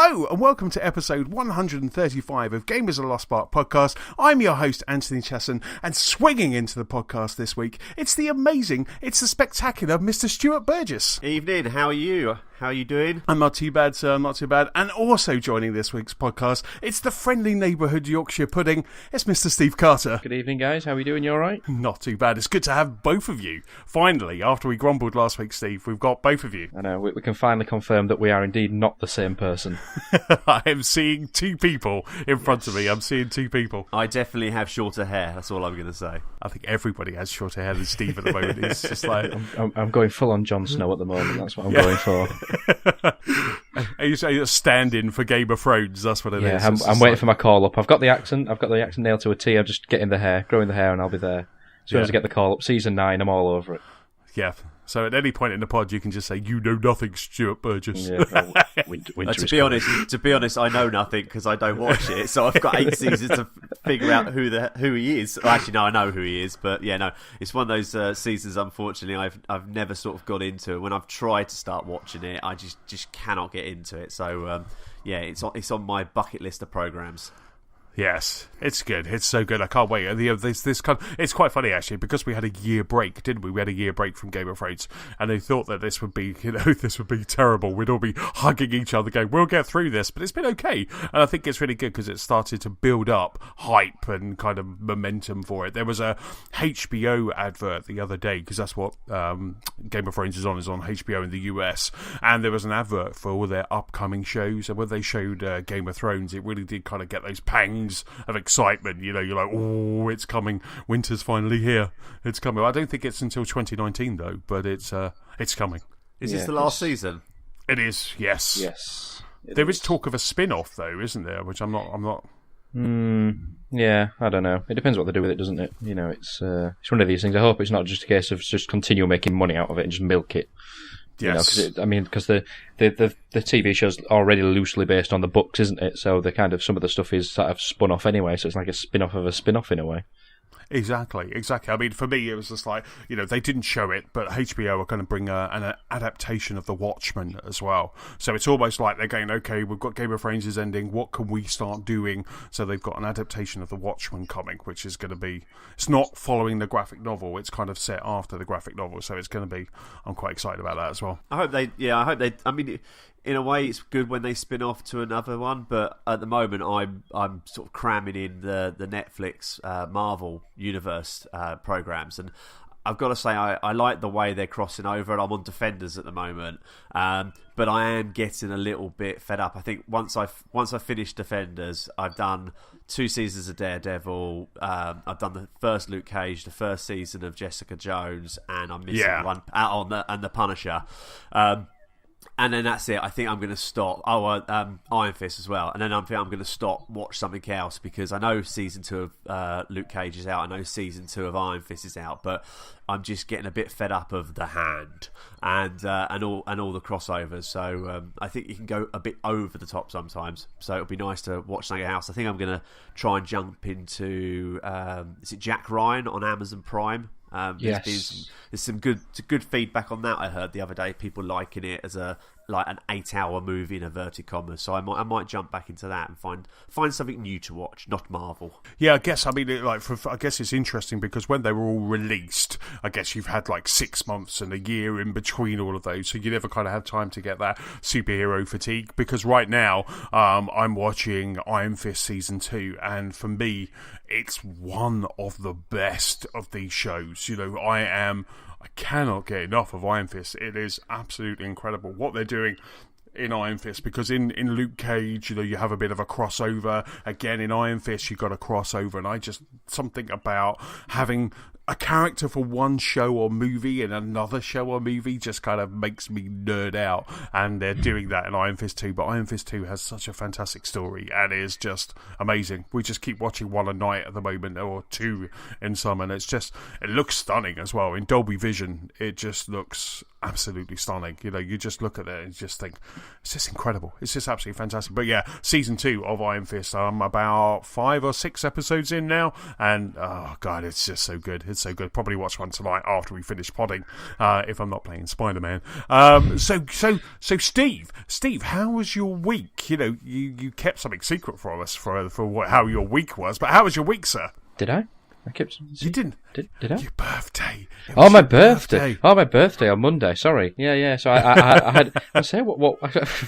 Hello and welcome to episode 135 of Gamers of the Lost Spark podcast. I'm your host, Anthony Chesson, and swinging into the podcast this week, it's the amazing, it's the spectacular Mr. Stuart Burgess. Evening, how are you? How are you doing? I'm not too bad, sir, not too bad. And also joining this week's podcast, it's the friendly neighbourhood Yorkshire pudding, it's Mr. Steve Carter. Good evening, guys. How are we doing? You all right? Not too bad. It's good to have both of you. Finally, after we grumbled last week, Steve, we've got both of you. I know, we can finally confirm that we are indeed not the same person. I am seeing two people in front of me. I'm seeing two people. I definitely have shorter hair, that's all I'm going to say. I think everybody has shorter hair than Steve at the moment. It's just like... I'm going full on Jon Snow at the moment. That's what I'm going for. You say you're stand-in for Game of Thrones. That's what it is. Yeah, I'm waiting for my call-up. I've got the accent nailed to a T. I'm just getting the hair, growing the hair, and I'll be there. As soon as I get the call-up, season 9, I'm all over it. Yeah. So at any point in the pod, you can just say, "You know nothing, Stuart Burgess." Yeah, to be honest, I know nothing because I don't watch it. So I've got 8 seasons to figure out who he is. Well, actually, no, I know who he is, but yeah, no, it's one of those seasons. Unfortunately, I've never sort of got into it. When I've tried to start watching it, I just cannot get into it. So yeah, it's on my bucket list of programs. Yes, it's good. It's so good. I can't wait. It's quite funny actually because we had a year break, didn't we? We had a year break from Game of Thrones, and they thought that this would be, this would be terrible. We'd all be hugging each other, going, "We'll get through this." But it's been okay, and I think it's really good because it started to build up hype and kind of momentum for it. There was a HBO advert the other day because that's what Game of Thrones is on HBO in the US, and there was an advert for all their upcoming shows. And when they showed Game of Thrones, it really did kind of get those pangs of excitement. You're like, oh, it's coming. Winter's finally here. It's coming. I don't think it's until 2019 though, but it's coming. Is this the last season? It is. Yes. Yes. There is talk of a spin-off though, isn't there? Which I'm not. Yeah, I don't know. It depends what they do with it, doesn't it? It's one of these things. I hope it's not just a case of just continue making money out of it and just milk it. Yes. Because the TV show's already loosely based on the books, isn't it? So the kind of some of the stuff is sort of spun off anyway. So it's like a spin-off of a spin-off in a way. Exactly. I mean, for me, it was just like, they didn't show it, but HBO are going to bring an adaptation of The Watchmen as well. So it's almost like they're going, okay, we've got Game of Thrones is ending, what can we start doing? So they've got an adaptation of The Watchmen coming, which is going to be, it's not following the graphic novel, it's kind of set after the graphic novel, so it's going to be, I'm quite excited about that as well. I hope they, I mean, in a way, it's good when they spin off to another one, but at the moment, I'm sort of cramming in the Netflix Marvel universe programs, and I've got to say I like the way they're crossing over, and I'm on Defenders at the moment, but I am getting a little bit fed up. I think once I finish Defenders, I've done 2 seasons of Daredevil, I've done the first Luke Cage, the first season of Jessica Jones, and I'm missing one out on the Punisher. And then that's it. I think I'm going to stop. Iron Fist as well. And then I think I'm going to stop, watch something else, because I know season 2 of Luke Cage is out. I know season 2 of Iron Fist is out, but I'm just getting a bit fed up of the Hand and all the crossovers. So I think you can go a bit over the top sometimes. So it'll be nice to watch something else. I think I'm going to try and jump into is it Jack Ryan on Amazon Prime? Yes. There's some good feedback on that. I heard the other day, people liking it as an 8-hour movie in inverted commas. So I might jump back into that and find something new to watch, not Marvel. Yeah, I guess. I mean, I guess it's interesting because when they were all released, I guess you've had like 6 months and a year in between all of those, so you never kind of have time to get that superhero fatigue. Because right now, I'm watching Iron Fist season 2, and for me, it's one of the best of these shows. I cannot get enough of Iron Fist. It is absolutely incredible what they're doing in Iron Fist, because in Luke Cage, you have a bit of a crossover. Again, in Iron Fist, you've got a crossover, and something about having a character for one show or movie in another show or movie just kind of makes me nerd out, and they're doing that in Iron Fist 2, but Iron Fist 2 has such a fantastic story and is just amazing. We just keep watching one a night at the moment, or 2 in some, and it looks stunning as well. In Dolby Vision, it just looks absolutely stunning. You just look at it and just think, it's just incredible. It's just absolutely fantastic. But yeah, season 2 of Iron Fist, I'm about 5 or 6 episodes in now, and oh god, it's just so good. It's so good. Probably watch one tonight after we finish podding, if I'm not playing Spider-Man. So Steve, how was your week? You kept something secret from us for how your week was, but how was your week, sir? Did I? I kept. You didn't. Did I? Your birthday. Oh, my birthday. Oh, my birthday on Monday. Sorry. Yeah. So I had. I say what?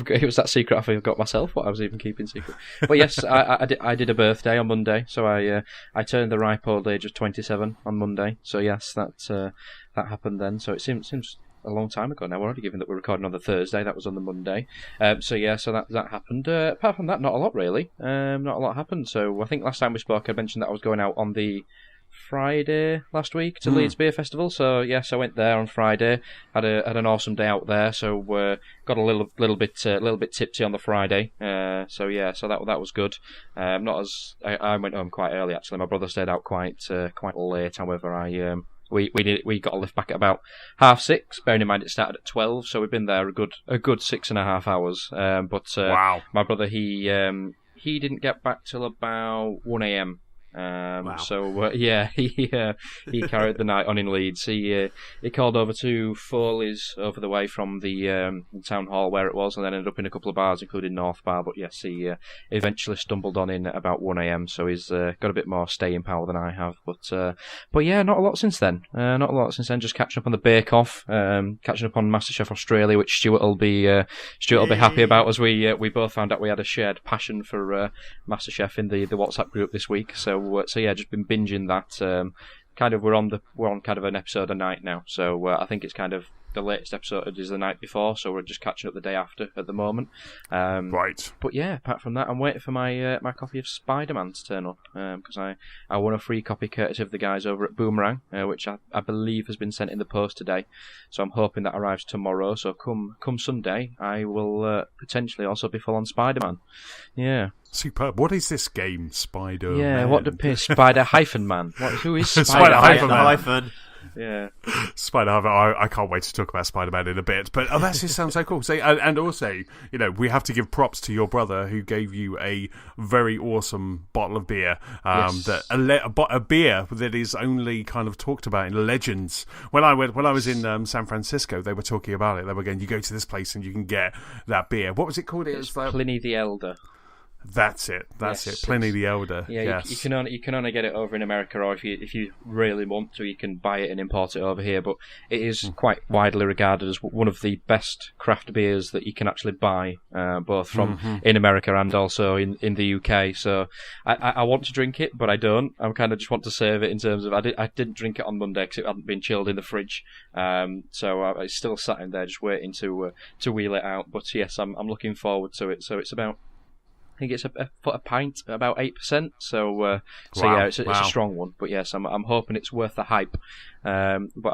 It was that secret. I forgot myself what I was even keeping secret. But yes, I did a birthday on Monday. So I turned the ripe old age of 27 on Monday. So yes, that happened then. So it seems a long time ago now already, given that we're recording on the Thursday. That was on the Monday. So that happened. Apart from that, not a lot really. Not a lot happened. So I think last time we spoke, I mentioned that I was going out on the Friday last week to Leeds Beer Festival. So yes, I went there on Friday. Had an awesome day out there. So got a little bit tipsy on the Friday. So that was good. Not as I went home quite early actually. My brother stayed out quite late. However, We got a lift back at about 6:30. Bearing in mind it started at 12, so we've been there a good 6.5 hours. Wow. My brother he didn't get back till about 1 a.m. Wow. So he carried the night on in Leeds. He called over to Foley's over the way from the town hall where it was, and then ended up in a couple of bars, including North Bar. But yes, he eventually stumbled on in at about 1 a.m. So he's got a bit more staying power than I have. But yeah, not a lot since then. Just catching up on the Bake Off, catching up on MasterChef Australia, which Stuart will be happy about, as we both found out we had a shared passion for MasterChef in the WhatsApp group this week. So yeah, just been binging that. We're on kind of an episode a night now. So I think it's kind of the latest episode is the night before. So we're just catching up the day after at the moment. Right. But yeah, apart from that, I'm waiting for my copy of Spider-Man to turn up, because I won a free copy courtesy of the guys over at Boomerang, which I believe has been sent in the post today. So I'm hoping that arrives tomorrow. So come Sunday, I will potentially also be full on Spider-Man. Yeah. Superb. What is this game, Spider? Yeah, what the Spider-Man? Who is Spider-Man? Yeah. Spider-Man. I can't wait to talk about Spider-Man in a bit. But that just sounds so cool. So, and also, we have to give props to your brother who gave you a very awesome bottle of beer. Yes. A beer that is only kind of talked about in legends. When I was in San Francisco, they were talking about it. They were going, you go to this place and you can get that beer. What was it called? It was Pliny the Elder. That's it. Pliny the Elder. Yeah, yes. you can only get it over in America, or if you really want to, you can buy it and import it over here. But it is quite widely regarded as one of the best craft beers that you can actually buy, both from in America and also in the UK. So I want to drink it, but I don't. I kind of just want to save it in terms of I didn't drink it on Monday because it hadn't been chilled in the fridge. So it's still sat in there just waiting to wheel it out. But yes, I'm looking forward to it. So it's about. I think it's a pint, about 8%. So yeah, it's a strong one. But yes, I'm hoping it's worth the hype. But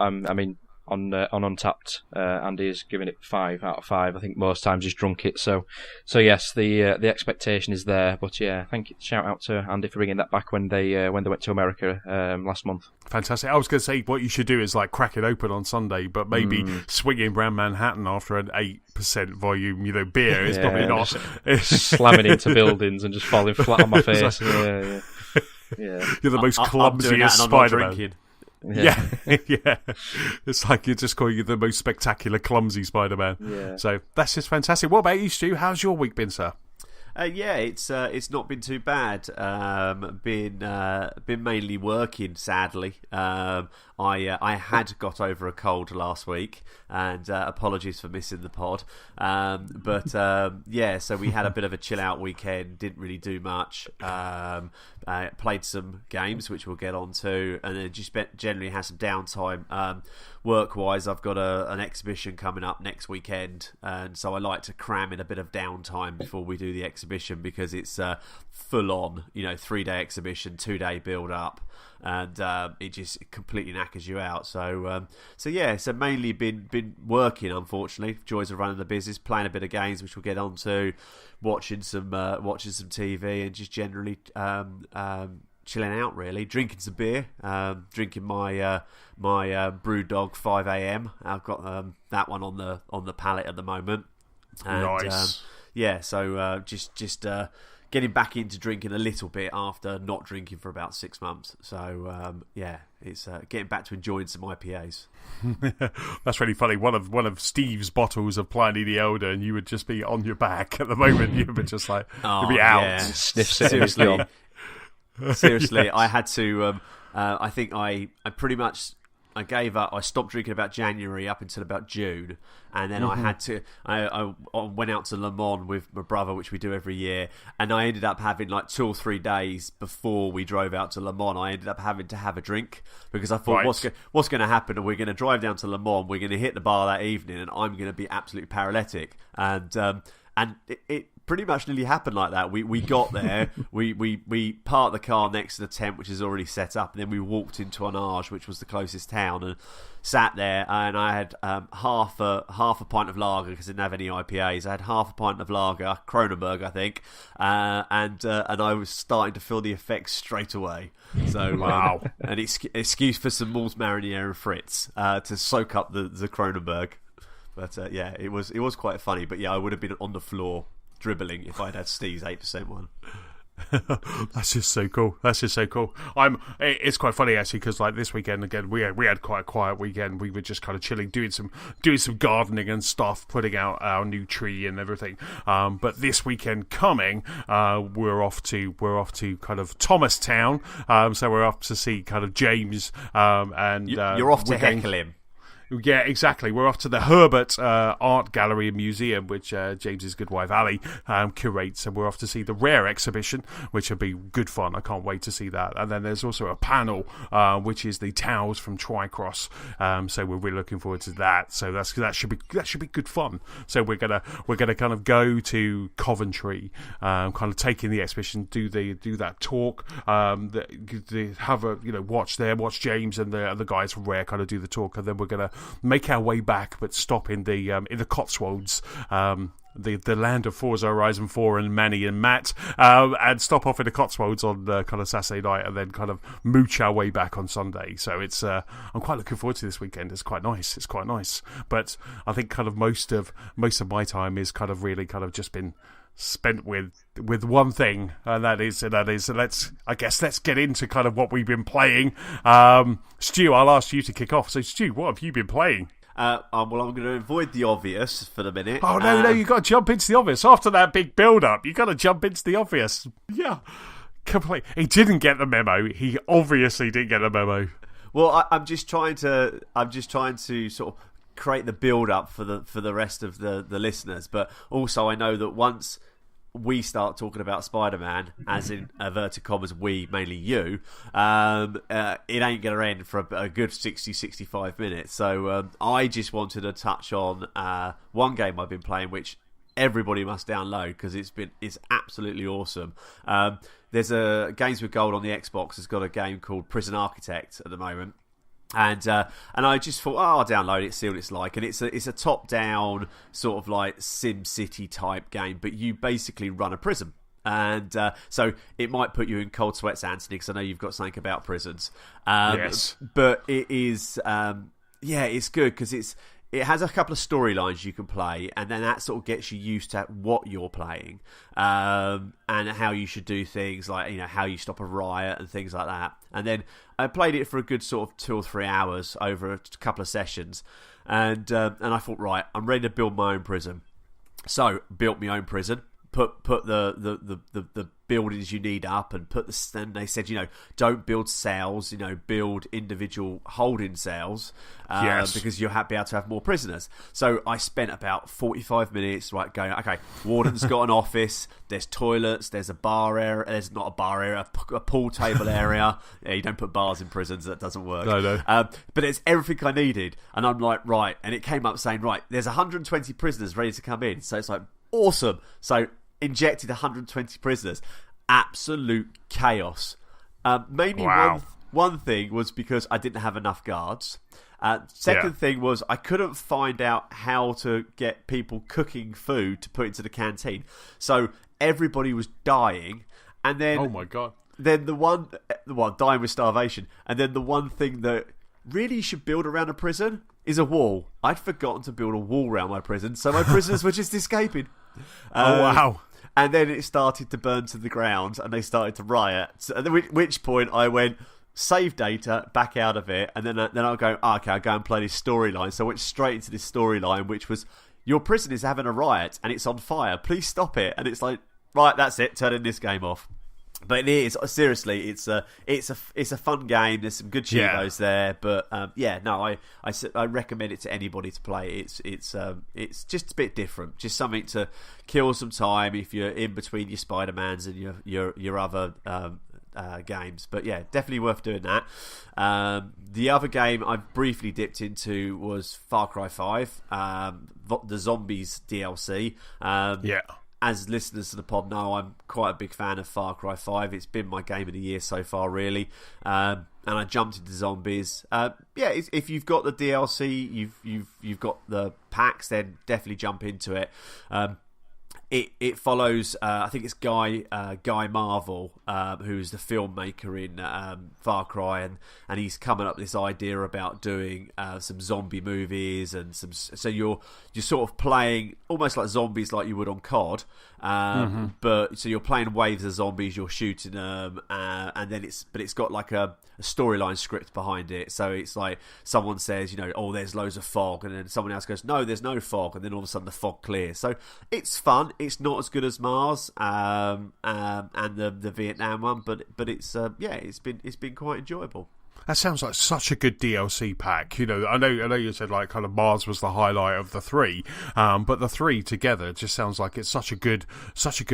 on Untapped, Andy is giving it 5 out of 5. I think most times he's drunk it. So yes, the expectation is there. But yeah, shout out to Andy for bringing that back when they went to America last month. Fantastic. I was going to say what you should do is like crack it open on Sunday, but maybe swinging around Manhattan after an 8% volume, beer is probably not slamming into buildings and just falling flat on my face. Yeah. You're the most clumsiest Spider-Man. Yeah. Yeah. It's like you're just calling you the most spectacular, clumsy Spider-Man. Yeah. So that's just fantastic. What about you, Stu? How's your week been, sir? Yeah, it's not been too bad. Been mainly working, sadly. I had got over a cold last week, and apologies for missing the pod. Yeah, so we had a bit of a chill out weekend. Didn't really do much. Played some games, which we'll get on to, and then just generally had some downtime. Work-wise, I've got an exhibition coming up next weekend, and so I like to cram in a bit of downtime before we do the exhibition because it's full-on, 3-day exhibition, 2-day build-up, and it just completely knackers you out. So yeah, so mainly been working, unfortunately. Joys of running the business, playing a bit of games, which we'll get on to, watching some TV, and just generally chilling out really, drinking some beer, drinking my my Brewdog 5 a.m. I've got that one on the palate at the moment. And, nice. So just getting back into drinking a little bit after not drinking for about 6 months. So it's getting back to enjoying some IPAs. That's really funny. One of Steve's bottles of Pliny the Elder, and you would just be on your back at the moment. You would just like you'd be out. Yeah. Sniff Seriously, I had to. I think I pretty much. I gave up. I stopped drinking about January up until about June, and then I had to. I went out to Le Mans with my brother, which we do every year, and I ended up having like 2 or 3 days before we drove out to Le Mans. I ended up having to have a drink because I thought, what's going to happen? And we're going to drive down to Le Mans. We're going to hit the bar that evening, and I'm going to be absolutely paralytic. And it pretty much nearly happened like that. We got there, we parked the car next to the tent, which is already set up, and then we walked into Arnage, which was the closest town, and sat there. And I had half a pint of lager because I didn't have any IPAs. I had half a pint of lager, Kronenberg, I think, and I was starting to feel the effects straight away. So wow, an excuse for some Malls Marinier and Fritz to soak up the Kronenberg. But it was quite funny. But yeah, I would have been on the floor dribbling if I'd had Steve's 8% one. That's just so cool. It's quite funny actually because like this weekend again we had quite a quiet weekend. We were just kind of chilling, doing some gardening and stuff, putting out our new tree and everything. But this weekend coming, we're off to kind of Thomastown. So we're off to see kind of James. And you're off to heckle him. Yeah, exactly. We're off to the Herbert Art Gallery and Museum, which James's good wife Ali curates, and we're off to see the Rare exhibition, which will be good fun. I can't wait to see that. And then there's also a panel, which is the Towels from Twycross. So we're really looking forward to that. So that should be good fun. So we're gonna kind of go to Coventry, kind of take in the exhibition, do that talk, watch James and the guys from Rare kind of do the talk, and then we're gonna make our way back, but stop in the Cotswolds, the land of Forza Horizon 4 and Manny and Matt, and stop off in the Cotswolds on kind of Saturday night, and then kind of mooch our way back on Sunday. So it's I'm quite looking forward to this weekend. It's quite nice. But I think kind of most of my time is kind of really kind of just been spent with one thing, and that is let's get into kind of what we've been playing. Stu, I'll ask you to kick off. So Stu, what have you been playing? Well, I'm going to avoid the obvious for the minute. Oh no, you got to jump into the obvious after that big build up. You got to jump into the obvious. Yeah, complete. He didn't get the memo. He obviously didn't get the memo. Well, I'm just trying to sort of create the build up for the rest of the listeners, but also I know that once we start talking about Spider-Man, as in inverted commas we, mainly you, it ain't gonna end for a good 60-65 minutes. So I just wanted to touch on one game I've been playing, which everybody must download because it's absolutely awesome. There's a Games with Gold on the Xbox has got a game called Prison Architect at the moment. And I just thought, I'll download it, see what it's like. And it's a top-down sort of like Sim City type game, but you basically run a prison. And so it might put you in cold sweats, Antony, because I know you've got something about prisons. Yes. But it is, it's good because it has a couple of storylines you can play, and then that sort of gets you used to what you're playing, and how you should do things, like how you stop a riot and things like that. And then I played it for a good sort of 2 or 3 hours over a couple of sessions, and I thought, right, I'm ready to build my own prison. So built my own prison. Put the buildings you need up, and and they said, don't build cells, build individual holding cells, yes, because you'll be able to have more prisoners. So I spent about 45 minutes going, okay, warden's got an office, there's toilets, there's a bar area, there's not a bar area, a pool table area. Yeah, you don't put bars in prisons, that doesn't work. No. But it's everything I needed, and I'm like, right, and it came up saying, right, there's 120 prisoners ready to come in. So it's like, awesome. So injected 120 prisoners. Absolute chaos. Maybe wow. one thing was because I didn't have enough guards. Second thing was I couldn't find out how to get people cooking food to put into the canteen. So everybody was dying. And then, oh my god. then dying with starvation, and then the one thing that really you should build around a prison is a wall. I'd forgotten to build a wall around my prison, so my prisoners were just escaping. Oh, wow. And then it started to burn to the ground, and they started to riot. So, at which point I went, save data, back out of it, and then I'll go, okay, I'll go and play this storyline. So I went straight into this storyline, which was, your prison is having a riot, and it's on fire. Please stop it. And it's like, right, that's it, turning this game off. But it is, seriously, it's a fun game. There's some good cheetos there, but I recommend it to anybody to play. It's just a bit different, just something to kill some time if you're in between your Spider-Mans and your other games. But yeah, definitely worth doing that. The other game I briefly dipped into was Far Cry 5, the Zombies DLC. As listeners to the pod know, I'm quite a big fan of Far Cry 5. It's been my game of the year so far, really. And I jumped into Zombies. If you've got the DLC, you've got the packs, then definitely jump into it. It follows, I think it's Guy Marvel, who's the filmmaker in Far Cry, and he's coming up with this idea about doing some zombie movies and so you're sort of playing almost like zombies like you would on COD, but so you're playing waves of zombies, you're shooting them, and then it's got like a storyline script behind it. So it's like someone says, oh, there's loads of fog, and then someone else goes, no, there's no fog, and then all of a sudden the fog clears. So it's fun. It's not as good as Mars and the Vietnam one, but it's it's been quite enjoyable. That sounds like such a good DLC pack. I know you said like kind of Mars was the highlight of the three, but the three together just sounds like it's such a good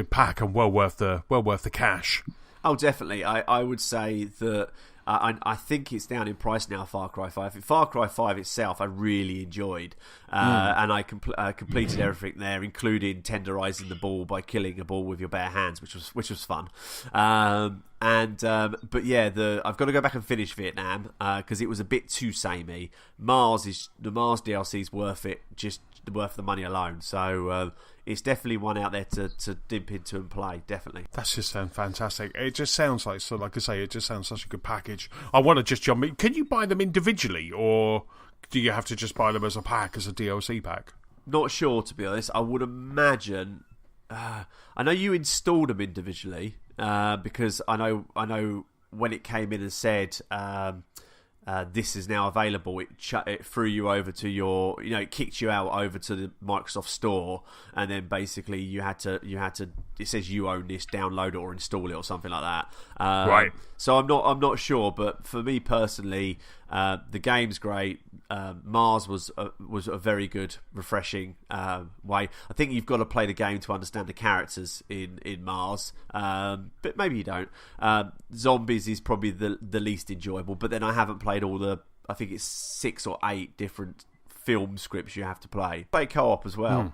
pack and well worth the cash. Oh, definitely. I would say that. I think it's down in price now, Far Cry 5. Far Cry 5 itself I really enjoyed, and I completed everything there, including tenderising the ball by killing a ball with your bare hands, which was fun. But yeah, I've got to go back and finish Vietnam because it was a bit too samey. The Mars DLC is worth it, just worth the money alone. So it's definitely one out there to dip into and play. Definitely. That's just sounds fantastic. It just sounds like, so like I say, it just sounds such a good package. I want to just jump in. Can you buy them individually, or do you have to just buy them as a pack, as a DLC pack? Not sure, to be honest. I would imagine. I know you installed them individually because I know when it came in and said. This is now available. It threw you over to your, it kicked you out over to the Microsoft Store, and then basically you had to. It says you own this, download it or install it or something like that. Right. So I'm not sure, but for me personally, the game's great. Mars was a very good, refreshing way. I think you've got to play the game to understand the characters in Mars, but maybe you don't. Zombies is probably the least enjoyable, but then I haven't played all the. I think it's 6 or 8 different film scripts you have to play. Play co-op as well.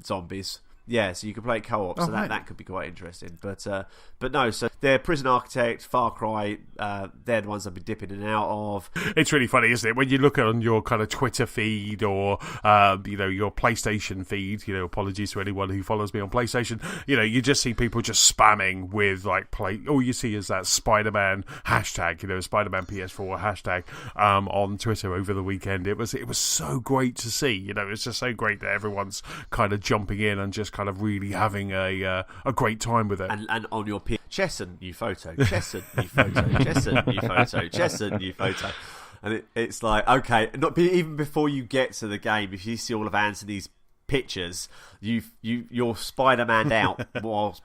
Zombies. Yeah, so you can play co-op, so that could be quite interesting. But no, so they're Prison Architect, Far Cry, they're the ones I've been dipping in and out of. It's really funny, isn't it? When you look on your kind of Twitter feed or, your PlayStation feed, apologies to anyone who follows me on PlayStation, you just see people just spamming with, like, all you see is that Spider-Man hashtag, Spider-Man PS4 hashtag on Twitter over the weekend. It was so great to see, it's just so great that everyone's kind of jumping in and just kind of really having a great time with it. And on your Chesson, new photo, Chesson, new photo, Chesson, new photo, Chesson, new photo. And it's like, okay, even before you get to the game, if you see all of Antony's pictures, you're Spider-Man out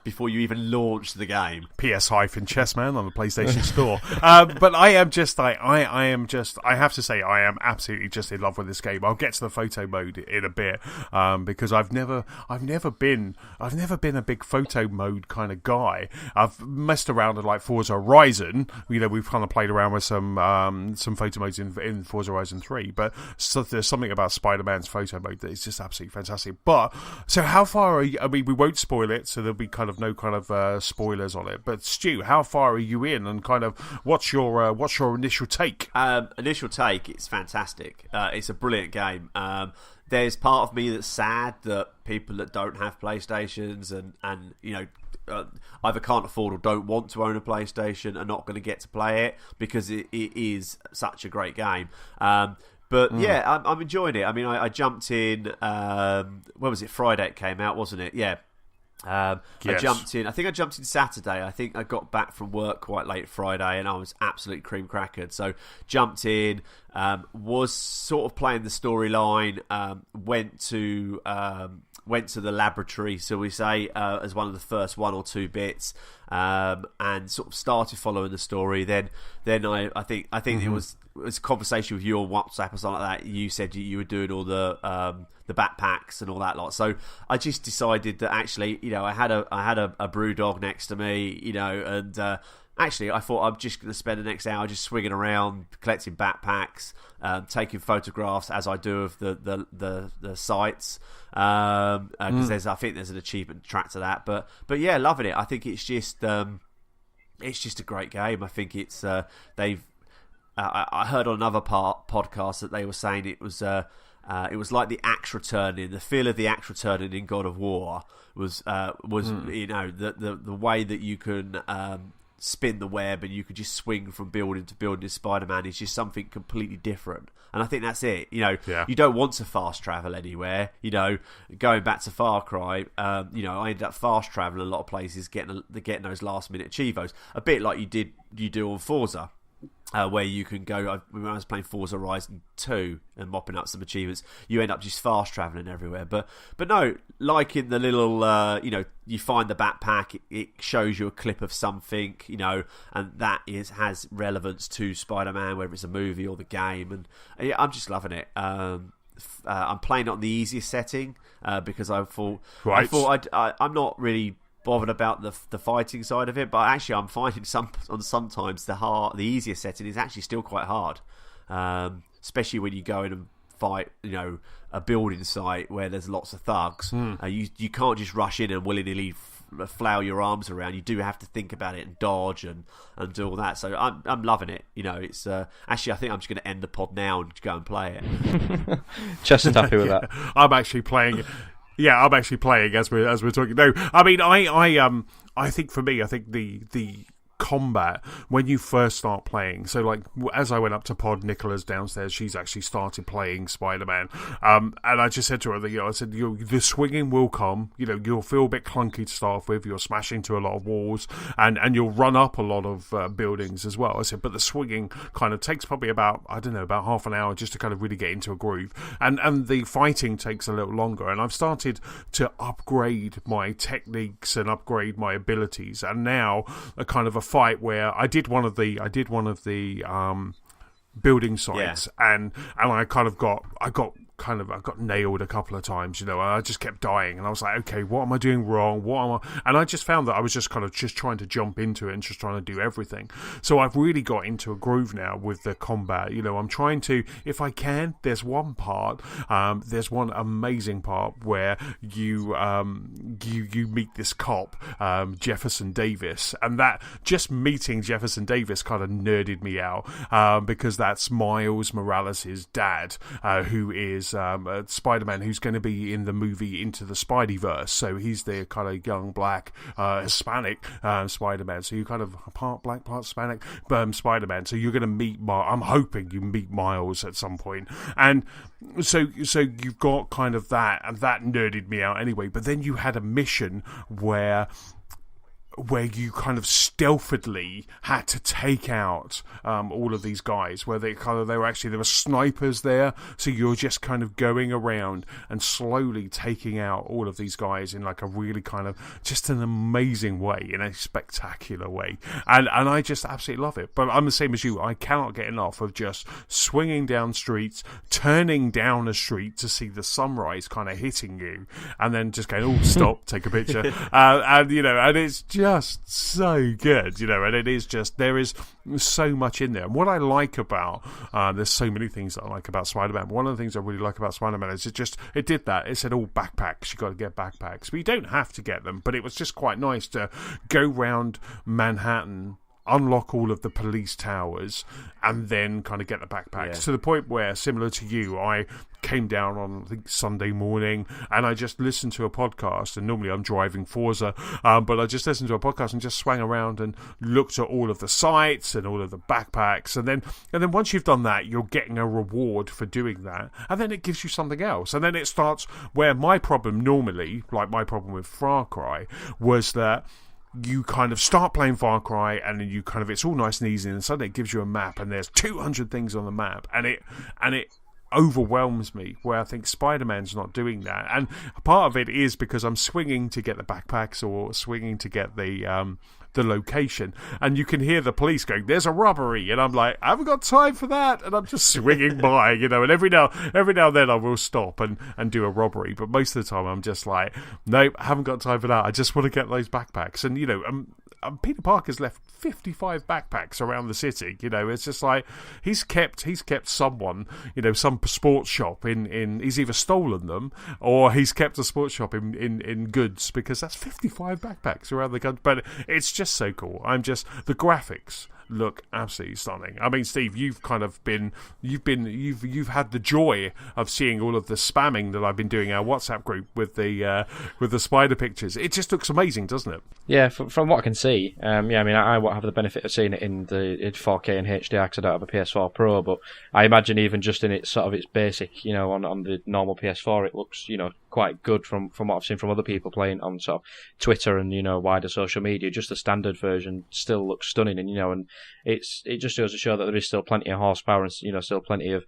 before you even launch the game. PS-Chessman on the PlayStation Store. But I have to say, I am absolutely just in love with this game. I'll get to the photo mode in a bit, because I've never been a big photo mode kind of guy. I've messed around with like Forza Horizon. We've kind of played around with some photo modes in Forza Horizon 3, but there's something about Spider-Man's photo mode that is just absolutely fantastic. But so how far are you? I mean, we won't spoil it, so there'll be kind of no kind of spoilers on it. But Stu, how far are you in, and kind of what's your initial take? Initial take, it's fantastic. It's a brilliant game. There's part of me that's sad that people that don't have PlayStations and either can't afford or don't want to own a PlayStation are not going to get to play it, because it is such a great game. But yeah, I'm enjoying it. I mean, I jumped in. When was it? Friday it came out, wasn't it? Yeah. I jumped in. I think I jumped in Saturday. I think I got back from work quite late Friday, and I was absolutely cream crackered. So jumped in, was sort of playing the storyline. Went to the laboratory, so we say, as one of the first 1 or 2 bits, and sort of started following the story. Then I think it was a conversation with you on WhatsApp or something like that. You said you were doing all the backpacks and all that lot. So I just decided that actually, I had a brew dog next to me, and actually I thought I'm just going to spend the next hour just swinging around, collecting backpacks, taking photographs as I do of the sites, because I think there's an achievement track to that. But yeah, loving it. I think it's just a great game. I think it's they've. I heard on another podcast that they were saying it was like the axe returning. The feel of the axe returning in God of War was the way that you can spin the web and you could just swing from building to building in Spider-Man is just something completely different. And I think that's it. You don't want to fast travel anywhere. Going back to Far Cry, I ended up fast traveling a lot of places, getting those last minute achievos, a bit like you do on Forza. Where you can go, when I was playing Forza Horizon 2 and mopping up some achievements, you end up just fast travelling everywhere. But no, like in the little, you find the backpack, it shows you a clip of something, and that has relevance to Spider-Man, whether it's a movie or the game. And I'm just loving it. I'm playing it on the easiest setting because I thought I'm not really bothered about the fighting side of it, but actually I'm finding sometimes the easier setting is actually still quite hard, especially when you go in and fight a building site where there's lots of thugs. You can't just rush in and willy-nilly flail your arms around. You do have to think about it and dodge and do all that. So I'm loving it. It's actually, I think I'm just going to end the pod now and go and play it. Just happy with that. I'm actually playing it. Yeah, I'm actually playing as we're talking. No, I mean, I think for me, I think the combat when you first start playing. So, like, as I went up to Pod, Nicola's downstairs. She's actually started playing Spider-Man, and I just said to her that I said the swinging will come. You'll feel a bit clunky to start off with. You'll smash into a lot of walls, and you'll run up a lot of buildings as well. I said, but the swinging kind of takes probably about half an hour just to kind of really get into a groove, and the fighting takes a little longer. And I've started to upgrade my techniques and upgrade my abilities, and now a kind of a fight where I did one of the building sites, and I got nailed a couple of times, and I just kept dying, and I was like, okay, what am I doing wrong? And I just found that I was just kind of just trying to jump into it and just trying to do everything. So I've really got into a groove now with the combat. I'm trying to, if I can, there's one amazing part where you meet this cop, Jefferson Davis, and that just meeting Jefferson Davis kind of nerded me out, because that's Miles Morales' dad, who is Spider-Man, who's going to be in the movie Into the Spideyverse. So he's the kind of young black Hispanic Spider-Man. So you kind of part black, part Hispanic Spider-Man. So you're going to meet I'm hoping you meet Miles at some point. And so you've got kind of that, and that nerded me out anyway. But then you had a mission where you kind of stealthily had to take out all of these guys, where there were snipers there, so you're just kind of going around and slowly taking out all of these guys in like a really kind of just an amazing way, in a spectacular way, and I just absolutely love it. But I'm the same as you. I cannot get enough of just swinging down streets, turning down a street to see the sunrise kind of hitting you, and then just going, oh, stop, take a picture, and it's just so good, and it is just, there is so much in there. And what I like about there's so many things that I like about Spider-Man. One of the things I really like about Spider-Man is it did that. It said, oh, backpacks, you got to get backpacks, but you don't have to get them. But it was just quite nice to go round Manhattan unlock all of the police towers, and then kind of get the backpacks, to the point where, similar to you, I came down on, I think, Sunday morning, and I just listened to a podcast, and normally I'm driving Forza, but I just listened to a podcast and just swang around and looked at all of the sites and all of the backpacks, and then once you've done that, you're getting a reward for doing that, and then it gives you something else, and then it starts where my problem normally, like my problem with Far Cry, was that you kind of start playing Far Cry, and then you kind of, it's all nice and easy, and suddenly it gives you a map, and there's 200 things on the map, and it overwhelms me, where I think Spider-Man's not doing that. And part of it is because I'm swinging to get the backpacks or swinging to get the location, and you can hear the police going, "There's a robbery," and I'm like, "I haven't got time for that," and I'm just swinging by, and every now and then I will stop and do a robbery, but most of the time I'm just like, nope, I haven't got time for that. I just want to get those backpacks. And Peter Parker's left 55 backpacks around the city. It's just like he's kept someone, some sports shop in he's either stolen them or he's kept a sports shop in goods, because that's 55 backpacks around the country. But it's just so cool. The graphics look absolutely stunning. I mean, Steve, you've had the joy of seeing all of the spamming that I've been doing our WhatsApp group with the spider pictures. It just looks amazing, doesn't it? Yeah, from what I can see, I mean, I won't have the benefit of seeing it in 4K and HDR because I don't have a PS4 Pro, but I imagine even just in its basic, on the normal PS4, it looks, quite good from what I've seen from other people playing on sort of Twitter and wider social media. Just the standard version still looks stunning, and it just goes to show that there is still plenty of horsepower and still plenty of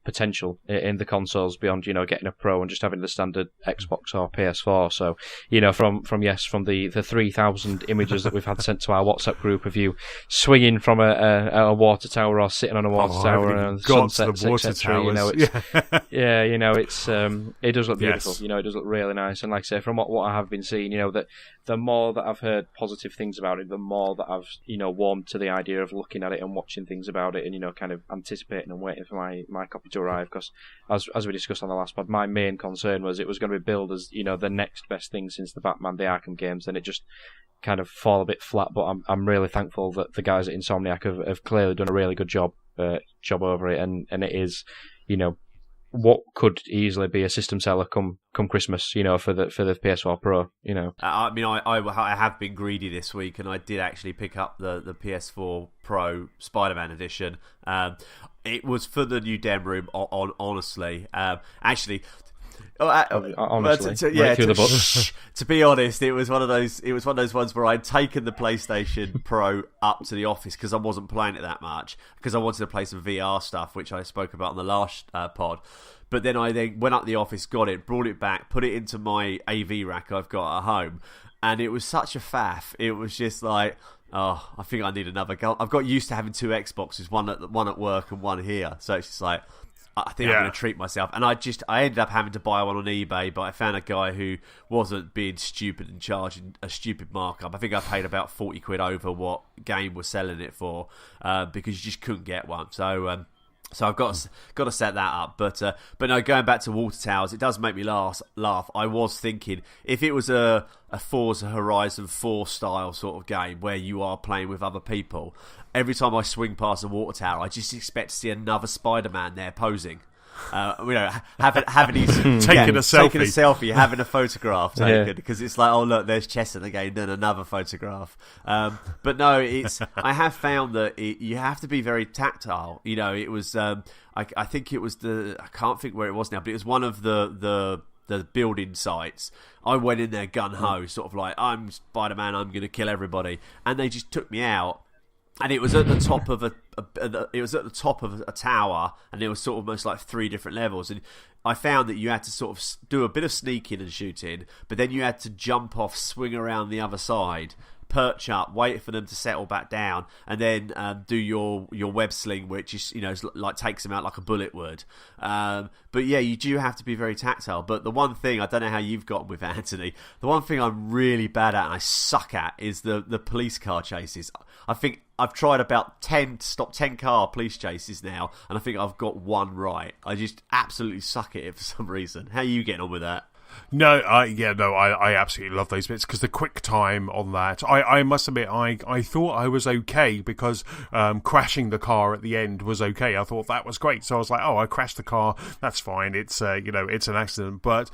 potential in the consoles beyond getting a Pro and just having the standard Xbox or PS4. So from the 3,000 images that we've had sent to our WhatsApp group of you swinging from a water tower or sitting on a water tower and sunsets, etc. It does look beautiful. Yes. It does look really nice. And like I say, from what I have been seeing, that the more that I've heard positive things about it, the more that I've warmed to the idea of looking at it and watching things about it, and kind of anticipating and waiting for my copy to arrive. Because as we discussed on the last pod, my main concern was it was going to be billed as the next best thing since the Batman the Arkham games, and it just kind of fall a bit flat. But I'm really thankful that the guys at Insomniac have clearly done a really good job over it, and it is what could easily be a system seller come Christmas, for the PS4 Pro, I mean, I have been greedy this week, and I did actually pick up the PS4 Pro Spider-Man edition. It was for the new den room, honestly. Honestly, to be honest, it was one of those ones where I'd taken the PlayStation Pro up to the office because I wasn't playing it that much, because I wanted to play some VR stuff, which I spoke about on the last pod. But then I went up to the office, got it, brought it back, put it into my AV rack I've got at home, and it was such a faff. It was just like, oh, I think I need another go. I've got used to having two Xboxes, one at work and one here, so it's just like, I think I'm going to treat myself. And I ended up having to buy one on eBay, but I found a guy who wasn't being stupid and charging a stupid markup. I think I paid about 40 quid over what Game was selling it for, because you just couldn't get one. So I've got to set that up. But no, going back to Water Towers, it does make me laugh. I was thinking, if it was a Forza Horizon 4 style sort of game where you are playing with other people, every time I swing past a water tower, I just expect to see another Spider-Man there posing. Having taking a selfie, having a photograph taken, because it's like, oh look, there's Chesson again, then another photograph. But no, I have found that you have to be very tactile. It was I think it was I can't think where it was now, but it was one of the building sites. I went in there gun ho, sort of like, I'm Spider-Man, I'm going to kill everybody, and they just took me out. And it was at the top of a tower, and it was sort of almost like 3 different levels. And I found that you had to sort of do a bit of sneaking and shooting, but then you had to jump off, swing around the other side, perch up, wait for them to settle back down, and then do your web sling, which is like takes them out like a bullet would. But yeah, you do have to be very tactile. But the one thing, I don't know how you've got with Anthony, the one thing I'm really bad at and I suck at is the police car chases. I think I've tried about 10 car police chases now, and I think I've got one right. I just absolutely suck at it for some reason. How are you getting on with that? No, I absolutely love those bits because the quick time on that. I must admit, I thought I was okay because crashing the car at the end was okay. I thought that was great, so I was like, oh, I crashed the car, that's fine. It's it's an accident, but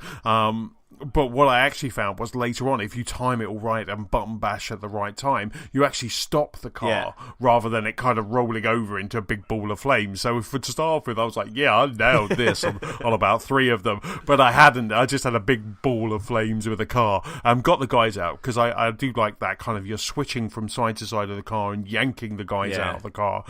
what I actually found was later on, if you time it all right and button bash at the right time, you actually stop the car rather than it kind of rolling over into a big ball of flames. So to start off with, I was like, yeah, I nailed this on about 3 of them. But I hadn't. I just had a big ball of flames with the car. Got the guys out because I do like that kind of, you're switching from side to side of the car and yanking the guys out of the car.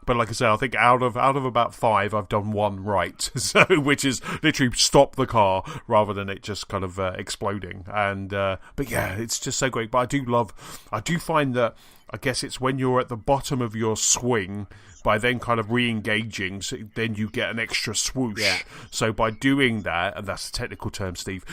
But like I say, I think out of about 5, I've done 1 right. So which is literally stop the car rather than it just kind of exploding. And but yeah, it's just so great. But I do find that, I guess it's when you're at the bottom of your swing, by then kind of re-engaging, so then you get an extra swoosh. Yeah. So by doing that, and that's the technical term, Steve,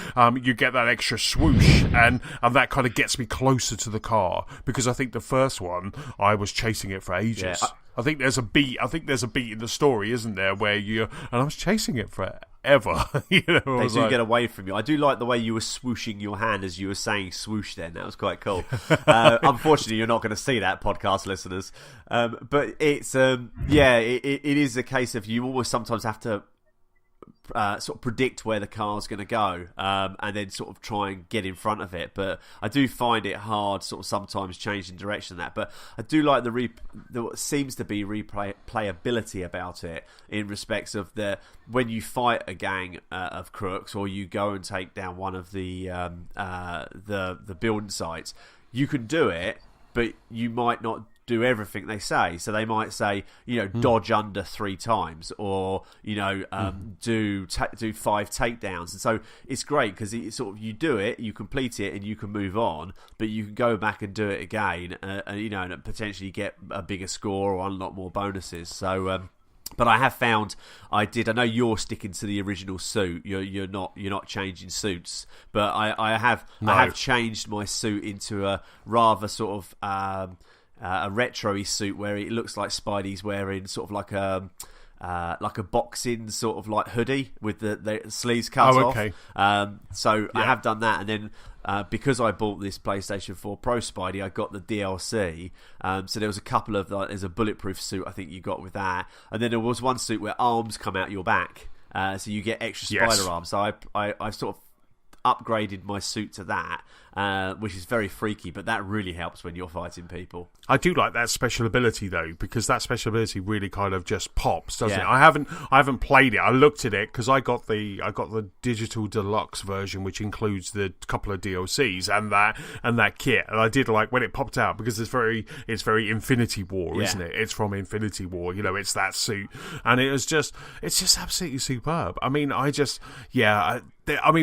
you get that extra swoosh, and that kind of gets me closer to the car, because I think the first one, I was chasing it for ages. Yeah. I think there's a beat in the story, isn't there, where and I was chasing it for ever. They do get away from you. I do like the way you were swooshing your hand as you were saying swoosh then. That was quite cool. Unfortunately, you're not going to see that, podcast listeners. But it's, it is a case of you almost sometimes have to sort of predict where the car's going to go, and then sort of try and get in front of it. But I do find it hard, sort of sometimes changing direction of that. But I do like the what seems to be replayability about it, in respects of when you fight a gang of crooks, or you go and take down one of the building sites. You can do it, but you might not do everything they say. So they might say, dodge under 3 times, or do 5 takedowns. And so it's great because you do it, you complete it, and you can move on. But you can go back and do it again, and potentially get a bigger score or unlock more bonuses. So. But I have found I know you're sticking to the original suit. You're not changing suits. But I have changed my suit into a rather sort of a retro-y suit where it looks like Spidey's wearing sort of like a boxing sort of like hoodie with the sleeves cut off. So I have done that, and then because I bought this PlayStation 4 Pro Spidey, I got the DLC. So there was a couple of there's a bulletproof suit I think you got with that, and then there was one suit where arms come out your back, so you get extra spider arms. So I sort of upgraded my suit to that, which is very freaky, but that really helps when you're fighting people. I do like that special ability though, because that special ability really kind of just pops, doesn't it? I haven't played it. I looked at it because I got the digital deluxe version, which includes the couple of DLCs and that kit. And I did like when it popped out, because it's very Infinity War, isn't it? It's from Infinity War. It's that suit, and it's just absolutely superb. I mean,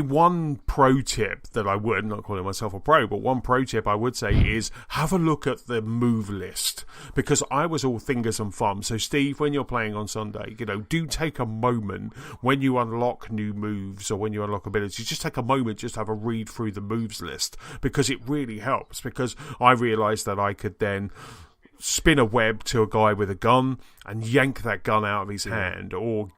one pro tip that I would, not calling myself a pro, but one pro tip I would say is have a look at the move list, because I was all fingers and thumbs. So Steve, when you're playing on Sunday, do take a moment when you unlock new moves or when you unlock abilities, just take a moment, just have a read through the moves list, because it really helps. Because I realised that I could then spin a web to a guy with a gun and yank that gun out of his hand, or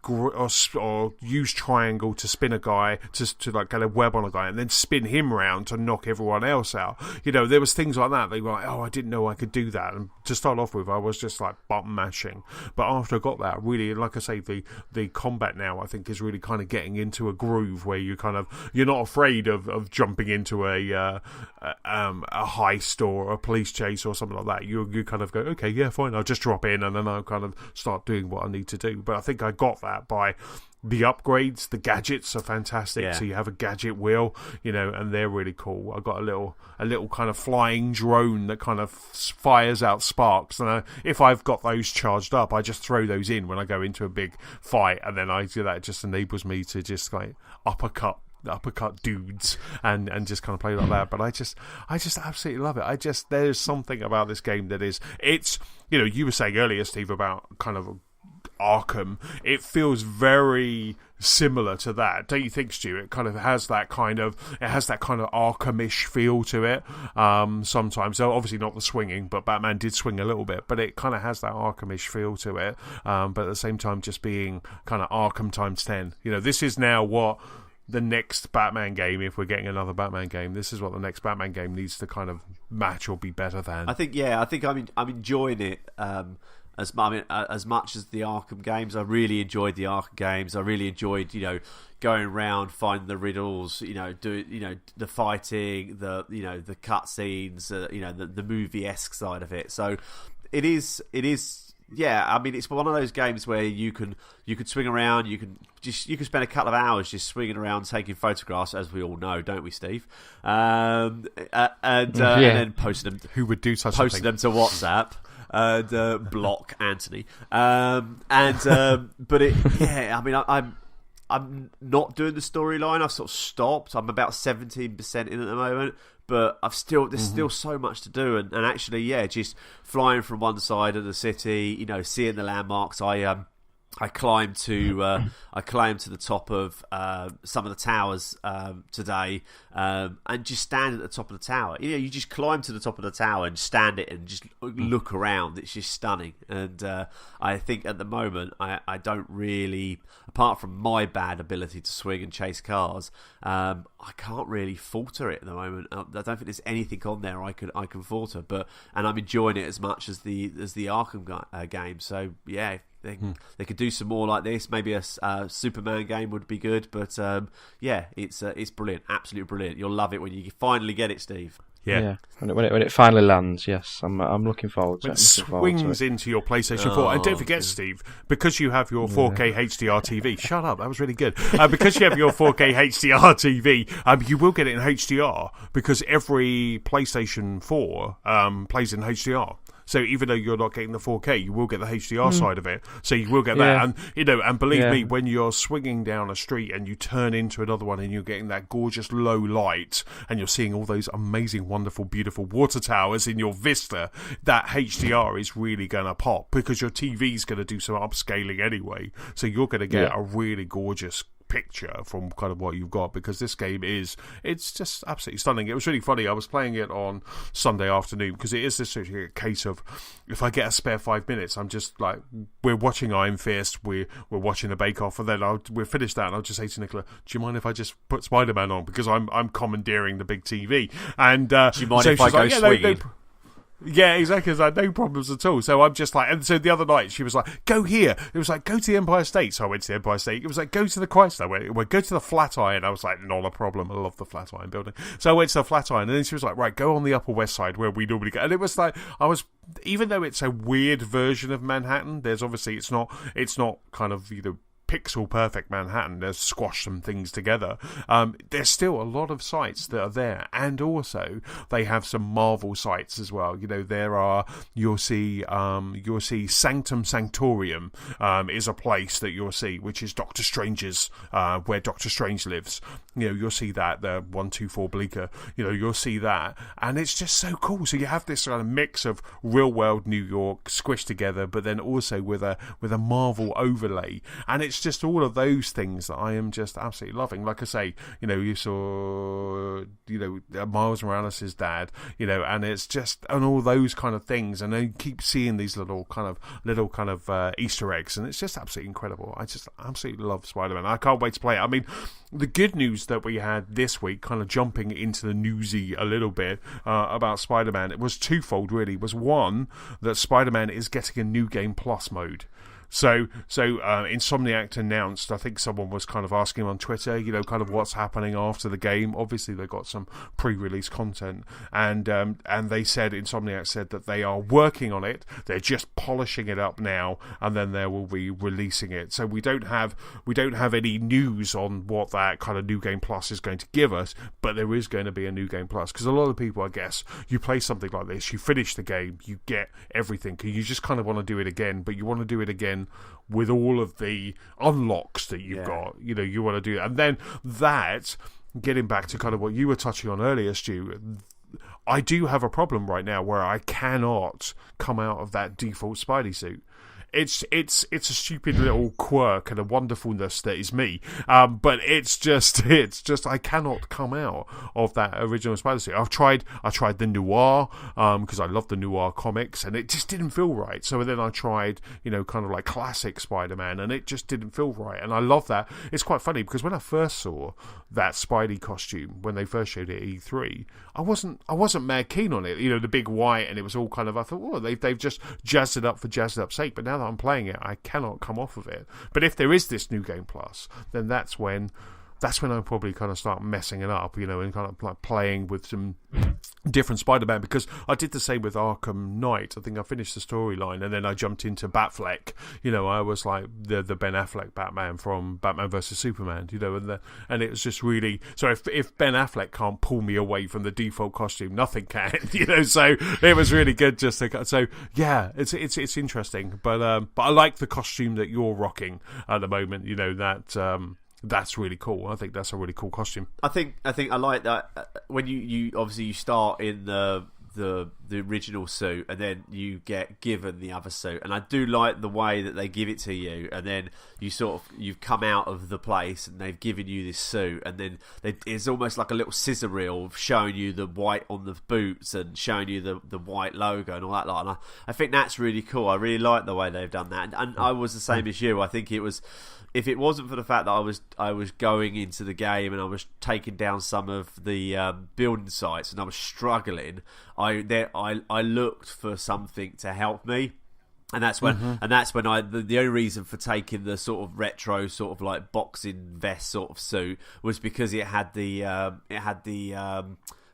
use triangle to spin a guy to like get a web on a guy and then spin him round to knock everyone else out. There was things like that. They were like, oh, I didn't know I could do that. And to start off with, I was just like button mashing. But after I got that, really, like I say, the combat now I think is really kind of getting into a groove where you're not afraid of jumping into a heist or a police chase or something like that. You kind of go, okay, yeah, fine, I'll just drop in and then I'll kind of start doing what I need to do. But I think I got that by the upgrades. The gadgets are fantastic. So you have a gadget wheel, and they're really cool. I got a little kind of flying drone that kind of fires out sparks, and if I've got those charged up, I just throw those in when I go into a big fight, and then I do that. It just enables me to just like uppercut dudes and just kind of play like that. But I just absolutely love it. There's something about this game that it's you were saying earlier, Steve, about kind of Arkham. It feels very similar to that, don't you think, Stu? It kind of has that kind of Arkham-ish feel to it. Sometimes, so obviously not the swinging, but Batman did swing a little bit, but it kind of has that Arkham-ish feel to it. But at the same time, just being kind of Arkham times 10. This is now what the next Batman game, if we're getting another Batman game, this is what the next Batman game needs to kind of match or be better than. I think I'm enjoying it. As much as the Arkham games, I really enjoyed the Arkham games. I really enjoyed, going around, finding the riddles, the fighting, the cutscenes, the movie-esque side of it. So it is. Yeah, I mean, it's one of those games where you can swing around, you can spend a couple of hours just swinging around taking photographs, as we all know, don't we, Steve? And then posting them. Who would do such a thing? Posting them to WhatsApp. And block Antony, but I'm not doing the storyline. I've sort of stopped. I'm about 17% in at the moment, but there's still so much to do. And actually, just flying from one side of the city, seeing the landmarks. I climbed to the top of some of the towers today, and just stand at the top of the tower. You just climb to the top of the tower and stand it and just look around. It's just stunning. And I think at the moment I don't really, apart from my bad ability to swing and chase cars, I can't really falter it at the moment. I don't think there's anything on there I can falter. And I'm enjoying it as much as the Arkham game. So yeah. They could do some more like this. Maybe a Superman game would be good, but it's brilliant, absolutely brilliant. You'll love it when you finally get it, Steve. Yeah. When it finally lands, yes, I'm looking forward to it. It swings into your PlayStation 4. And don't forget, Steve, because you have your 4K HDR TV, shut up, that was really good. Because you have your 4K HDR TV, you will get it in HDR, because every PlayStation 4 plays in HDR. So even though you're not getting the 4K, you will get the HDR side of it. So you will get that. And believe me, when you're swinging down a street and you turn into another one and you're getting that gorgeous low light and you're seeing all those amazing, wonderful, beautiful water towers in your vista, that HDR is really going to pop, because your TV's going to do some upscaling anyway. So you're going to get a really gorgeous picture from kind of what you've got, because this game it's just absolutely stunning. It was really funny. I was playing it on Sunday afternoon, because it is this a case of, if I get a spare 5 minutes, I'm just like, we're watching Iron Fist, we're watching the Bake Off, and then we'll finish that and I'll just say to Nicola, do you mind if I just put Spider-Man on, because I'm commandeering the big TV, and do you mind if I go swinging? Yeah, exactly. It's like, no problems at all. So I'm just like, and so the other night she was like, go here. It was like, go to the Empire State. So I went to the Empire State. It was like, go to the Chrysler. Well, go to the Flatiron. I was like, not a problem. I love the Flatiron building. So I went to the Flatiron, and then she was like, right, go on the Upper West Side where we normally go. And it was like, even though it's a weird version of Manhattan, there's obviously, it's not kind of, pixel perfect Manhattan. There's squashed some things together. There's still a lot of sites that are there, and also they have some Marvel sites as well. There are, you'll see Sanctum Sanctorium is a place that you'll see, which is Doctor Strange's, where Doctor Strange lives. You'll see that, the 124 Bleecker, you'll see that, and it's just so cool. So you have this kind of mix of real world New York squished together, but then also with a Marvel overlay, and it's just all of those things that I am just absolutely loving. Like I say, you saw, Miles Morales' dad, and it's just, and all those kind of things, and then you keep seeing these little kind of Easter eggs, and it's just absolutely incredible. I just absolutely love Spider-Man. I can't wait to play it. I mean, the good news that we had this week, kind of jumping into the newsy a little bit about Spider-Man, it was twofold really. It was one, that Spider-Man is getting a New Game Plus mode. So Insomniac announced, I think someone was kind of asking on Twitter, kind of what's happening after the game. Obviously, they got some pre-release content, and Insomniac said that they are working on it. They're just polishing it up now, and then they will be releasing it. So we don't have any news on what that kind of New Game Plus is going to give us, but there is going to be a New Game Plus, because a lot of people, I guess, you play something like this, you finish the game, you get everything, you just kind of want to do it again, but you want to do it again with all of the unlocks that you've got. You want to do that. And then that, getting back to kind of what you were touching on earlier, Stu, I do have a problem right now where I cannot come out of that default Spidey suit. it's a stupid little quirk and a wonderfulness that is me. But it's just I cannot come out of that original Spider-Suit. I tried the noir because I love the noir comics, and it just didn't feel right. So then I tried, kind of like classic Spider-Man, and it just didn't feel right. And I love that. It's quite funny because when I first saw that Spidey costume when they first showed it at E3, I wasn't mad keen on it. The big white, and it was all kind of, I thought, oh, they've just jazzed it up for jazzed up's sake. But now that I'm playing it, I cannot come off of it. But if there is this New Game Plus, then that's when I'll probably kind of start messing it up, and kind of like playing with some different Spider-Man, because I did the same with Arkham Knight. I think I finished the storyline and then I jumped into Batfleck. I was like the Ben Affleck Batman from Batman vs Superman, and it was just really, so if Ben Affleck can't pull me away from the default costume, nothing can, so it was really good just to, so yeah, it's interesting, but I like the costume that you're rocking at the moment, that's really cool. I think that's a really cool costume. I think I like that when you obviously you start in the original suit and then you get given the other suit, and I do like the way that they give it to you, and then you've come out of the place and they've given you this suit, and then it's almost like a little scissor reel showing you the white on the boots and showing you the white logo and all that lot. And I think that's really cool. I really like the way they've done that, and I was the same as you. I think it was, if it wasn't for the fact that I was going into the game and I was taking down some of the building sites and I was struggling, I looked for something to help me, and that's when the only reason for taking the sort of retro sort of like boxing vest sort of suit was because it had the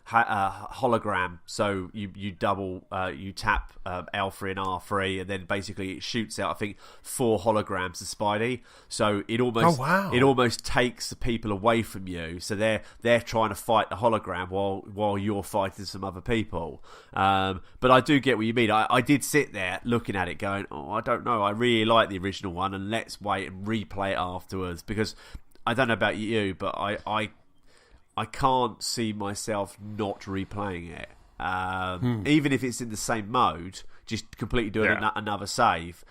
hologram, so you double you tap L3 and R3, and then basically it shoots out, I think, 4 holograms of Spidey. So it almost takes the people away from you. So they're trying to fight the hologram while you're fighting some other people. But I do get what you mean. I did sit there looking at it, going, "Oh, I don't know. I really like the original one, and let's wait and replay it afterwards." Because I don't know about you, but I can't see myself not replaying it. Even if it's in the same mode, just completely doing another save.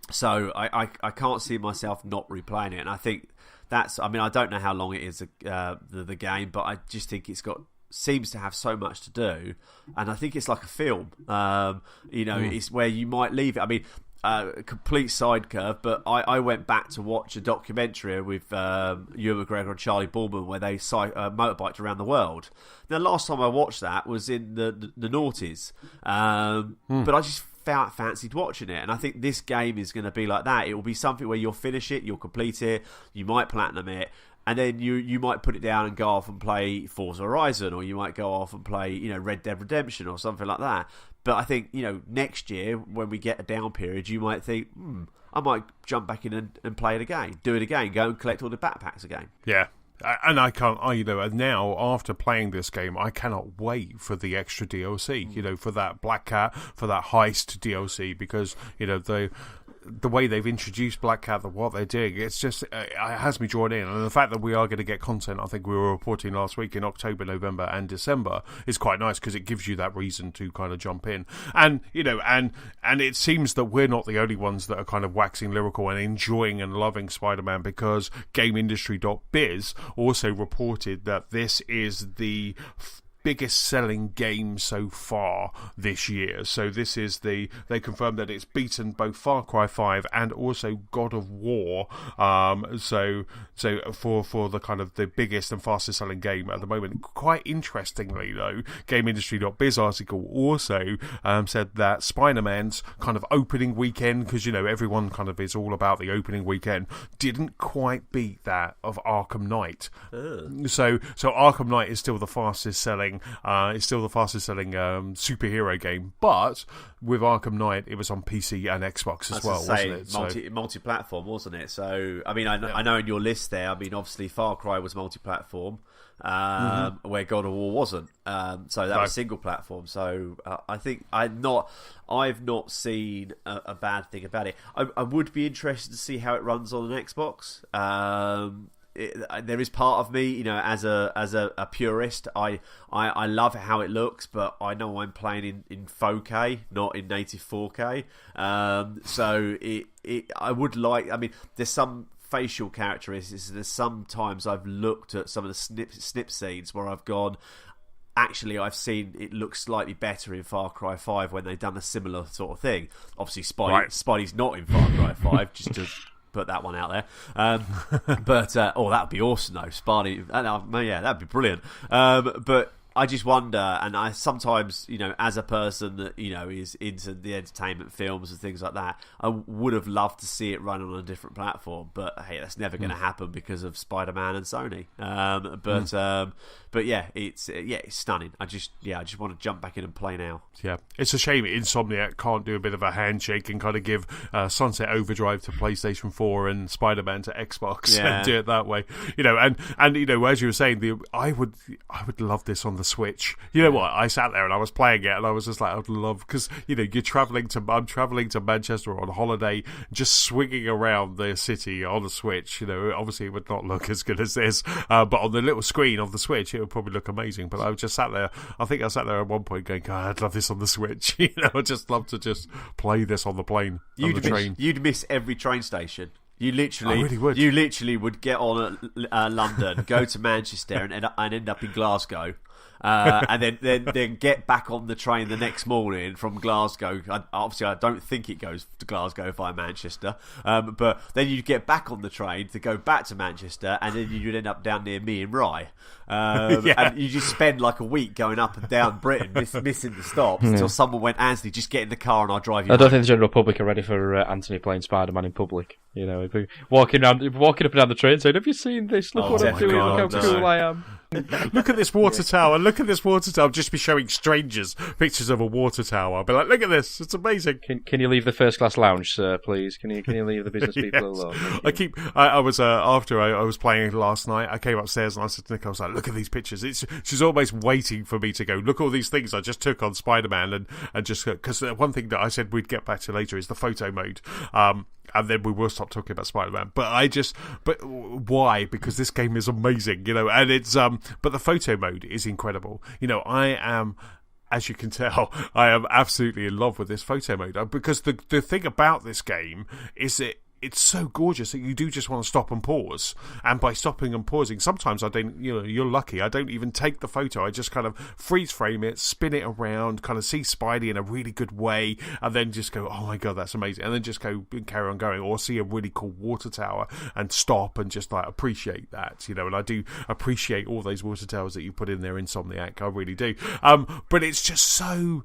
So I can't see myself not replaying it. And I think that's, I mean, I don't know how long it is, the game, but I just think seems to have so much to do. And I think it's like a film. It's where you might leave it. I mean, complete side curve, but I went back to watch a documentary with Ewan McGregor and Charlie Baldwin where they motorbiked around the world. Now, last time I watched that was in the noughties, but I just fancied watching it, and I think this game is going to be like that. It will be something where you'll finish it, you'll complete it, you might platinum it, and then you might put it down and go off and play Forza Horizon, or you might go off and play Red Dead Redemption or something like that. But I think, next year, when we get a down period, you might think, I might jump back in and play it again, do it again, go and collect all the backpacks again. Yeah. And I can't, now after playing this game, I cannot wait for the extra DLC, for that Black Cat, for that heist DLC, because, the way they've introduced Black Cat, what they're doing, it's just, it has me drawn in. And the fact that we are going to get content, I think we were reporting last week in October, November and December, is quite nice because it gives you that reason to kind of jump in. And, and it seems that we're not the only ones that are kind of waxing lyrical and enjoying and loving Spider-Man, because GameIndustry.biz also reported that this is the biggest selling game so far this year. So this is they confirmed that it's beaten both Far Cry 5 and also God of War. So for the kind of the biggest and fastest selling game at the moment. Quite interestingly though, GameIndustry.biz article also said that Spider-Man's kind of opening weekend, because everyone kind of is all about the opening weekend, didn't quite beat that of Arkham Knight. So Arkham Knight is still the fastest selling superhero game, but with Arkham Knight it was on PC and Xbox as well, wasn't it? Multi-platform, wasn't it? So I mean, I know in your list there, I mean, obviously Far Cry was multi-platform, where God of War wasn't. So that was single platform. So I think I've not seen a bad thing about it. I would be interested to see how it runs on an Xbox. there is part of me, you know, as a purist, I love how it looks, but I know I'm playing in 4K, not in native 4K. So I would like. I mean, there's some facial characteristics. There's sometimes I've looked at some of the snip scenes where I've gone, actually, I've seen it look slightly better in Far Cry 5 when they've done a similar sort of thing. Obviously, Spidey's not in Far Cry 5, just to put that one out there. But that would be awesome, though. Spidey, yeah, that'd be brilliant. But I just wonder, and I sometimes, you know, as a person that, you know, is into the entertainment films and things like that, I would have loved to see it run on a different platform. But hey, that's never going to happen because of Spider-Man and Sony. But yeah, it's stunning. I just want to jump back in and play now. Yeah, it's a shame Insomniac can't do a bit of a handshake and kind of give Sunset Overdrive to PlayStation 4 and Spider-Man to Xbox and do it that way. You know, and you know, as you were saying, I would love this on the Switch. You know what? I sat there and I was playing it, and I was just like, I'd love, because you know, I'm traveling to Manchester on holiday, just swinging around the city on the Switch. You know, obviously it would not look as good as this, but on the little screen of the Switch, it would probably look amazing. But I just sat there. I think I sat there at one point going, God, I'd love this on the Switch. You know, I'd just love to just play this on the plane, on the train. You'd miss every train station. You literally, I really would. You literally would get on at London, go to Manchester, and end up in Glasgow. And then get back on the train the next morning from Glasgow. Obviously, I don't think it goes to Glasgow via Manchester, but then you'd get back on the train to go back to Manchester, and then you'd end up down near me in Rye. And you just spend like a week going up and down Britain, missing the stops until someone went, Anthony, just get in the car and I'll drive you. I don't think the general public are ready for Anthony playing Spider-Man in public. You know, walking up and down the train saying, "Have you seen this? Look what I'm doing! Look how cool I am." Look at this water tower. Look at this water tower. I'll just be showing strangers pictures of a water tower. I'll be like, look at this. It's amazing. Can you leave the first class lounge, sir, please? Can you leave the business people alone? I was after I was playing last night, I came upstairs and I said to Nick, I was like, look at these pictures. She's almost waiting for me to go, look at all these things I just took on Spider-Man, and just, because one thing that I said we'd get back to later is the photo mode. And then we will stop talking about Spider-Man. But why? Because this game is amazing, you know, and it's but the photo mode is incredible. You know, I am, as you can tell, I am absolutely in love with this photo mode, because the thing about this game is it's so gorgeous that you do just want to stop and pause. And by stopping and pausing, sometimes I don't, you know, you're lucky, I don't even take the photo. I just kind of freeze frame it, spin it around, kind of see Spidey in a really good way, and then just go, oh my God, that's amazing. And then just go and carry on going, or see a really cool water tower and stop and just like appreciate that, you know. And I do appreciate all those water towers that you put in there, Insomniac. I really do. But it's just so...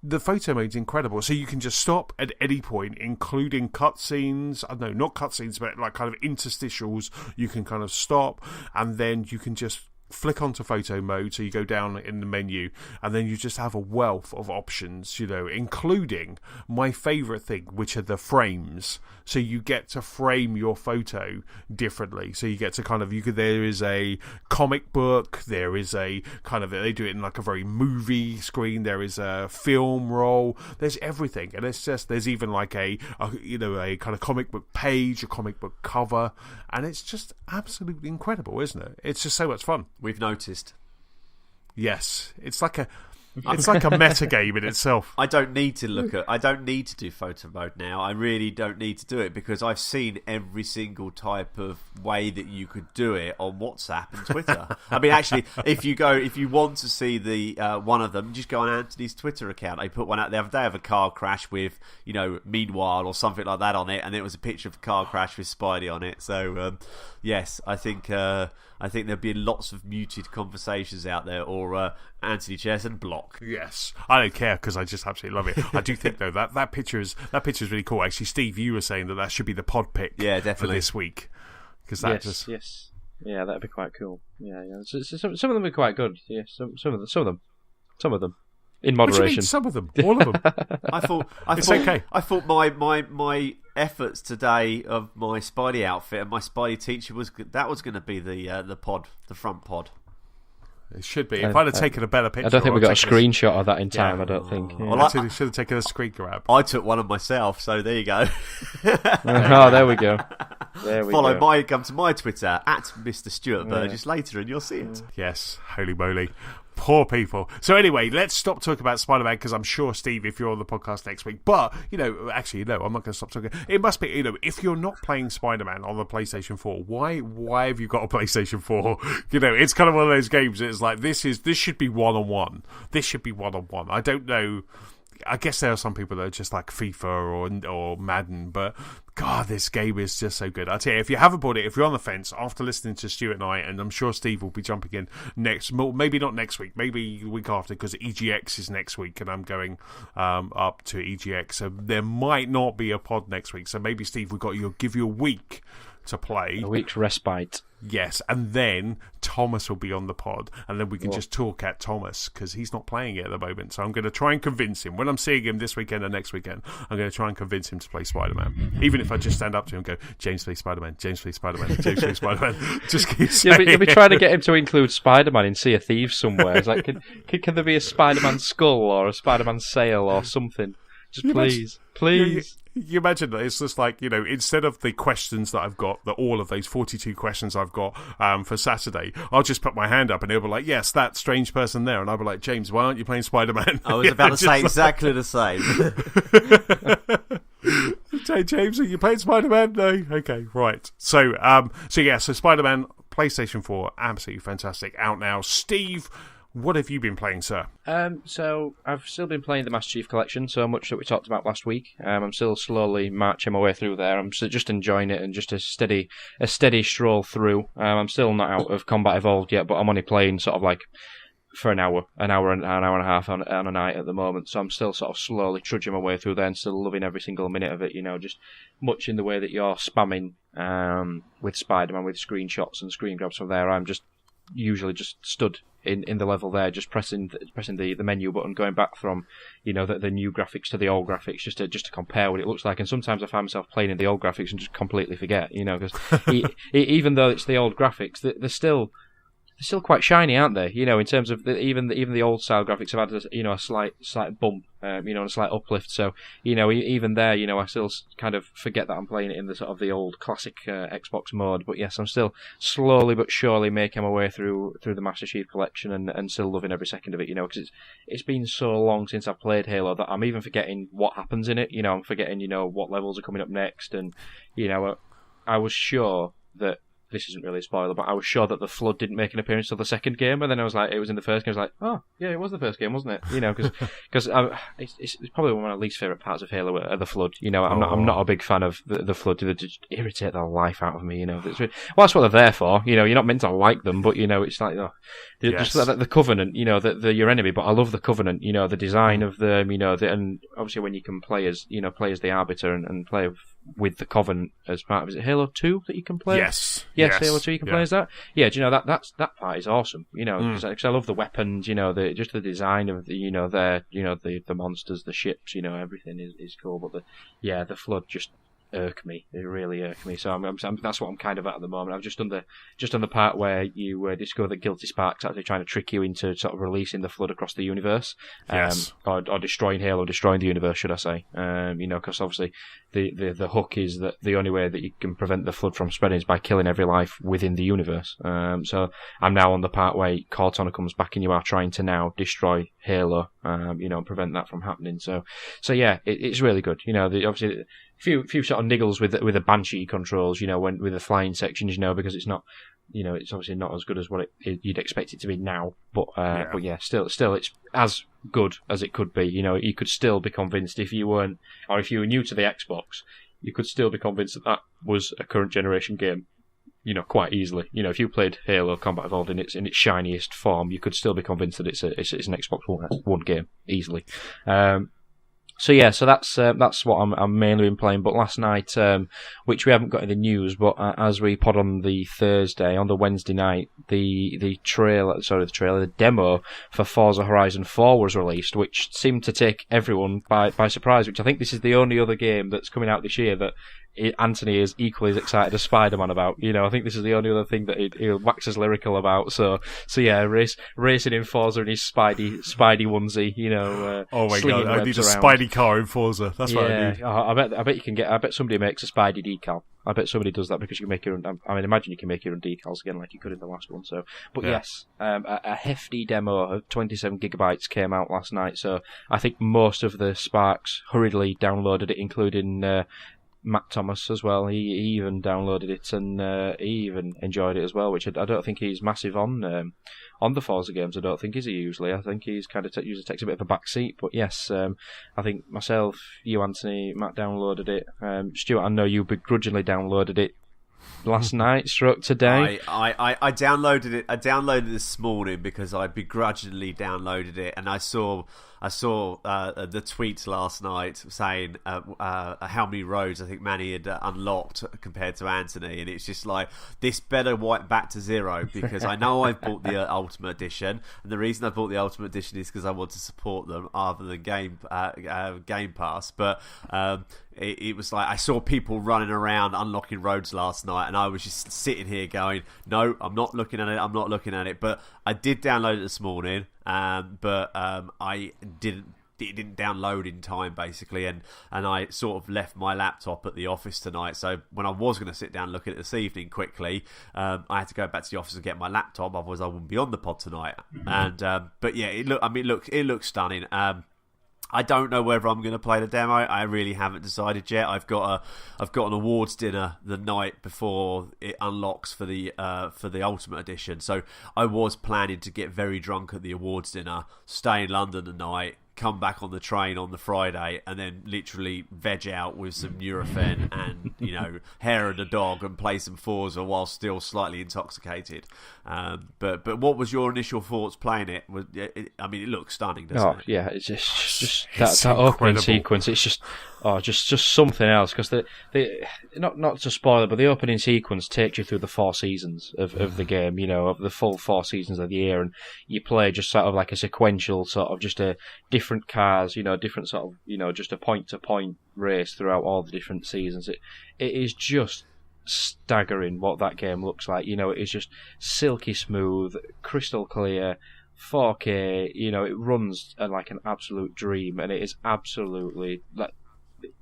the photo mode's incredible, so you can just stop at any point, including cutscenes. I don't know, not cutscenes, but like kind of interstitials. You can kind of stop, and then you can just flick onto photo mode, so you go down in the menu, and then you just have a wealth of options, you know, including my favourite thing, which are the frames. So you get to frame your photo differently. So you get to kind of, there is a comic book, there is a kind of, they do it in like a very movie screen, there is a film roll, there's everything. And it's just, there's even like a kind of comic book page, a comic book cover, and it's just absolutely incredible, isn't it? It's just so much fun. We've noticed. Yes, it's like a meta game in itself. I don't need to do photo mode now. I really don't need to do it, because I've seen every single type of way that you could do it on WhatsApp and Twitter. I mean, actually, if you want to see the one of them, just go on Anthony's Twitter account. I put one out the other day of a car crash with, you know, Meanwhile or something like that on it, and it was a picture of a car crash with Spidey on it. So yes, I think there'll be lots of muted conversations out there, or Anthony Chess and block. Yes, I don't care, because I just absolutely love it. I do think though that picture is really cool. Actually, Steve, you were saying that should be the pod pick, definitely, for this week, because yes, yeah, that'd be quite cool. Yeah. So some of them are quite good. Yeah, some of them. In moderation. What do you mean, some of them? All of them? Okay. I thought my efforts today of my Spidey outfit and my Spidey teacher was going to be the front pod. It should be. If I'd have taken a better picture... I don't think we got a screenshot of that in time, I don't think. Well, I should have taken a screen grab. I took one of myself, so there you go. Oh, there we go. Come to my Twitter, at Mr. Stuart Burgess later, and you'll see it. Yes, holy moly. Poor people. So anyway, let's stop talking about Spider-Man, because I'm sure, Steve, if you're on the podcast next week, but, actually, no, I'm not going to stop talking. It must be, if you're not playing Spider-Man on the PlayStation 4, why have you got a PlayStation 4? It's kind of one of those games that is like, this should be one-on-one. This should be one-on-one. I don't know. I guess there are some people that are just like FIFA or Madden, but God, this game is just so good. I tell you, if you haven't bought it, if you're on the fence after listening to Stuart and I, and I'm sure Steve will be jumping in maybe not next week, maybe the week after, because EGX is next week, and I'm going up to EGX, so there might not be a pod next week. So maybe, Steve, give you a week to play. A week's respite. Yes, and then Thomas will be on the pod, and then we can just talk at Thomas, because he's not playing it at the moment. So I'm going to try and convince him. When I'm seeing him this weekend and next weekend, I'm going to try and convince him to play Spider-Man. Even if I just stand up to him and go, James, play Spider-Man, James, play Spider-Man, James, play Spider-Man. Just keep saying You'll be trying to get him to include Spider-Man in Sea of Thieves somewhere. It's like, can there be a Spider-Man skull or a Spider-Man sail or something? Just please. You imagine that it's just like, instead of the questions that I've got, all of those 42 questions I've got for Saturday, I'll just put my hand up and he'll be like, yes, that strange person there. And I'll be like, James, why aren't you playing Spider-Man? I was about to say exactly the same. Hey, James, are you playing Spider-Man? No? Okay, right. So Spider-Man, PlayStation 4, absolutely fantastic. Out now. Steve, what have you been playing, sir? So I've still been playing the Master Chief Collection, so much that we talked about last week. I'm still slowly marching my way through there. I'm just enjoying it and just a steady stroll through. I'm still not out of Combat Evolved yet, but I'm only playing sort of like for an hour and a half on a night at the moment. So I'm still sort of slowly trudging my way through there and still loving every single minute of it. Just much in the way that you're spamming with Spider-Man with screenshots and screen grabs from there. I'm just usually just stood in the level there, just pressing the menu button, going back from the new graphics to the old graphics, just to compare what it looks like. And sometimes I find myself playing in the old graphics and just completely forget, because even though it's the old graphics, they're still quite shiny, aren't they? In terms of even the old style graphics have had a slight bump, a slight uplift. So even there, I still kind of forget that I'm playing it in the sort of the old classic Xbox mode. But yes, I'm still slowly but surely making my way through the Master Chief Collection and still loving every second of it. Because it's been so long since I've played Halo that I'm even forgetting what happens in it. I'm forgetting what levels are coming up next, and I was sure that. This isn't really a spoiler, but I was sure that the Flood didn't make an appearance till the second game, and then I was like, it was in the first game. I was like, oh, yeah, it was the first game, wasn't it? Because it's probably one of my least favourite parts of Halo, the Flood. I'm not a big fan of the Flood. They just irritate the life out of me. That's what they're there for. You're not meant to like them, but it's like just the Covenant. They're your enemy, but I love the Covenant. The design of them. And obviously when you can play as the Arbiter and play with the Covenant as part of, is it Halo 2 that you can play? Yes, Halo 2 you can play as that. Yeah, do you know that part is awesome. Because I love the weapons. Just the design of the monsters, the ships. Everything is cool. But the Flood just irk me. They really irk me. So that's what I'm kind of at the moment. I've just done the part where you discover that Guilty Spark's actually trying to trick you into sort of releasing the Flood across the universe, or destroying Halo, destroying the universe, should I say? Because obviously the hook is that the only way that you can prevent the Flood from spreading is by killing every life within the universe. So I'm now on the part where Cortana comes back and you are trying to now destroy Halo, and prevent that from happening. So yeah, it's really good. Obviously. Few sort of niggles with the Banshee controls, with the flying sections, because it's not, it's obviously not as good as what you'd expect it to be now. But still, it's as good as it could be. You could still be convinced if you were new to the Xbox, you could still be convinced that was a current generation game. Quite easily. If you played Halo Combat Evolved in its shiniest form, you could still be convinced that it's an Xbox One game easily. So that's what I'm mainly been playing. But last night, which we haven't got in the news, but as we pod on the Wednesday night, the demo for Forza Horizon 4 was released, which seemed to take everyone by surprise. Which I think this is the only other game that's coming out this year that Antony is equally as excited as Spider-Man about. I think this is the only other thing that he waxes lyrical about. So yeah, racing in Forza in his Spidey onesie. Oh my god, I need a Spidey car in Forza. That's what I need. I bet you can get. I bet somebody makes a Spidey decal. I bet somebody does that because you can make your own. I mean, imagine you can make your own decals again, like you could in the last one. So, but yes, a hefty demo of 27 gigabytes came out last night. So I think most of the Sparks hurriedly downloaded it, including Matt Thomas as well. He even downloaded it and he even enjoyed it as well, which I don't think he's massive on the Forza games. I don't think is he usually. I think he's kind of usually takes a bit of a back seat. But yes, I think myself, you, Anthony, Matt downloaded it. Stuart, I know you begrudgingly downloaded it last night, stroke today. I downloaded it. I downloaded it this morning because I begrudgingly downloaded it, and I saw the tweets last night saying how many roads I think Manny had unlocked compared to Antony, and it's just like, this better wipe back to zero, because I know I've bought the Ultimate Edition, and the reason I bought the Ultimate Edition is because I want to support them other than Game Pass, but it was like I saw people running around unlocking roads last night, and I was just sitting here going, no, I'm not looking at it, but I did download it this morning, but I didn't download in time, basically, and I sort of left my laptop at the office tonight, so when I was going to sit down and look at it this evening quickly, I had to go back to the office and get my laptop, otherwise I wouldn't be on the pod tonight. And but yeah, it looks stunning. I don't know whether I'm going to play the demo. I really haven't decided yet. I've got an awards dinner the night before it unlocks for the Ultimate Edition. So I was planning to get very drunk at the awards dinner, stay in London the night, come back on the train on the Friday, and then literally veg out with some Nurofen and hair of the dog and play some Forza while still slightly intoxicated. But what was your initial thoughts playing it? It looks stunning, doesn't it? Yeah, it's just that opening sequence. It's just something else, because the not to spoil it, but the opening sequence takes you through the 4 seasons of the game. Of the full 4 seasons of the year, and you play just sort of like a sequential sort of just a different cars, different sort of just a point to point race throughout all the different seasons. It is just staggering what that game looks like. It is just silky smooth, crystal clear, 4K. It runs like an absolute dream, and it is absolutely like,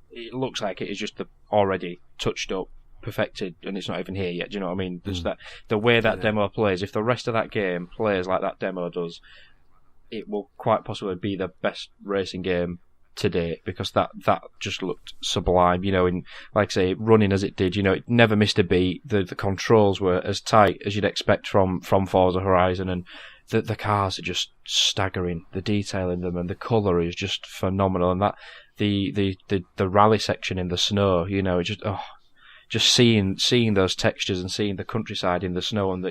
it looks like it is just already touched up, perfected, and it's not even here yet. Do you know what I mean? Just that the way that demo plays, if the rest of that game plays like that demo does, it will quite possibly be the best racing game to date, because that just looked sublime. And like I say, running as it did, it never missed a beat. The controls were as tight as you'd expect from Forza Horizon, and the cars are just staggering. The detail in them and the colour is just phenomenal. And that the rally section in the snow, just seeing those textures and seeing the countryside in the snow, and the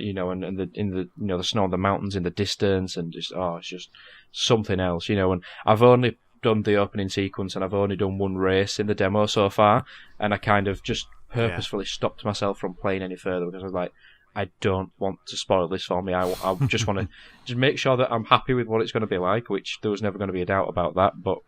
snow on the mountains in the distance, and it's just something else. And I've only done the opening sequence, and I've only done one race in the demo so far, and I kind of just purposefully stopped myself from playing any further, because I was like, I don't want to spoil this for me. I just want to just make sure that I'm happy with what it's going to be like, which there was never going to be a doubt about that, but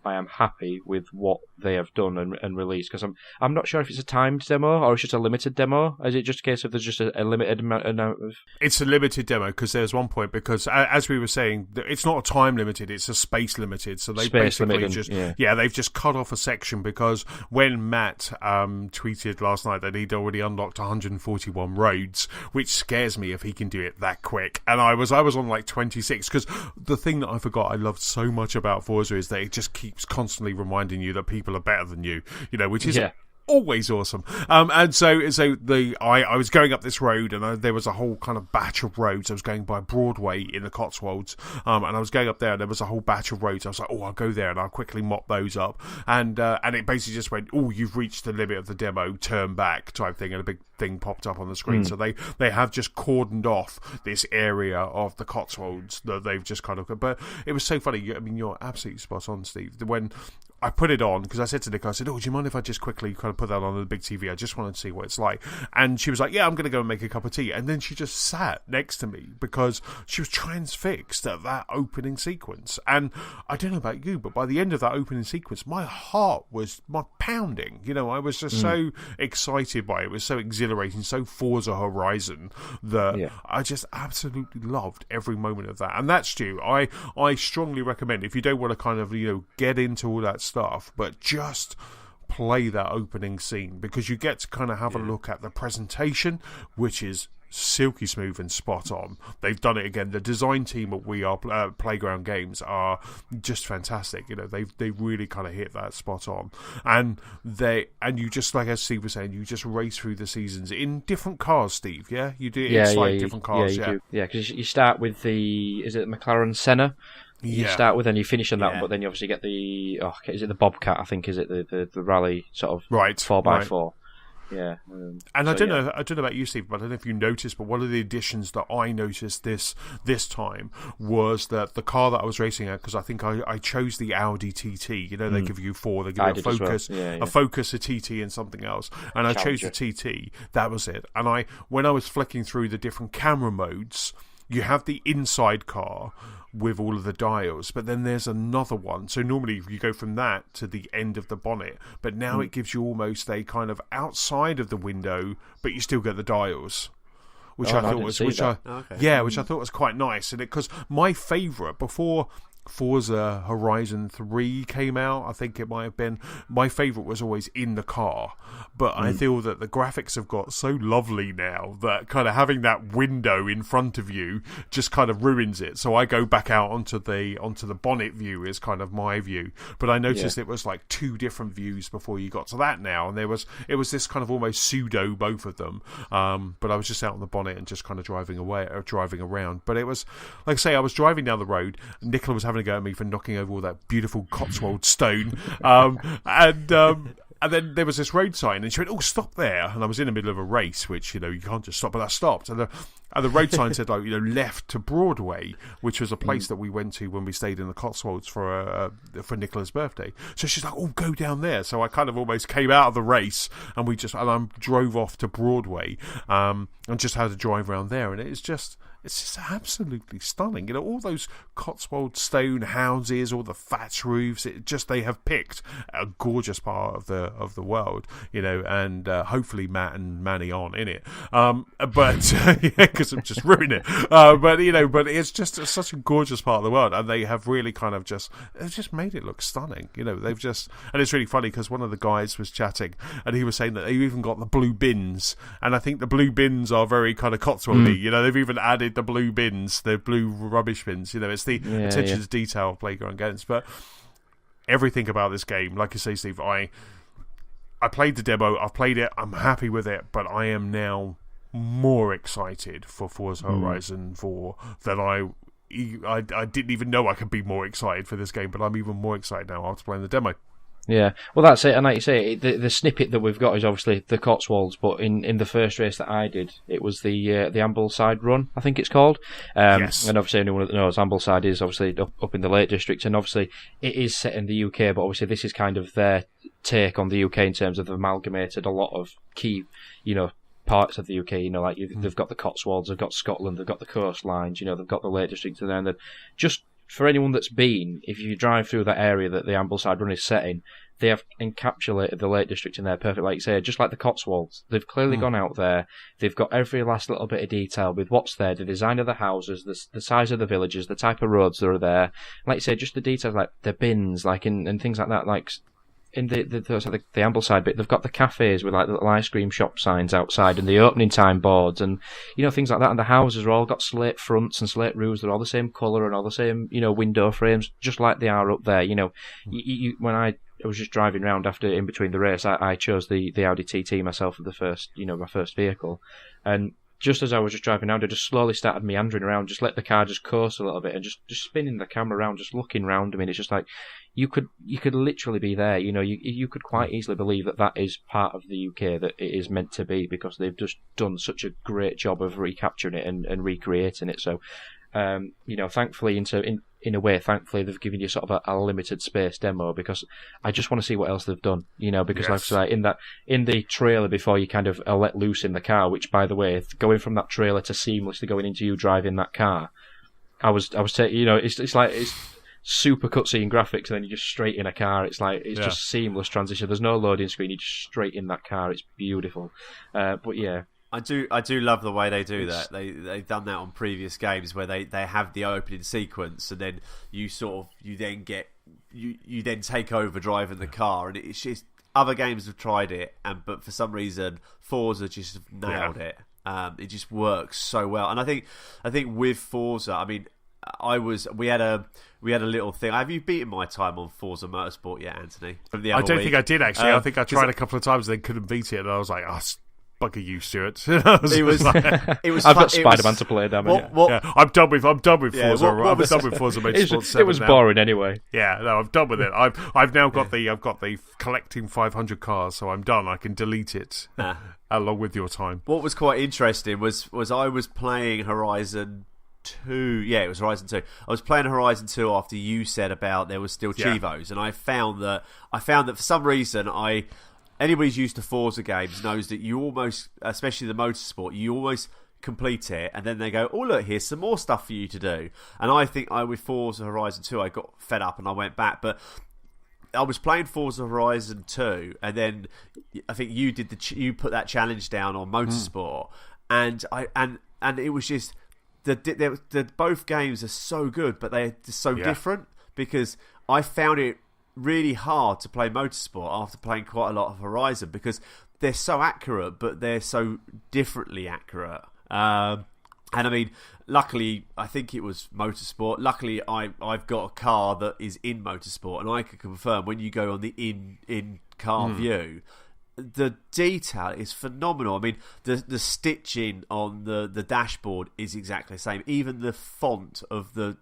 I am happy with what they have done and released, because I'm not sure if it's a timed demo or it's just a limited demo. Is it just a case of there's just a limited amount of... It's a limited demo, because there's one point, because as we were saying, it's not a time limited, it's a space limited. So they basically they've just cut off a section, because when Matt tweeted last night that he'd already unlocked 141 roads, which scares me if he can do it that quick. And I was on like 26, because the thing that I forgot I loved so much about Forza is that it just keeps constantly reminding you that people are better than you, which is always awesome. And so I was going up this road, and there was a whole kind of batch of roads. I was going by Broadway in the Cotswolds, and I was going up there, and there was a whole batch of roads. I was like, I'll go there and I'll quickly mop those up, and it basically just went, you've reached the limit of the demo, turn back type thing, and a big thing popped up on the screen. So they have just cordoned off this area of the Cotswolds that they've just kind of... But it was so funny. I mean, you're absolutely spot on, Steve. When I put it on, because I said to Nick, I said, do you mind if I just quickly kind of put that on the big TV? I just wanted to see what it's like. And she was like, yeah, I'm going to go and make a cup of tea. And then she just sat next to me because she was transfixed at that opening sequence. And I don't know about you, but by the end of that opening sequence, my heart was pounding. I was just so excited by it. It was so exhilarating, so Forza Horizon that I just absolutely loved every moment of that. And that's Stu. I strongly recommend, if you don't want to kind of, get into all that stuff, but just play that opening scene, because you get to kind of have a look at the presentation, which is silky smooth and spot on. They've done it again. The design team at We Are Playground Games are just fantastic. They really kind of hit that spot on. And you just, like as Steve was saying, you just race through the seasons in different cars, Steve. Yeah, you do. It's like different cars. Yeah, because you start with is it McLaren Senna? You start with and you finish on that one, but then you obviously get is it the Bobcat? I think is it the rally sort of 4x4. Yeah, and I don't know about you, Steve, but I don't know if you noticed, but one of the additions that I noticed this time was that the car that I was racing at, because I think I chose the Audi TT. They give you 4. They give you a Focus, a Focus, a TT, and something else. And I chose the TT. That was it. And when I was flicking through the different camera modes, you have the inside car with all of the dials, but then there's another one. So normally you go from that to the end of the bonnet, but now it gives you almost a kind of outside of the window, but you still get the dials, which I thought was quite nice. And because my favourite before Forza Horizon 3 came out, I think it might have been, my favourite was always in the car, but I feel that the graphics have got so lovely now that kind of having that window in front of you just kind of ruins it. So I go back out onto the bonnet view is kind of my view, but I noticed it was like 2 different views before you got to that now, and it was this kind of almost pseudo both of them, but I was just out on the bonnet and just kind of driving around. But it was, like I say, I was driving down the road, Nicola was having a go at me for knocking over all that beautiful Cotswold stone, and then there was this road sign, and she went, "Oh, stop there!" And I was in the middle of a race, which you can't just stop. But I stopped, and the road sign said left to Broadway, which was a place that we went to when we stayed in the Cotswolds for Nicola's birthday. So she's like, "Oh, go down there." So I kind of almost came out of the race, and I drove off to Broadway, and just had to drive around there, and it's just absolutely stunning. All those Cotswold stone houses, all the thatch roofs. They have picked a gorgeous part of the world, and hopefully Matt and Manny aren't in it. But because I'm just ruining it. But it's just such a gorgeous part of the world, and they have really kind of they've just made it look stunning. And it's really funny because one of the guys was chatting, and he was saying that they've even got the blue bins, and I think the blue bins are very kind of Cotswoldy. They've even added the blue bins, the blue rubbish bins. It's the attention to detail of Playground Games. But everything about this game, like you say, Steve, I played the demo, I've played it, I'm happy with it, but I am now more excited for Forza Horizon 4 than I didn't even know I could be more excited for this game, but I'm even more excited now after playing the demo. Yeah, well, that's it. And like you say, the snippet that we've got is obviously the Cotswolds, but in the first race that I did, it was the Ambleside Run, I think it's called. Yes. And obviously anyone that knows, Ambleside is obviously up in the Lake District, and obviously it is set in the UK, but obviously this is kind of their take on the UK in terms of they've amalgamated a lot of key, parts of the UK, they've got the Cotswolds, they've got Scotland, they've got the coastlines, they've got the Lake District, and then just for anyone that's been, if you drive through that area that the Ambleside Run is set in, they have encapsulated the Lake District in there perfect, like you say, just like the Cotswolds. They've clearly gone out there, they've got every last little bit of detail with what's there, the design of the houses, the size of the villages, the type of roads that are there. Like you say, just the details, like the bins, and things like that, like in the Ambleside bit, they've got the cafes with like little ice cream shop signs outside and the opening time boards and things like that. And the houses are all got slate fronts and slate roofs. They're all the same colour and all the same window frames, just like they are up there. When I was just driving around in between the race, I chose the Audi TT myself for the first my first vehicle, and just as I was just driving around, I just slowly started meandering around, just let the car just coast a little bit, and just spinning the camera around, just looking around. I mean, it's just like you could literally be there. You could quite easily believe that is part of the UK, that it is meant to be, because they've just done such a great job of recapturing it and recreating it. So, thankfully, in a way, they've given you sort of a limited space demo, because I just want to see what else they've done. Because like I say, in the trailer before you kind of are let loose in the car, which, by the way, going from that trailer to seamlessly going into you driving that car, it's super cutscene graphics, and then you're just straight in a car. It's just seamless transition. There's no loading screen. You're just straight in that car. It's beautiful. But yeah. I do love the way they do that. They've done that on previous games where they have the opening sequence, and then you then take over driving the car, and it's just, other games have tried it, but for some reason Forza just nailed it. It just works so well, and I think with Forza, I mean, we had a little thing. Have you beaten my time on Forza Motorsport yet, Anthony? I don't think I did, actually. I think I tried a couple of times and then couldn't beat it, and I was like, bugger you, Stuart. I've got Spider-Man to play, damn it. I'm done with Forza. I'm done with Forza Motorsport 7 It was boring anyway. Yeah, no, I'm done with it. I've now got the collecting 500 cars, so I'm done. I can delete it along with your time. What was quite interesting was I was playing Horizon 2. Yeah, it was Horizon 2. I was playing Horizon 2 after you said about there was still Chivos, and I found that for some reason anybody who's used to Forza games knows that you almost, especially the motorsport, you always complete it, and then they go, oh look, here's some more stuff for you to do. And I think with Forza Horizon 2, I got fed up and I went back. But I was playing Forza Horizon 2, and then I think you put that challenge down on motorsport, and it was just both games are so good, but they're just so different, because I found it really hard to play motorsport after playing quite a lot of Horizon, because they're so accurate, but they're so differently accurate. And I mean, luckily, I think it was motorsport. Luckily, I've got a car that is in motorsport, and I can confirm when you go on the in car view, the detail is phenomenal. I mean, the stitching on the dashboard is exactly the same. Even the font of the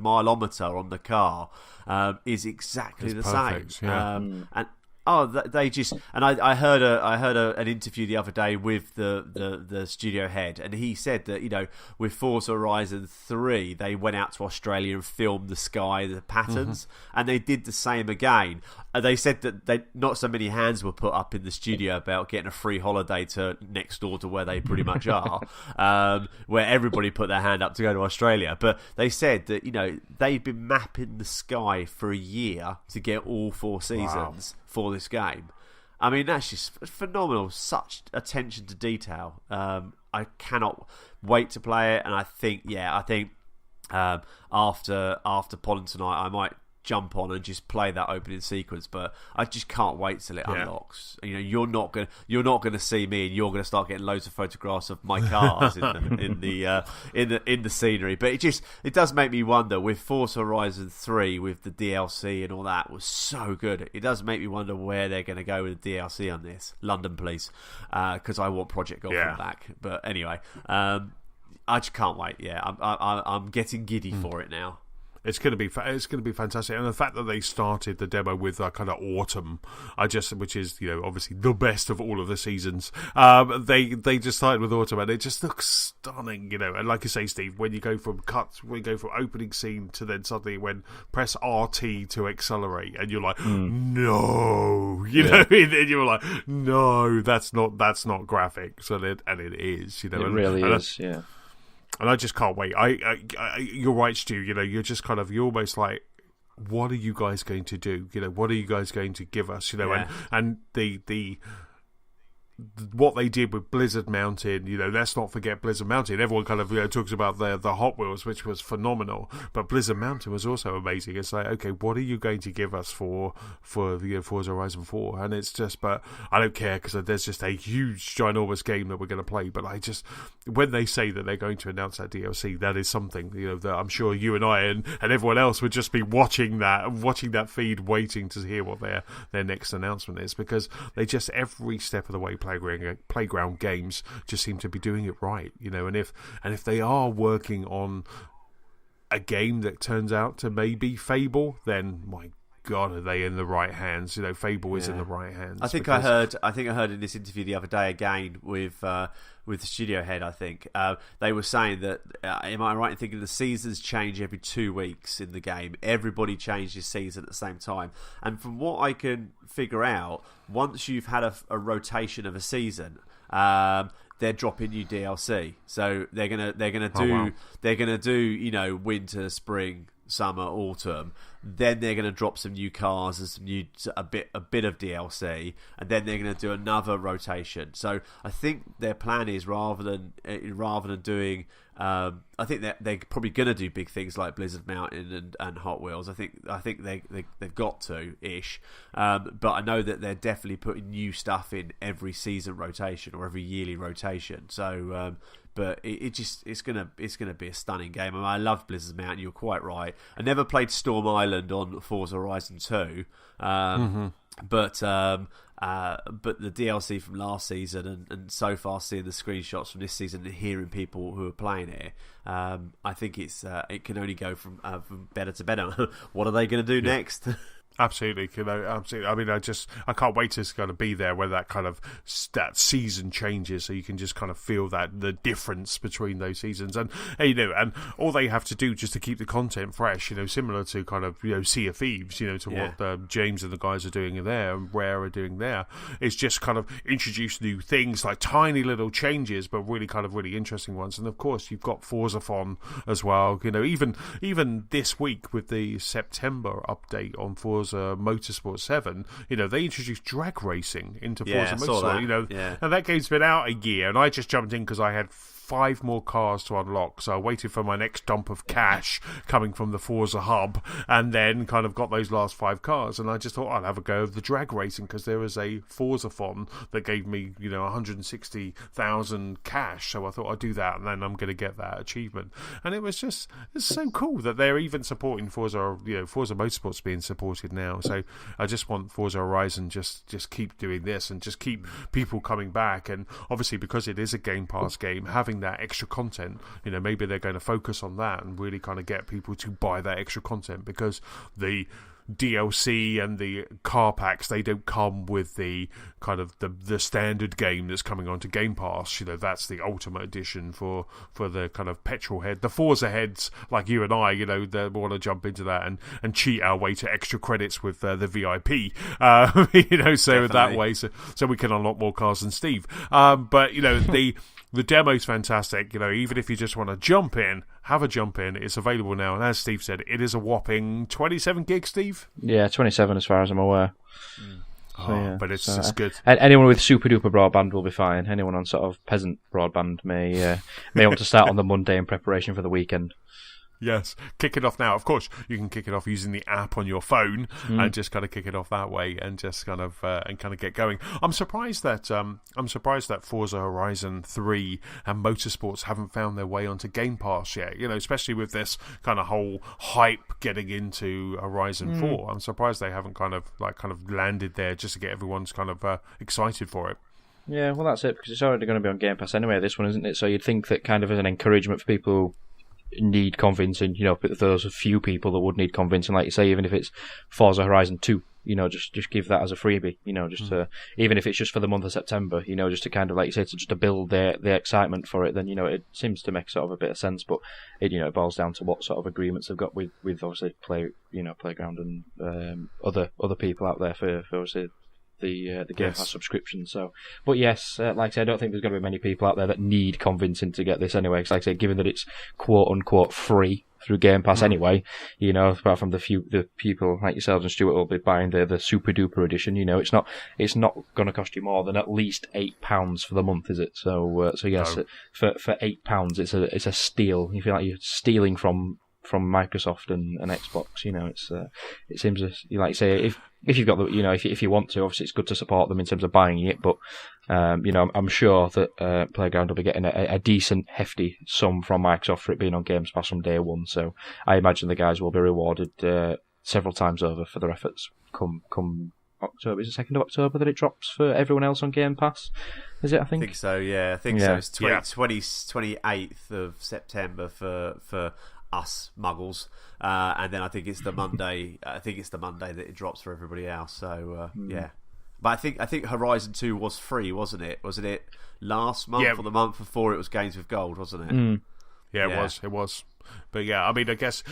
mileometer on the car is exactly the perfect, same. Yeah. They just, and I heard an interview the other day with the studio head, and he said that with Forza Horizon 3 they went out to Australia and filmed the sky, the patterns, and they did the same again. They said that not so many hands were put up in the studio about getting a free holiday to next door to where they pretty much are, where everybody put their hand up to go to Australia. But they said that they've been mapping the sky for a year to get all 4 seasons for this game. I mean, that's just phenomenal. Such attention to detail. I cannot wait to play it, and I think after Pollen tonight, I might jump on and just play that opening sequence, but I just can't wait till it unlocks. You're not gonna see me, and you're gonna start getting loads of photographs of my cars in the scenery. But it does make me wonder, with Forza Horizon 3 with the DLC and all that was so good. It does make me wonder where they're gonna go with the DLC on this. London, please, because I want Project Gotham back. But anyway, I just can't wait. Yeah, I'm getting giddy for it now. It's going to be fantastic, and the fact that they started the demo with kind of autumn, which is obviously the best of all of the seasons. They just started with autumn, and it just looks stunning, And like you say, Steve, when you go from opening scene to then suddenly when press RT to accelerate, and you're like, no, and you're like, no, that's not graphics, and it is, It really is, yeah. And I just can't wait. You're right, Stu. You're almost like, what are you guys going to do? What are you guys going to give us? And the what they did with Blizzard Mountain, let's not forget Blizzard Mountain. Everyone kind of talks about the Hot Wheels, which was phenomenal, but Blizzard Mountain was also amazing. It's like, okay, what are you going to give us for the Forza Horizon 4? And it's just, but I don't care, because there's just a huge, ginormous game that we're going to play. But when they say that they're going to announce that DLC, that is something that I'm sure you and I and everyone else would just be watching that feed, waiting to hear what their next announcement is, because they just every step of the way Playground Games just seem to be doing it right, and if they are working on a game that turns out to maybe Fable, then my God, are they in the right hands? Fable is in the right hands. I think I heard in this interview the other day again with the studio head. I think they were saying that. Am I right in thinking the seasons change every 2 weeks in the game? Everybody changes season at the same time, and from what I can figure out, once you've had a rotation of a season, they're dropping new DLC. So they're gonna do winter, spring, summer, autumn. Then they're going to drop some new cars and a bit of DLC, and then they're going to do another rotation. So I think their plan is rather than doing, I think they're probably going to do big things like Blizzard Mountain and Hot Wheels. I think they've got to ish, but I know that they're definitely putting new stuff in every season rotation or every yearly rotation. So. But it's gonna be a stunning game. I love Blizzard Mountain. You're quite right. I never played Storm Island on Forza Horizon 2, but the DLC from last season and so far seeing the screenshots from this season and hearing people who are playing it, I think it can only go from better to better. What are they going to do next? Absolutely, absolutely. I mean, I can't wait to kind of be there where that season changes, so you can just kind of feel the difference between those seasons, and all they have to do just to keep the content fresh, similar to kind of Sea of Thieves, to what James and the guys are doing there and Rare are doing there, is just kind of introduce new things, like tiny little changes, but really kind of really interesting ones. And of course, you've got Forzathon as well. Even this week with the September update on Forza Motorsport 7, they introduced drag racing into Forza Motorsport, and that game's been out a year, and I just jumped in because I had 5 more cars to unlock, so I waited for my next dump of cash coming from the Forza hub, and then kind of got those last 5 cars, and I just thought I'd have a go of the drag racing because there was a Forzathon that gave me 160,000 cash, so I thought I'd do that, and then I'm going to get that achievement. And it's so cool that they're even supporting Forza. Forza Motorsport's being supported now, so I just want Forza Horizon just keep doing this and just keep people coming back. And obviously, because it is a Game Pass game, having that extra content, maybe they're going to focus on that and really kind of get people to buy that extra content, because the DLC and the car packs, they don't come with the kind of the standard game that's coming onto Game Pass. That's the ultimate edition for the kind of petrol head, the Forza heads like you and I, they want to jump into that and cheat our way to extra credits with the VIP, so Definitely. That way, so we can unlock more cars than Steve. But the demo's fantastic. Even if you just want to jump in, have a jump in. It's available now, and as Steve said, it is a whopping 27 gigs, Steve? Yeah, 27 as far as I'm aware. But it's good. Anyone with super duper broadband will be fine. Anyone on sort of peasant broadband may want to start on the Monday in preparation for the weekend. Yes, kick it off now. Of course, you can kick it off using the app on your phone and just kind of kick it off that way and just kind of get going. I'm surprised that Forza Horizon 3 and Motorsports haven't found their way onto Game Pass yet. Especially with this kind of whole hype getting into Horizon 4. I'm surprised they haven't kind of landed there just to get everyone's kind of excited for it. Yeah, well, that's it, because it's already going to be on Game Pass anyway, this one, isn't it? So you'd think that kind of as an encouragement for people who need convincing, those few people that would need convincing, like you say, even if it's Forza Horizon 2, just give that as a freebie, even if it's just for the month of September, just to kind of, like you say, to build the excitement for it, then, it seems to make sort of a bit of sense, but it boils down to what sort of agreements they've got with obviously Playground and other people out there for obviously the Game Pass subscription. So, but yes, like I said, I don't think there's going to be many people out there that need convincing to get this anyway. Because, like I said, given that it's quote unquote free through Game Pass anyway, apart from the people like yourselves and Stuart will be buying the super duper edition. It's not going to cost you more than at least £8 for the month, is it? So yes, no. for £8, it's a steal. You feel like you're stealing from Microsoft and Xbox. It seems like you say, if you've got if you want to, obviously it's good to support them in terms of buying it, but I'm sure that Playground will be getting a decent hefty sum from Microsoft for it being on Games Pass from day one. So I imagine the guys will be rewarded several times over for their efforts come October. Is it 2nd of October that it drops for everyone else on Game Pass? Is it? I think. I think so. Yeah, I think so. It's 28th of September for us muggles, and then I think it's the Monday. I think it's the Monday that it drops for everybody else. So yeah. But I think Horizon 2 was free, wasn't it? Wasn't it last month or the month before? It was Games with Gold, wasn't it? Yeah, it was. But yeah, I mean, I guess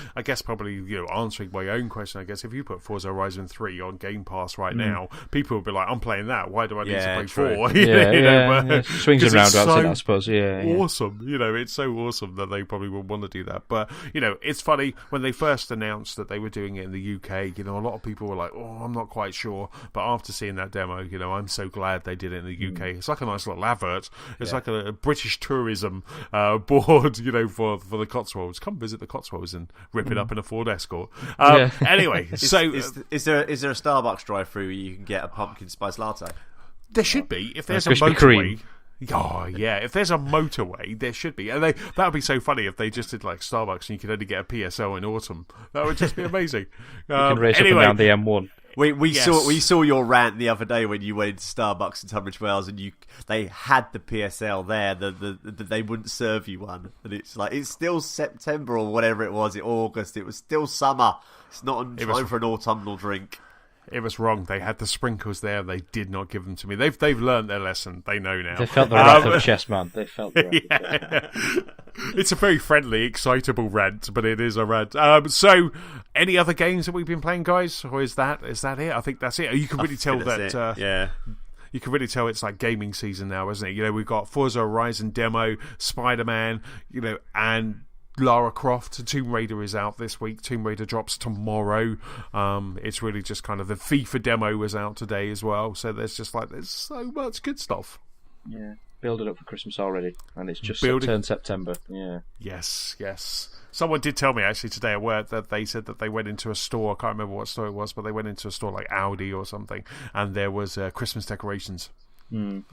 probably, answering my own question, I guess if you put Forza Horizon 3 on Game Pass right now, people will be like, I'm playing that. Why do I need to play 4? Yeah. Swings and roundabouts, I suppose. Yeah, awesome. It's so awesome that they probably would want to do that. But, it's funny, when they first announced that they were doing it in the UK, a lot of people were like, oh, I'm not quite sure. But after seeing that demo, I'm so glad they did it in the UK. It's like a nice little advert. It's like a British tourism board, for the Cotswolds. Come visit the Cotswolds and rip it up in a Ford Escort. Anyway, is there a Starbucks drive-through where you can get a pumpkin spice latte? There should be. If there's a motorway. Oh yeah, if there's a motorway, there should be. And that would be so funny if they just did like Starbucks and you could only get a PSL in autumn. That would just be amazing. You can race up and down the M1. We saw your rant the other day when you went into Starbucks in Tunbridge Wells and they had the PSL there, that they wouldn't serve you one, and it's like it's still September or whatever it was, August. It was still summer. It's not time for an autumnal drink. It was wrong. They had the sprinkles there. They did not give them to me. They've learned their lesson. They know now. They felt the wrath of Chessman. They felt the wrath of Chessman. It's a very friendly, excitable rant, but it is a rant. So, any other games that we've been playing, guys? Or is that it? I think that's it. You can really tell that... You can really tell it's like gaming season now, isn't it? We've got Forza Horizon demo, Spider-Man, and... Lara Croft. Tomb Raider is out this week. Tomb Raider drops tomorrow. It's really just kind of the FIFA demo was out today as well. So there's so much good stuff. Yeah, building up for Christmas already, and it's just turned September. Yeah. Yes. Someone did tell me actually today at work that they said that they went into a store. I can't remember what store it was, but they went into a store like Audi or something, and there was Christmas decorations.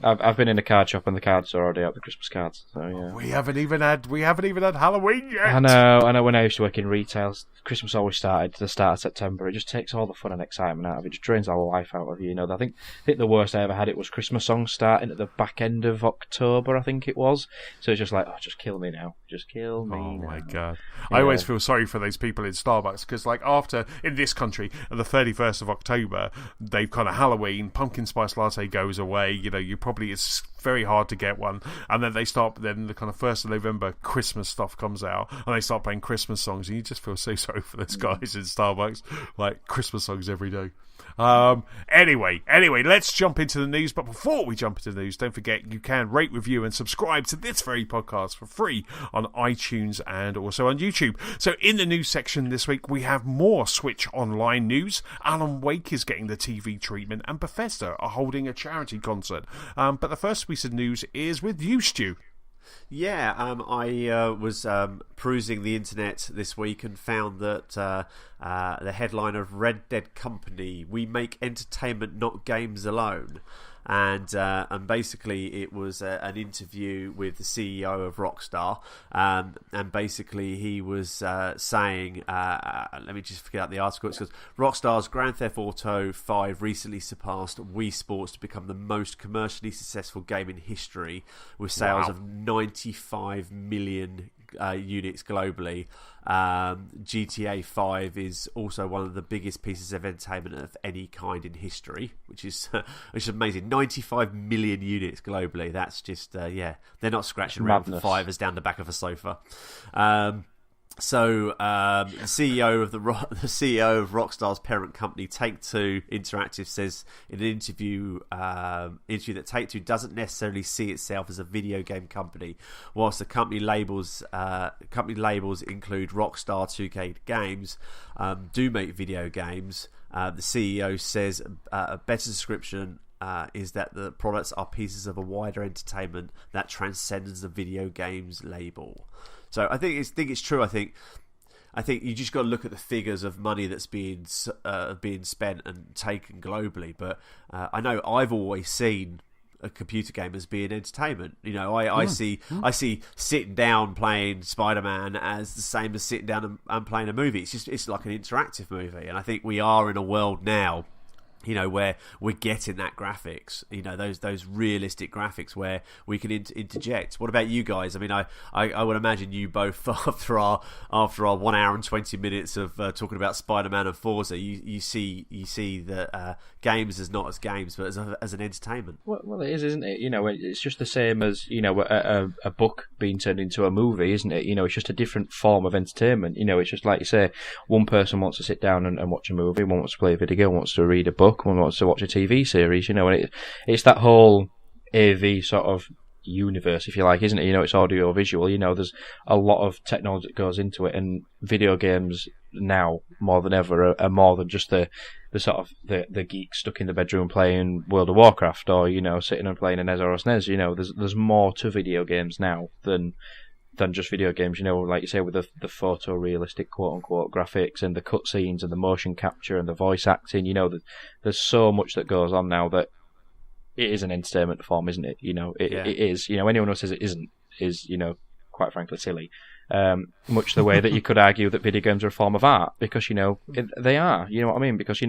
I've been in a card shop and the cards are already out, the Christmas cards. So yeah, we haven't even had Halloween yet. I know. When I used to work in retail, Christmas always started at the start of September. It just takes all the fun and excitement out of it. It just drains all the life out of you. I think the worst I ever had it was Christmas songs starting at the back end of October. I think it was. So it's just like, just kill me now. Just kill me. Oh now. my god! Yeah. I always feel sorry for those people in Starbucks because, after in this country, on the 31st of October, they've kind of Halloween, pumpkin spice latte goes away. It's very hard to get one, and then then the kind of 1st of November Christmas stuff comes out and they start playing Christmas songs, and you just feel so sorry for those guys in Starbucks, like Christmas songs every day. Anyway, let's jump into the news. But before we jump into the news, don't forget you can rate, review, and subscribe to this very podcast for free on iTunes and also on YouTube. So in the news section this week, we have more Switch Online news. Alan Wake is getting the TV treatment, and Bethesda are holding a charity concert. But the first piece of news is with you, Stu. Yeah, I was perusing the internet this week and found that the headline of Red Dead Company, "We make entertainment, not games alone." And basically it was an interview with the CEO of Rockstar, and basically he was saying, let me just figure out the article. It says Rockstar's Grand Theft Auto 5 recently surpassed Wii Sports to become the most commercially successful game in history, with sales of 95 million units globally. GTA 5 is also one of the biggest pieces of entertainment of any kind in history, which is amazing. 95 million units globally. That's just they're not scratching around for fivers down the back of a sofa. So the CEO of Rockstar's parent company, Take-Two Interactive, says in an interview that Take-Two doesn't necessarily see itself as a video game company. Whilst the company labels include Rockstar 2K Games, do make video games. The CEO says a better description is that the products are pieces of a wider entertainment that transcends the video games label. So I think it's true. I think you just got to look at the figures of money that's being spent and taken globally. But I know I've always seen a computer game as being entertainment. I see sitting down playing Spider-Man as the same as sitting down and playing a movie. It's like an interactive movie, and I think we are in a world now where we're getting that graphics, those realistic graphics where we can interject. What about you guys? I mean, I would imagine you both after our 1 hour and 20 minutes of talking about Spider-Man and Forza, you see the games as not as games, but as an entertainment. Well, it is, isn't it? It's just the same as a book being turned into a movie, isn't it? It's just a different form of entertainment. It's just like you say, one person wants to sit down and watch a movie, one wants to play a video game, one wants to read a book, one wants to watch a TV series, and it's that whole AV sort of universe, if you like, isn't it? It's audio visual. There's a lot of technology that goes into it, and video games now more than ever are more than just the sort of the geek stuck in the bedroom playing World of Warcraft or sitting and playing a NES or a SNES. There's more to video games now than just video games, like you say, with the photorealistic quote-unquote graphics and the cutscenes and the motion capture and the voice acting. There's so much that goes on now that it is an entertainment form, isn't it? It is. Anyone who says it isn't is, quite frankly, silly. Much the way that you could argue that video games are a form of art, because they are. You know what I mean? Because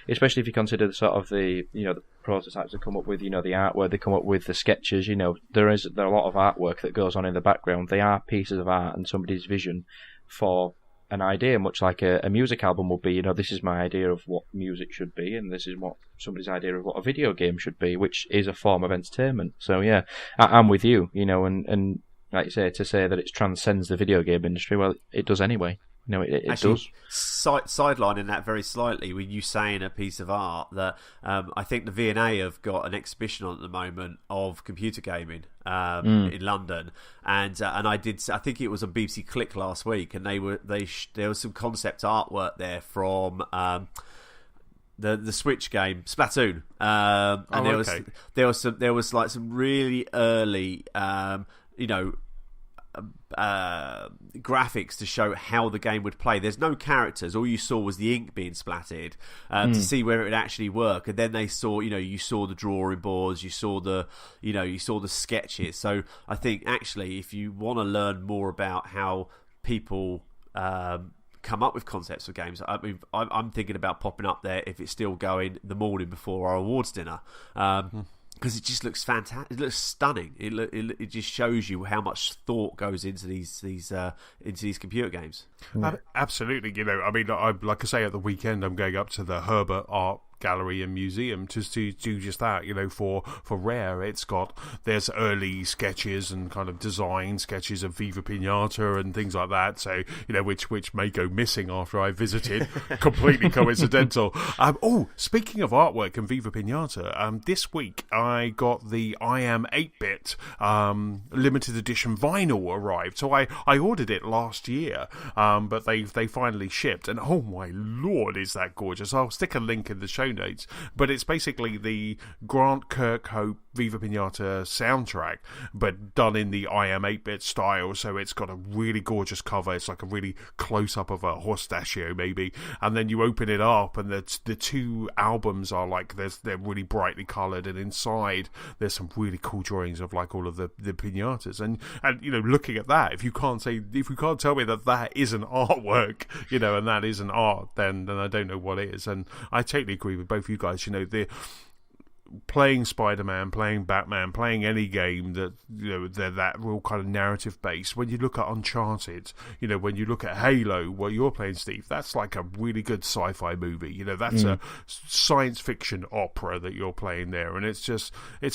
especially if you consider the sort of the prototypes that come up with, the artwork they come up with, the sketches. There are a lot of artwork that goes on in the background. They are pieces of art and somebody's vision for an idea, much like a music album would be. This is my idea of what music should be, and this is what somebody's idea of what a video game should be, which is a form of entertainment. So yeah, I'm with you. And like you say, to say that it transcends the video game industry, well, it does anyway. It actually does. Sidelining that very slightly, when you saying a piece of art that I think the V&A have got an exhibition on at the moment of computer gaming in London, and I think it was on BBC Click last week, and there was some concept artwork there from the Switch game Splatoon, and there was like some really early graphics to show how the game would play. There's no characters. All you saw was the ink being splattered to see where it would actually work. And then they saw, you saw the drawing boards, you saw the sketches. So I think actually, if you want to learn more about how people come up with concepts for games, I mean, I'm thinking about popping up there if it's still going the morning before our awards dinner. Because it just looks fantastic. It looks stunning. It just shows you how much thought goes into these computer games. Absolutely. I mean, like I say, at the weekend, I'm going up to the Herbert Art Gallery and Museum to do just that. For Rare, there's early sketches and kind of design sketches of Viva Pinata and things like that. So which may go missing after I visited. Completely coincidental. Speaking of artwork and Viva Pinata, this week I got the I Am 8-bit limited edition vinyl arrived. So I ordered it last year, but they finally shipped, and oh my lord, is that gorgeous! I'll stick a link in the show notes, but it's basically the Grant Kirkhope Viva Pinata soundtrack, but done in the I Am 8-bit style. So it's got a really gorgeous cover. It's like a really close-up of a horstachio maybe, and then you open it up, and the two albums are like they're really brightly coloured, and inside there's some really cool drawings of like all of the pinatas, and looking at that, if you can't tell me that isn't artwork, and that isn't art, then I don't know what is. And I totally agree with both you guys. The playing Spider-Man, playing Batman, playing any game that they're that real kind of narrative based. When you look at Uncharted, when you look at Halo, what you're playing, Steve, that's like a really good sci-fi movie. That's a science fiction opera that you're playing there, and it's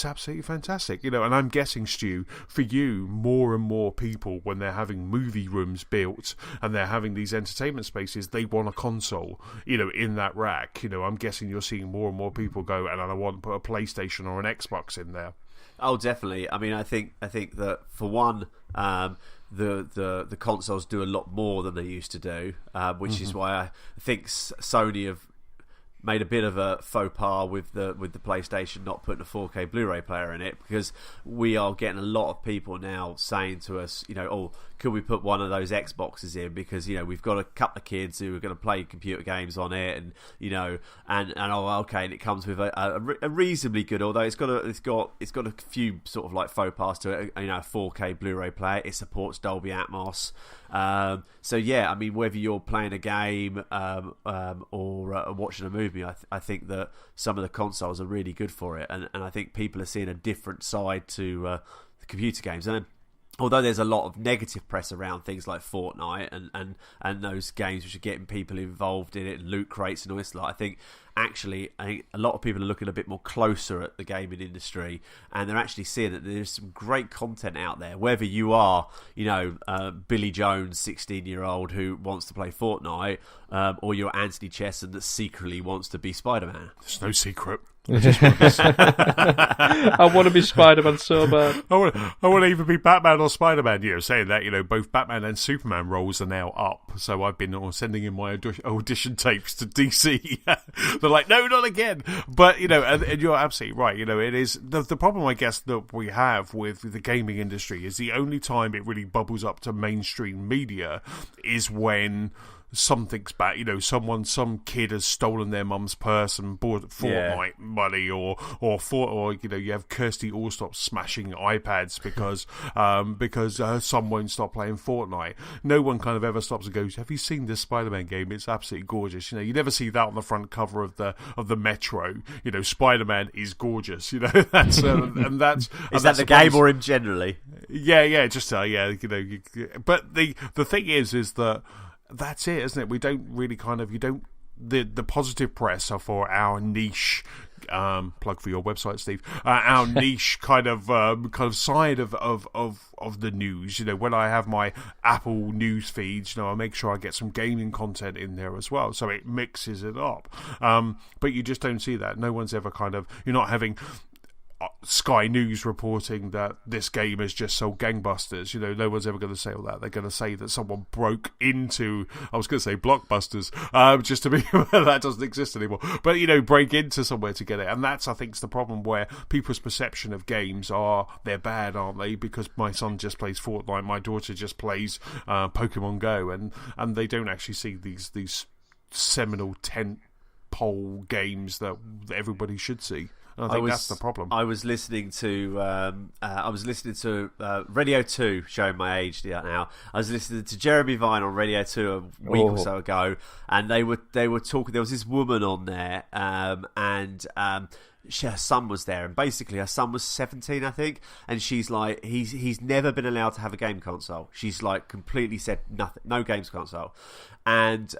absolutely fantastic. And I'm guessing, Stu, for you, more and more people, when they're having movie rooms built and they're having these entertainment spaces, they want a console, in that rack. I'm guessing you're seeing more and more people go, and I want to put a PlayStation or an Xbox in there. Oh, definitely. I mean, I think that for one, the consoles do a lot more than they used to do, which is why I think Sony have made a bit of a faux pas with the PlayStation not putting a 4K Blu-ray player in it, because we are getting a lot of people now saying to us, could we put one of those Xboxes in, because we've got a couple of kids who are going to play computer games on it, and and it comes with a reasonably good, although it's got a few sort of like faux pas to it, a 4K Blu-ray player. It supports Dolby Atmos, So yeah, I mean, whether you're playing a game or watching a movie, I think that some of the consoles are really good for it, and I think people are seeing a different side to the computer games. And although there's a lot of negative press around things like Fortnite and those games which are getting people involved in it, and loot crates and all this lot, I think a lot of people are looking a bit more closer at the gaming industry, and they're actually seeing that there's some great content out there. Whether you are, Billy Jones, 16-year-old who wants to play Fortnite, or you're Anthony Chesson that secretly wants to be Spider-Man. There's no secret. I want to be Spider-Man so bad. I want to either be Batman or Spider-Man. Saying that, both Batman and Superman roles are now up. So I've been sending in my audition tapes to DC. They're like, no, not again. But, and you're absolutely right. It is the problem, I guess, that we have with the gaming industry is the only time it really bubbles up to mainstream media is when something's bad, some kid has stolen their mum's purse and bought Fortnite money, or you have Kirsty Allstop smashing iPads because her son won't stop playing Fortnite. No one kind of ever stops and goes, have you seen this Spider-Man game? It's absolutely gorgeous. You never see that on the front cover of the Metro. Spider-Man is gorgeous. That's and that's is that the game or him generally? Yeah, just but the thing is that that's it, isn't it? We don't really the positive press are for our niche. Plug for your website, Steve. Our niche kind of side of the news. When I have my Apple news feeds, I make sure I get some gaming content in there as well, so it mixes it up. But you just don't see that. No one's ever you're not having Sky News reporting that this game has just sold gangbusters. No one's ever going to say all that. They're going to say that someone broke into, I was going to say Blockbusters, just to be, that doesn't exist anymore. But, break into somewhere to get it. And that's, I think, is the problem where people's perception of games they're bad, aren't they? Because my son just plays Fortnite, my daughter just plays Pokemon Go, and they don't actually see these seminal tent pole games that everybody should see. I think that's the problem. I was listening to Radio 2, showing my age now. I was listening to Jeremy Vine on Radio 2 a week or so ago, and they were talking. There was this woman on there, and her son was there, and basically her son was 17, I think, and she's like, he's never been allowed to have a game console. She's like completely said nothing, no games console, and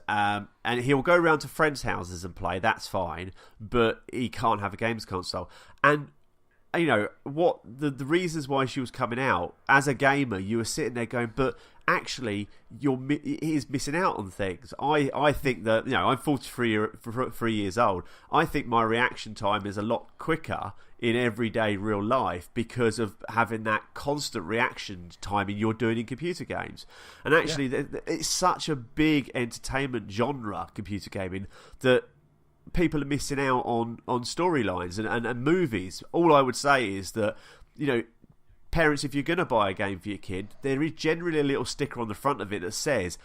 he'll go around to friends' houses and play. That's fine, but he can't have a games console. And what the reasons why she was coming out as a gamer, you were sitting there going, but actually he's missing out on things. I think that I'm 43 years old. I think my reaction time is a lot quicker in everyday real life because of having that constant reaction timing you're doing in computer games. And actually it's such a big entertainment genre, computer gaming, that people are missing out on storylines and movies. All I would say is that, parents, if you're going to buy a game for your kid, there is generally a little sticker on the front of it that says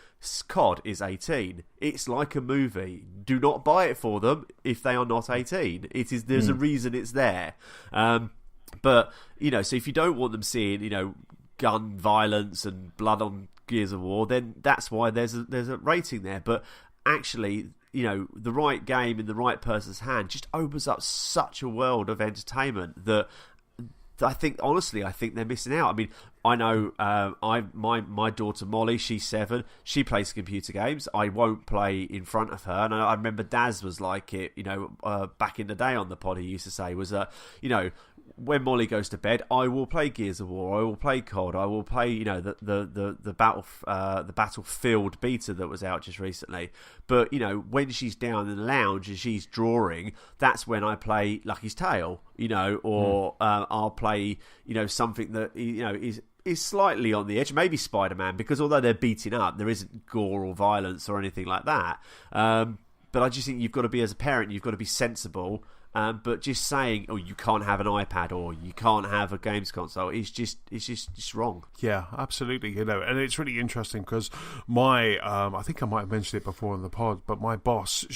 COD is 18. It's like a movie. Do not buy it for them if they are not 18. There's a reason it's there. But so if you don't want them seeing gun violence and blood on Gears of War, then that's why there's a rating there. But actually, the right game in the right person's hand just opens up such a world of entertainment that I think they're missing out. I mean, I know my daughter Molly, she's 7. She plays computer games. I won't play in front of her, and I remember Daz was like it. Back in the day on the pod, he used to say was when Molly goes to bed, I will play Gears of War, I will play COD, I will play the Battlefield beta that was out just recently. But when she's down in the lounge and she's drawing, that's when I play Lucky's Tale, or I'll play something that is slightly on the edge, maybe Spider-Man, because although they're beating up, there isn't gore or violence or anything like that. But I just think you've got to be, as a parent, you've got to be sensible But just saying, oh, you can't have an iPad or you can't have a games console is just wrong. Yeah, absolutely. And it's really interesting because my, I think I might have mentioned it before in the pod, but my boss,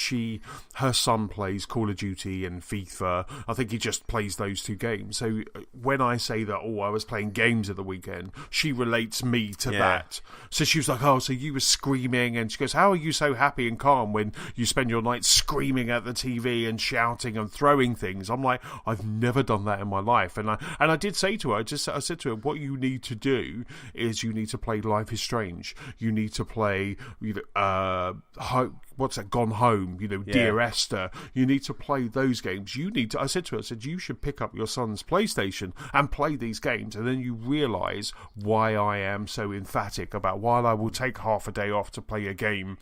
her son plays Call of Duty and FIFA. I think he just plays those two games. So when I say that, I was playing games at the weekend, she relates me to that. So she was like, oh, so you were screaming, and she goes, how are you so happy and calm when you spend your night screaming at the TV and shouting and throwing things? I'm like, I've never done that in my life. And I did say to her, I said to her, what you need to do is you need to play Life is Strange. You need to play, what's that, Gone Home, Dear Esther. You need to play those games. I said to her, you should pick up your son's PlayStation and play these games, and then you realise why I am so emphatic about why I will take half a day off to play a game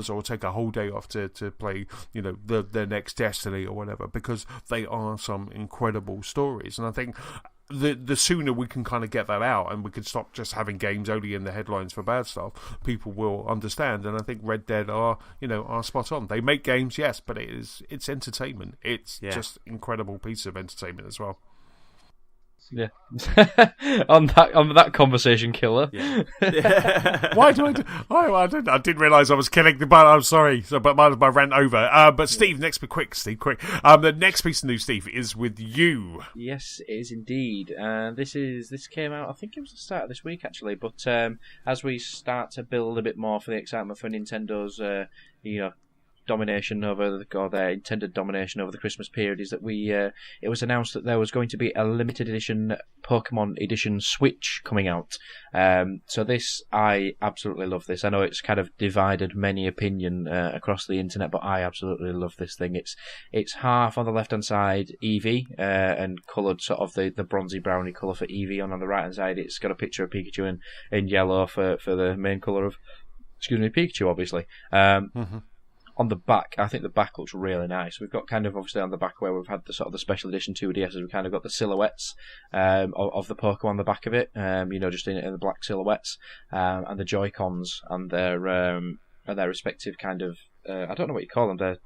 or take a whole day off to play, the next Destiny or whatever, because they are some incredible stories. And I think the sooner we can kind of get that out and we can stop just having games only in the headlines for bad stuff, people will understand. And I think Red Dead are spot on. They make games, yes, but it's entertainment. It's just incredible piece of entertainment as well. Yeah. on that conversation killer. Yeah. Why do I didn't realise I was killing the button. I'm sorry. But my rant over. But Steve, quick. The next piece of news, Steve, is with you. Yes, it is indeed. This came out, I think it was the start of this week actually. But as we start to build a bit more for the excitement for Nintendo's, domination over their intended domination over the Christmas period, is that it was announced that there was going to be a limited edition Pokemon Edition Switch coming out. So this, I absolutely love this. I know it's kind of divided many opinion across the internet, but I absolutely love this thing. It's half on the left hand side Eevee and coloured sort of the bronzy browny colour for Eevee, and on the right hand side it's got a picture of Pikachu in yellow for the main colour of Pikachu, obviously. On the back, I think the back looks really nice. We've got kind of, obviously, on the back where we've had the sort of the special edition 2DSs, we've kind of got the silhouettes of the Pokemon on the back of it, just in the black silhouettes, and the Joy-Cons and their respective kind of, I don't know what you call them, they're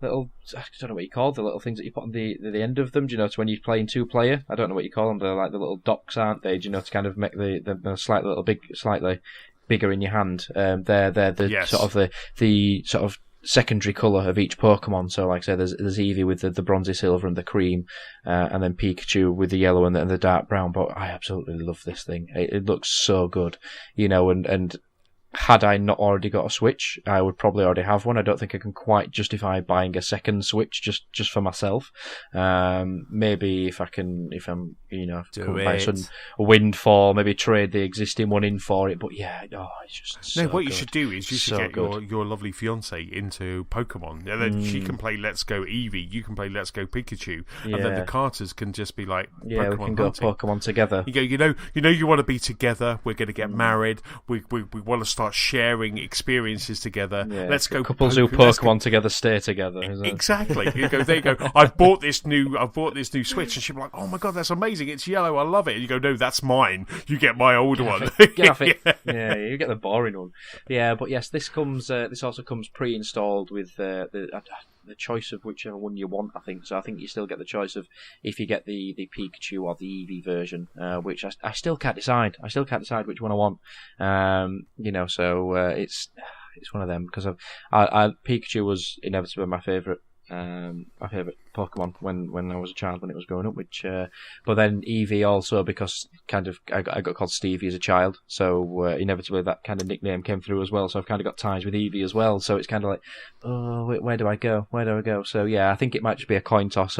little, I don't know what you call the little things that you put on the end of them, to when you're playing two-player. I don't know what you call them, they're like the little docks, aren't they, to kind of make the slightly bigger in your hand. They're the sort of the sort of secondary colour of each Pokemon. So like I said, there's Eevee with the bronzy silver and the cream, and then Pikachu with the yellow and the dark brown. But I absolutely love this thing. It looks so good, and had I not already got a Switch, I would probably already have one. I don't think I can quite justify buying a second Switch just for myself. Maybe if I'm buy some windfall, maybe trade the existing one in for it. But yeah, it's just so what good. You should do is you should get your lovely fiance into Pokemon, and then she can play Let's Go Eevee, you can play Let's Go Pikachu, and then the Carters can just be like, Pokemon we can hunting. go Pokemon together. You go, you want to be together. We're going to get married. We want to start sharing experiences together. Yeah, let's go. Couples who Pokemon together stay together. Exactly. There you go. I've bought this new Switch, and she'll be like, "Oh my god, that's amazing! It's yellow. I love it." And you go, "No, that's mine. You get my older one." Get off it. Yeah, you get the boring one. Yeah, but yes, this also comes pre-installed with the choice of whichever one you want, I think. So I think you still get the choice of if you get the Pikachu or the Eevee version, which I still can't decide. I still can't decide which one I want. So it's one of them, because Pikachu was inevitably my favourite Pokemon when I was a child, when it was growing up. But then Eevee also, because kind of I got called Stevie as a child, so inevitably that kind of nickname came through as well. So I've kind of got ties with Eevee as well. So it's kind of like, where do I go? So yeah, I think it might just be a coin toss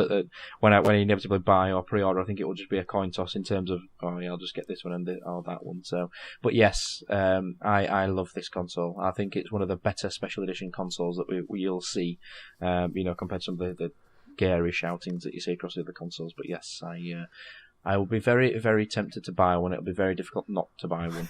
when I inevitably buy or pre-order. I think it will just be a coin toss in terms of I'll just get this one and that one. So, but yes, I love this console. I think it's one of the better special edition consoles that we'll see. Compared to some of the garish shoutings that you see across the other consoles. But yes, I will be very, very tempted to buy one. It'll be very difficult not to buy one.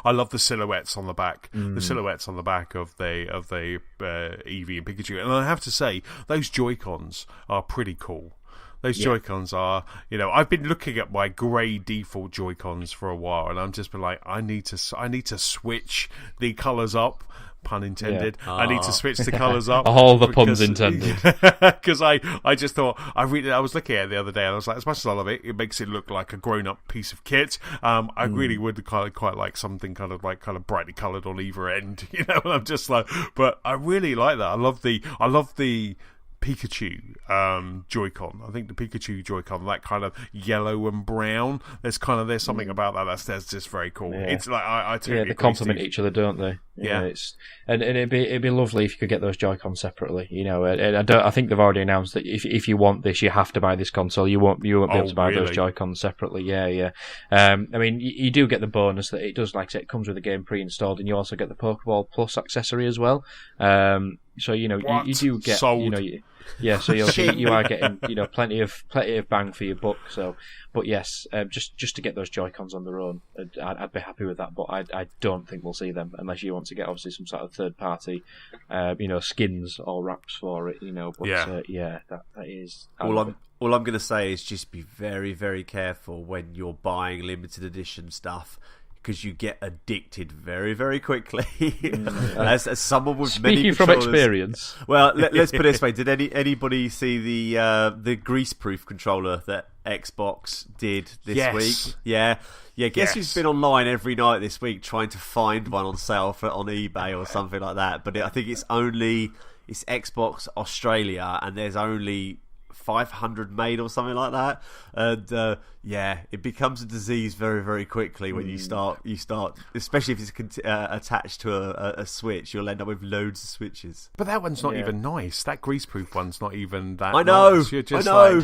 I love the silhouettes on the back. The silhouettes on the back of the Eevee and Pikachu. And I have to say, those Joy-Cons are pretty cool. Those Joy-Cons are, I've been looking at my grey default Joy-Cons for a while, and I'm just been like, I need to switch the colours up, pun intended. I need to switch the colours up. All the puns intended. Because I just thought I was looking at it the other day and I was like, as much as I love it, it makes it look like a grown-up piece of kit. I really would quite like something kind of brightly coloured on either end. You know, and I'm just like, but I really like that. I love the Pikachu Joy-Con. I think the Pikachu Joy-Con, that kind of yellow and brown. There's something about that that's just very cool. Yeah. It's like I totally they complement each other, don't they? Yeah. And it'd be lovely if you could get those Joy-Cons separately. You know, and I think they've already announced that if you want this, you have to buy this console. You won't be able to buy those Joy-Cons separately. Yeah. I mean, you do get the bonus that it does, like I said, it comes with the game pre-installed, and you also get the Pokeball Plus accessory as well. So you do get Sold. So you are getting plenty of bang for your buck. So, but yes, just to get those Joy-Cons on their own, I'd be happy with that. But I don't think we'll see them unless you want to get obviously some sort of third party, skins or wraps for it. But that is all I'm going to say is just be very, very careful when you're buying limited edition stuff, because you get addicted very, very quickly. As someone with Speaking many from experience. Well, let's put it this way: did anybody see the grease-proof controller that Xbox did this week? Yeah. Guess who's been online every night this week trying to find one on sale on eBay or something like that? But I think it's Xbox Australia, and there's only 500 made or something like that, and it becomes a disease very, very quickly when you start, especially if it's attached to a Switch. You'll end up with loads of Switches. But that one's not even nice. That greaseproof one's not even that. I know. Nice. You're just I know.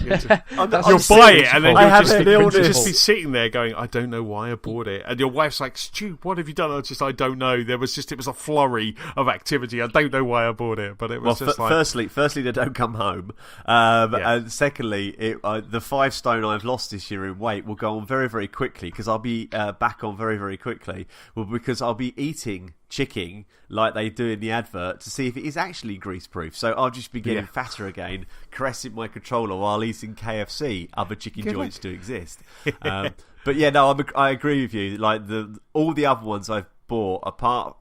You'll buy it and then you'll just be sitting there going, I don't know why I bought it, and your wife's like, Stu, what have you done? I don't know. It was a flurry of activity. I don't know why I bought it, but it was firstly, they don't come home. And secondly, the 5 stone I've lost this year in weight will go on very, very quickly, because I'll be back on very, very quickly. Well, because I'll be eating chicken like they do in the advert to see if it is actually grease-proof. So I'll just be getting fatter again, caressing my controller while eating KFC. Other chicken joints do exist. But yeah, no, I agree with you. Like all the other ones I've bought, apart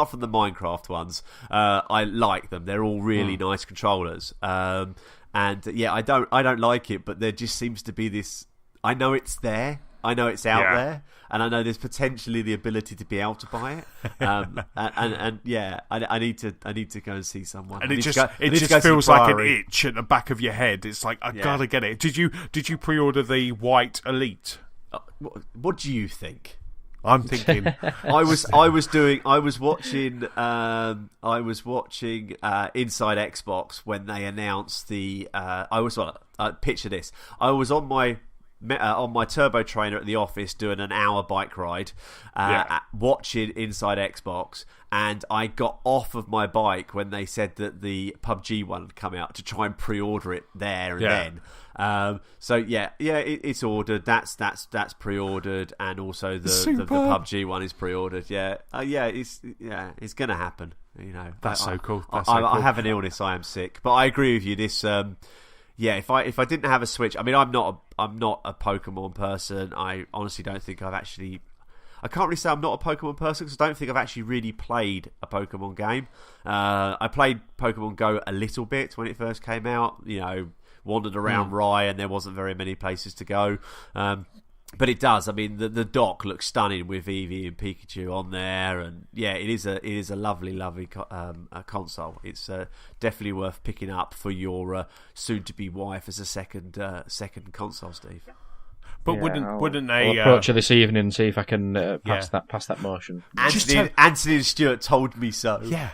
from the Minecraft ones, I like them. They're all really nice controllers. And yeah, I don't like it, but there just seems to be this. I know it's there. I know it's out there, and I know there's potentially the ability to be able to buy it. I need to go and see someone. And it just feels like an itch at the back of your head. It's like I gotta get it. Did you pre-order the white Elite? What do you think? I'm thinking. I was watching Inside Xbox when they announced the. Picture this. I was on my turbo trainer at the office doing an hour bike ride, watching Inside Xbox, and I got off of my bike when they said that the PUBG one had come out to try and pre-order it there and then. It's ordered. That's pre-ordered, and also the PUBG one is pre-ordered. It's gonna happen. That's so cool. I have an illness. I am sick, but I agree with you. This. If I didn't have a Switch, I mean, I'm not a Pokemon person. I honestly don't think I've actually. I can't really say I'm not a Pokemon person, because I don't think I've actually really played a Pokemon game. I played Pokemon Go a little bit when it first came out. Wandered around Rye, and there wasn't very many places to go. But it does. I mean, the dock looks stunning with Eevee and Pikachu on there, and it is a lovely, lovely console. It's definitely worth picking up for your soon-to-be wife as a second console, Steve. But wouldn't they I'll approach her this evening and see if I can pass that motion? Anthony and Stuart told me so. Yeah.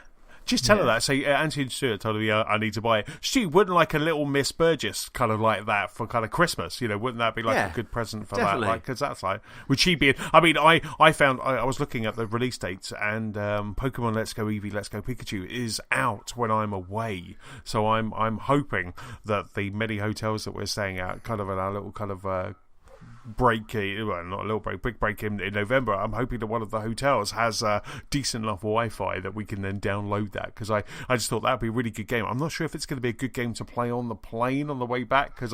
Just tell her that. So Antony and Stuart told me I need to buy it. Stu, wouldn't like a little Miss Burgess kind of like that for kind of Christmas? Wouldn't that be like a good present for definitely. that? Because that's like, would she be? I mean, I found I was looking at the release dates, and Pokemon Let's Go Eevee, Let's Go Pikachu is out when I'm away. So I'm hoping that the many hotels that we're staying at, kind of in our little kind of break, well, not a little break, big break in November, I'm hoping that one of the hotels has decent enough Wi-Fi that we can then download that, because I just thought that would be a really good game. I'm not sure if it's going to be a good game to play on the plane on the way back, because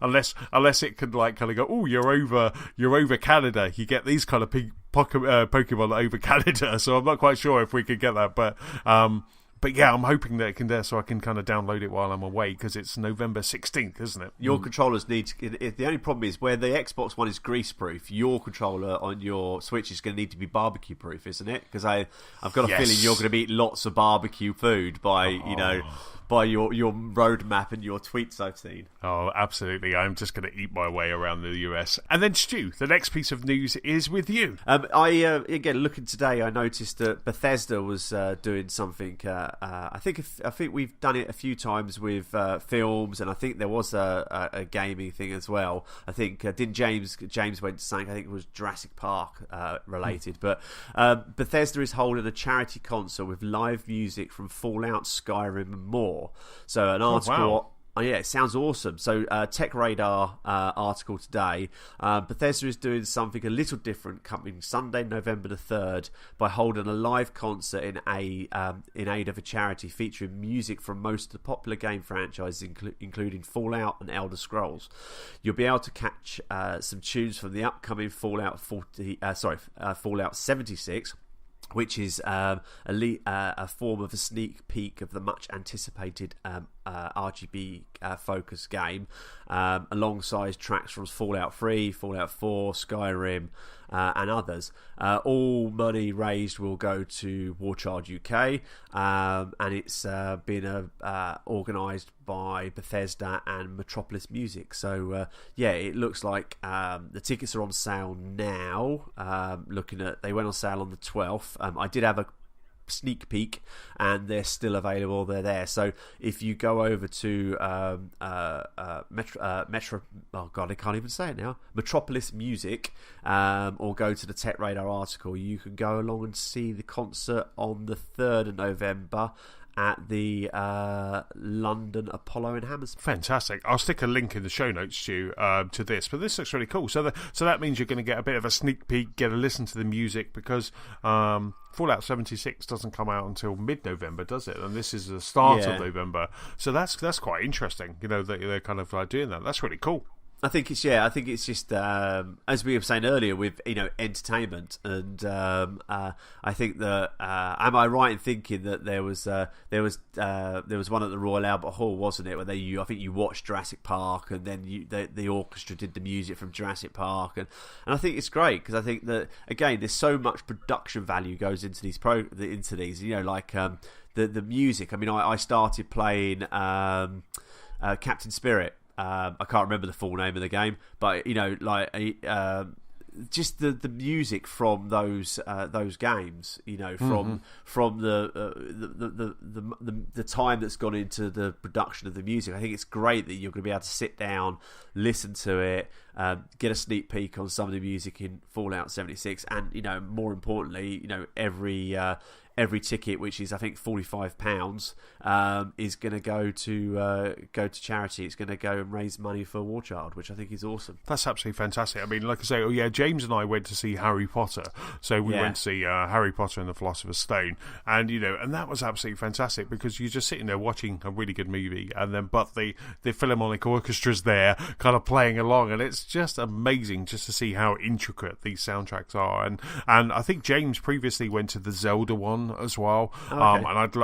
unless it could like kind of go, oh, you're over Canada, you get these kind of Pokemon over Canada, so I'm not quite sure if we could get that, but yeah, I'm hoping that it can there, so I can kind of download it while I'm away, because it's November 16th, isn't it? Your controllers need the only problem is where the Xbox One is grease-proof, your controller on your Switch is going to need to be barbecue-proof, isn't it? Because I've got a feeling you're going to be eating lots of barbecue food by by your roadmap and your tweets I've seen. Oh, absolutely. I'm just going to eat my way around the US. And then, Stu, the next piece of news is with you. Again, looking today, I noticed that Bethesda was doing something. I think we've done it a few times with films, and I think there was a gaming thing as well. I think didn't James went to something, I think it was Jurassic Park related. But Bethesda is holding a charity concert with live music from Fallout, Skyrim, and more. So an article. Oh, wow. Oh, yeah, it sounds awesome. So, Tech Radar article today. Bethesda is doing something a little different coming Sunday, November the 3rd, by holding a live concert in aid of a charity featuring music from most of the popular game franchises, including Fallout and Elder Scrolls. You'll be able to catch some tunes from the upcoming Fallout 76. Which is a form of a sneak peek of the much anticipated RGB focused game, alongside tracks from Fallout 3, Fallout 4, Skyrim, and others. All money raised will go to War Child UK, and it's been organised by Bethesda and Metropolis Music. So it looks like the tickets are on sale now. They went on sale on the 12th. I did have a sneak peek, and they're still available. They're there. So if you go over to Metro, oh god, I can't even say it now, Metropolis Music, or go to the Tech Radar article, you can go along and see the concert on the 3rd of November at the London Apollo in Hammersmith. Fantastic. I'll stick a link in the show notes, Stu, to this, but this looks really cool. So that means you're going to get a bit of a sneak peek, get a listen to the music, because Fallout 76 doesn't come out until mid-November, does it? And this is the start of November. So that's quite interesting, that they're kind of doing that. That's really cool. I think it's just as we were saying earlier with entertainment, and I think that am I right in thinking that there was one at the Royal Albert Hall, wasn't it, where I think you watched Jurassic Park, and then the orchestra did the music from Jurassic Park, and I think it's great, because I think that again there's so much production value goes into these the music. I mean, I started playing Captain Spirit. I can't remember the full name of the game, but just the music from those games, from the time that's gone into the production of the music. I think it's great that you're going to be able to sit down, listen to it, get a sneak peek on some of the music in Fallout 76, and more importantly, every ticket, which is I think £45, is going to go to charity. It's going to go and raise money for War Child, which I think is awesome. That's absolutely fantastic. I mean, like I say, James and I went to see Harry Potter, so we went to see Harry Potter and the Philosopher's Stone, and and that was absolutely fantastic, because you're just sitting there watching a really good movie, and then the Philharmonic Orchestra's there, kind of playing along, and it's just amazing just to see how intricate these soundtracks are. And I think James previously went to the Zelda one as well. Okay. And I'd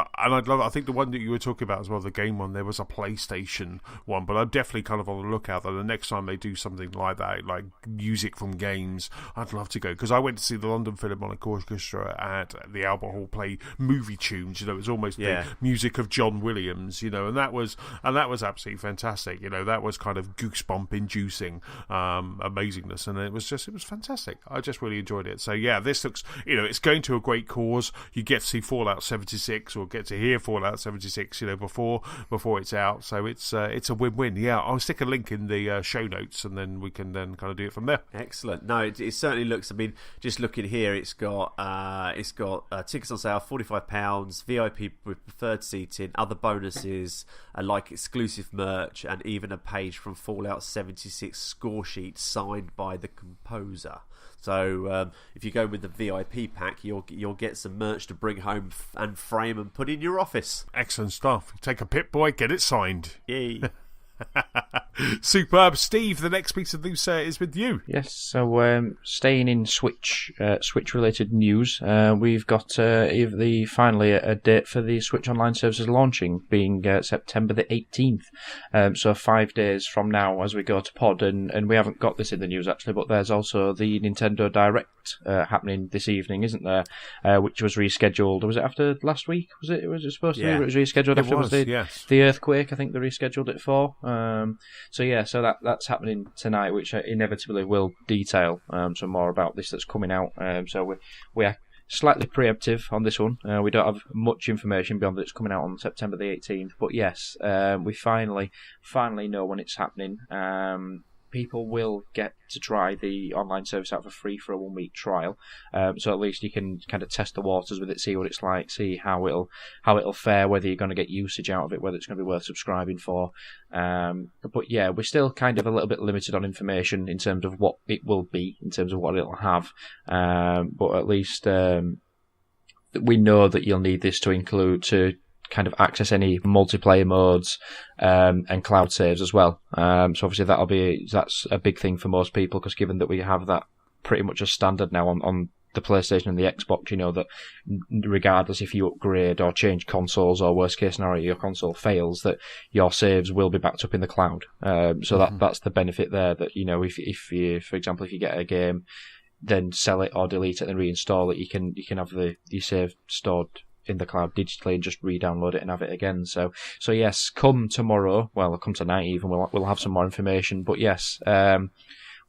love. I think the one that you were talking about as well, the game one, there was a PlayStation one, but I'm definitely kind of on the lookout that the next time they do something like that, like music from games, I'd love to go, because I went to see the London Philharmonic Orchestra at the Albert Hall play movie tunes. It was almost the music of John Williams, and that was absolutely fantastic. That was kind of goosebump inducing amazingness, and it was fantastic. I just really enjoyed it. So this looks, it's going to a great cause. You get to see Fallout 76, or get to hear Fallout 76, before it's out. So it's a win-win. Yeah, I'll stick a link in the show notes, and then we can then kind of do it from there. Excellent. No, it certainly looks. I mean, just looking here, it's got tickets on sale, £45, VIP with preferred seating, other bonuses like exclusive merch, and even a page from Fallout 76 score score sheet signed by the composer. So if you go with the VIP pack, you'll get some merch to bring home and frame and put in your office. Excellent stuff. Take a Pip-Boy, get it signed. Yay. Superb. Steve, the next piece of news is with you. Yes, so staying in Switch related news, we've got finally a date for the Switch Online services launching, being September the 18th, so 5 days from now as we go to pod, and we haven't got this in the news actually, but there's also the Nintendo Direct happening this evening, isn't there, which was rescheduled. Was it after last week? Was it supposed to be? It was rescheduled the earthquake, I think they rescheduled it for. So that's happening tonight, which inevitably will detail some more about this that's coming out. So we are slightly preemptive on this one. We don't have much information beyond that it's coming out on September the 18th. But yes, we finally know when it's happening. People will get to try the online service out for free for a 1 week trial, so at least you can kind of test the waters with it, see what it's like, see how it'll fare, whether you're going to get usage out of it, whether it's going to be worth subscribing for. But yeah, we're still kind of a little bit limited on information in terms of what it will be, in terms of what it'll have. But at least we know that you'll need this to kind of access any multiplayer modes and cloud saves as well. So obviously that's a big thing for most people, because given that we have that pretty much as standard now on the PlayStation and the Xbox, that regardless if you upgrade or change consoles, or worst case scenario your console fails, that your saves will be backed up in the cloud. So that's the benefit there, that if you, for example, if you get a game, then sell it or delete it and reinstall it, you can have your save stored in the cloud digitally and just re-download it and have it again. So yes, come tomorrow, well, come tonight even, we'll have some more information. But yes,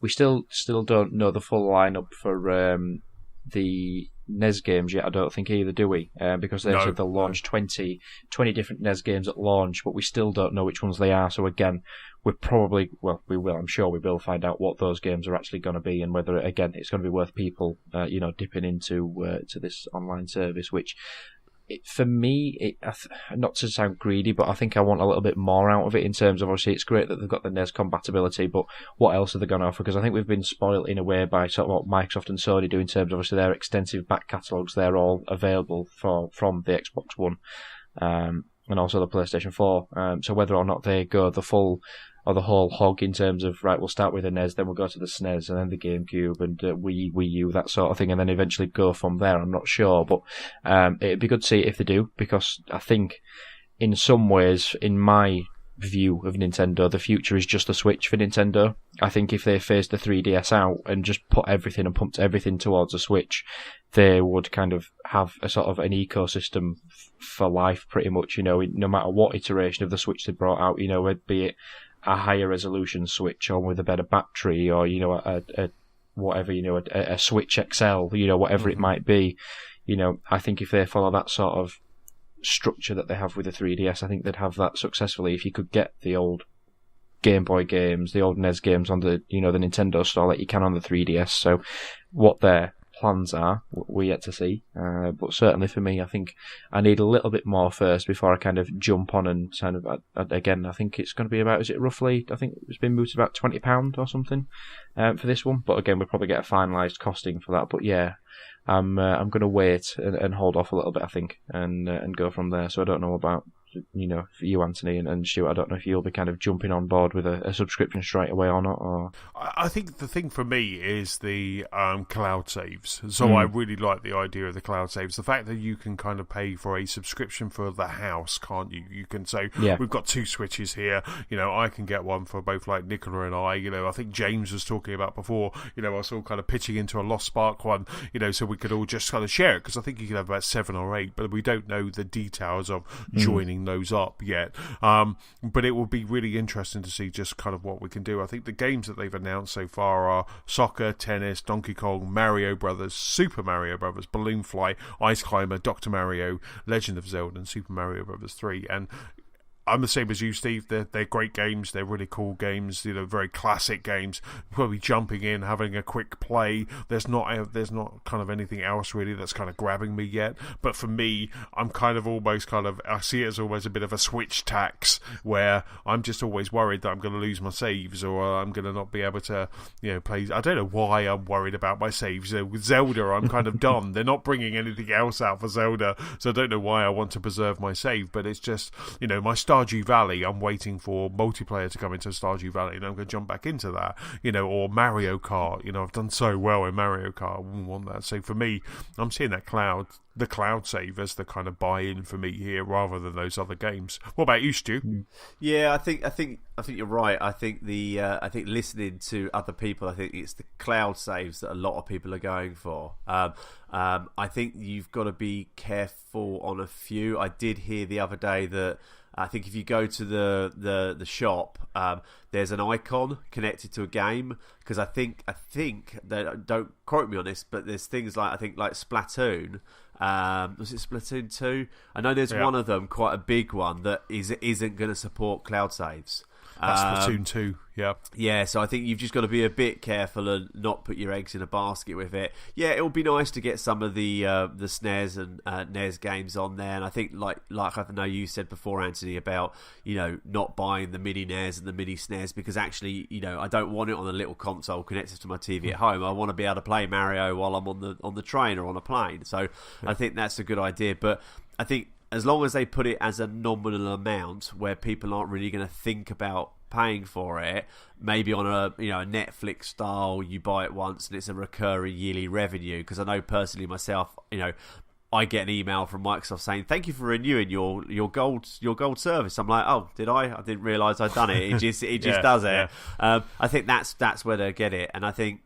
we still don't know the full lineup for the NES games yet, I don't think either, do we? Because they said they'll launch 20 different NES games at launch, but we still don't know which ones they are. So again, we will, I'm sure we will find out what those games are actually going to be, and whether, again, it's going to be worth people, dipping into to this online service, which, for me, not to sound greedy, but I think I want a little bit more out of it, in terms of, obviously, it's great that they've got the NES compatibility, but what else are they going to offer? Because I think we've been spoiled in a way by sort of what Microsoft and Sony do in terms of, obviously, their extensive back catalogues. They're all available from the Xbox One and also the PlayStation 4. So whether or not they go the full or the whole hog in terms of, right, we'll start with the NES, then we'll go to the SNES, and then the GameCube, and Wii U, that sort of thing, and then eventually go from there. I'm not sure, but it'd be good to see if they do, because I think in some ways, in my view of Nintendo, the future is just the Switch for Nintendo. I think if they phased the 3DS out and just put everything and pumped everything towards a Switch, they would kind of have a sort of an ecosystem for life, pretty much, no matter what iteration of the Switch they brought out, be it a higher resolution Switch, or with a better battery, or a whatever, a Switch XL, whatever it might be. I think if they follow that sort of structure that they have with the 3DS, I think they'd have that successfully. If you could get the old Game Boy games, the old NES games on the the Nintendo store like you can on the 3DS. So what their plans are, we're yet to see. But certainly for me, I think I need a little bit more first before I kind of jump on and kind of, again, I think it's going to be about, is it roughly, I think it's been mooted about £20 or something for this one. But again, we'll probably get a finalised costing for that. But yeah, I'm going to wait and hold off a little bit, I think, and go from there. So I don't know about for you, Anthony, and Stuart, I don't know if you'll be kind of jumping on board with a subscription straight away or not. Or I think the thing for me is the cloud saves. So I really like the idea of the cloud saves. The fact that you can kind of pay for a subscription for the house, can't you? You can say, we've got 2 Switches here. I can get one for both like Nicola and I. I think James was talking about before. I was all kind of pitching into a Lost Spark one. So we could all just kind of share it, because I think you can have about 7 or 8, but we don't know the details of joining those up yet. But it will be really interesting to see just kind of what we can do. I think the games that they've announced so far are soccer, tennis, Donkey Kong, Mario Brothers, Super Mario Brothers, Balloon Fly, Ice Climber, Dr. Mario, Legend of Zelda, and Super Mario Brothers 3. And I'm the same as you, Steve. They're great games. They're really cool games. Very classic games. Probably jumping in, having a quick play. There's not kind of anything else really that's kind of grabbing me yet. But for me, I'm kind of almost I see it as almost a bit of a switch tax where I'm just always worried that I'm going to lose my saves or I'm going to not be able to play. I don't know why I'm worried about my saves. With Zelda, I'm kind of done. They're not bringing anything else out for Zelda, so I don't know why I want to preserve my save. But it's just my Stardew Valley. I'm waiting for multiplayer to come into Stardew Valley, and I'm going to jump back into that. Or Mario Kart. I've done so well in Mario Kart. I wouldn't want that. So for me, I'm seeing the cloud save as the kind of buy-in for me here, rather than those other games. What about you, Stu? Yeah, I think you're right. I think I think listening to other people, I think it's the cloud saves that a lot of people are going for. I think you've got to be careful on a few. I did hear the other day that I think if you go to the shop, there's an icon connected to a game, because I think that, don't quote me on this, but there's things like Splatoon. Was it Splatoon 2? I know there's one of them, quite a big one, that isn't going to support cloud saves. That's Splatoon 2, yeah. Yeah, so I think you've just got to be a bit careful and not put your eggs in a basket with it. Yeah, it would be nice to get some of the SNES and NES games on there, and I think like I know you said before, Anthony, about not buying the mini NES and the mini SNES, because actually I don't want it on a little console connected to my TV at home. I want to be able to play Mario while I'm on the train or on a plane. So I think that's a good idea, but I think as long as they put it as a nominal amount where people aren't really going to think about paying for it, maybe on a Netflix style, you buy it once and it's a recurring yearly revenue. Because I know personally myself, I get an email from Microsoft saying thank you for renewing your gold service. I'm like, oh, did I? I didn't realise I'd done it. It just does it. Yeah. I think that's where they get it, and I think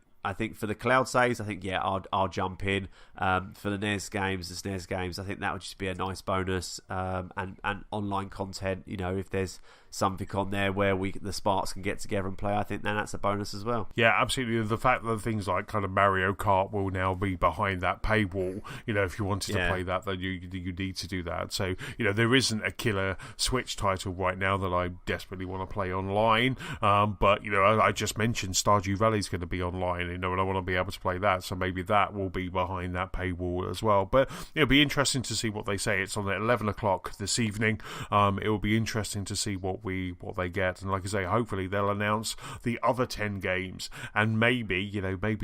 for the cloud saves, I'll jump in. For the NES games, the SNES games, I think that would just be a nice bonus. And online content, if there's something on there where the Sparks can get together and play, I think then that's a bonus as well. Yeah, absolutely. The fact that things like kind of Mario Kart will now be behind that paywall, if you wanted to play that, then you need to do that. So, there isn't a killer Switch title right now that I desperately want to play online. But, I just mentioned Stardew Valley is going to be online, and I want to be able to play that. So maybe that will be behind that paywall as well. But it'll be interesting to see what they say. It's on at 11 o'clock this evening. It will be interesting to see what they get, and like I say, hopefully they'll announce the other 10 games, and maybe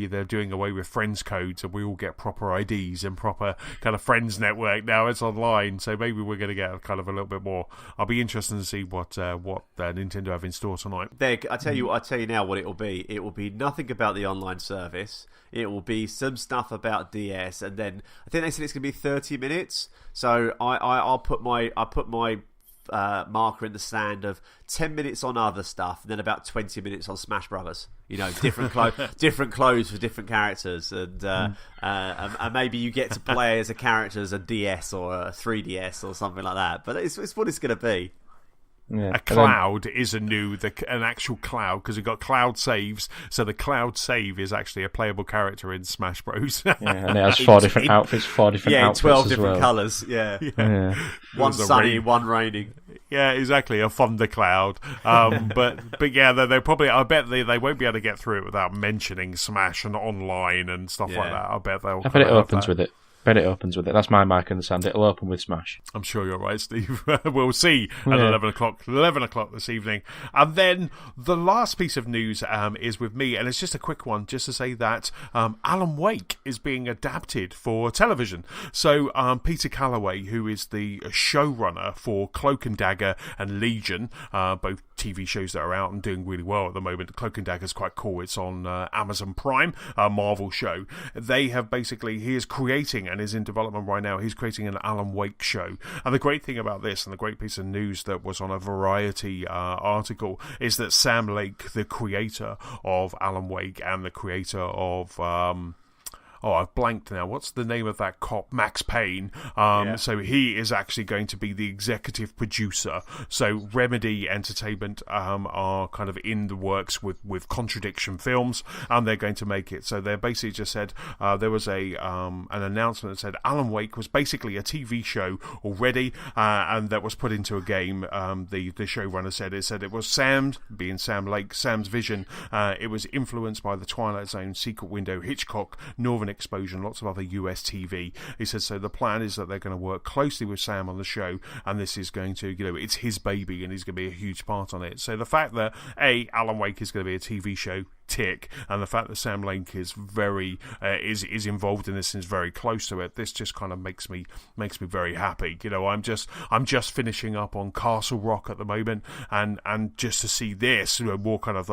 they're doing away with friends codes and we all get proper IDs and proper kind of friends network. Now it's online, so maybe we're going to get kind of a little bit more. I'll be interested to see what Nintendo have in store tonight. I tell you now what it will be. It will be nothing about the online service. It will be some stuff about DS, and then I think they said it's going to be 30 minutes. So I'll put my marker in the sand of 10 minutes on other stuff, and then about 20 minutes on Smash Brothers. Different clothes for different characters, and maybe you get to play as a character as a DS or a 3DS or something like that. But it's what it's going to be. Yeah. A cloud is an actual cloud, because you've got cloud saves, so the cloud save is actually a playable character in Smash Bros. And it has 4 different outfits, 12 different colours. Yeah. One sunny, one raining. Yeah, exactly, a thundercloud. But yeah, they probably. I bet they won't be able to get through it without mentioning Smash and online and stuff like that. I bet it opens with it. Bet it opens with it. That's my mark in the sand. It'll open with Smash. I'm sure you're right, Steve. We'll see at 11 o'clock this evening. And then the last piece of news is with me, and it's just a quick one, just to say that Alan Wake is being adapted for television. So Peter Calloway, who is the showrunner for Cloak and Dagger and Legion, both TV shows that are out and doing really well at the moment. Cloak and Dagger is quite cool. It's on Amazon Prime, a Marvel show. He is creating and is in development right now. He's creating an Alan Wake show. And the great thing about this, and the great piece of news that was on a Variety article, is that Sam Lake, the creator of Alan Wake and the creator of I've blanked now. What's the name of that cop? Max Payne. So he is actually going to be the executive producer. So Remedy Entertainment are kind of in the works with Contradiction Films, and they're going to make it. So they basically just said there was an announcement that said Alan Wake was basically a TV show already, and that was put into a game. The showrunner said it was Sam's vision. It was influenced by the Twilight Zone, Secret Window, Hitchcock, Northern Exposure, and lots of other US TV. He says so. The plan is that they're going to work closely with Sam on the show, and this is going to, it's his baby, and he's going to be a huge part on it. So the fact that Alan Wake is going to be a TV show, tick, and the fact that Sam Lake is very is involved in this and is very close to it, this just kind of makes me very happy. I'm just finishing up on Castle Rock at the moment, and just to see this more kind of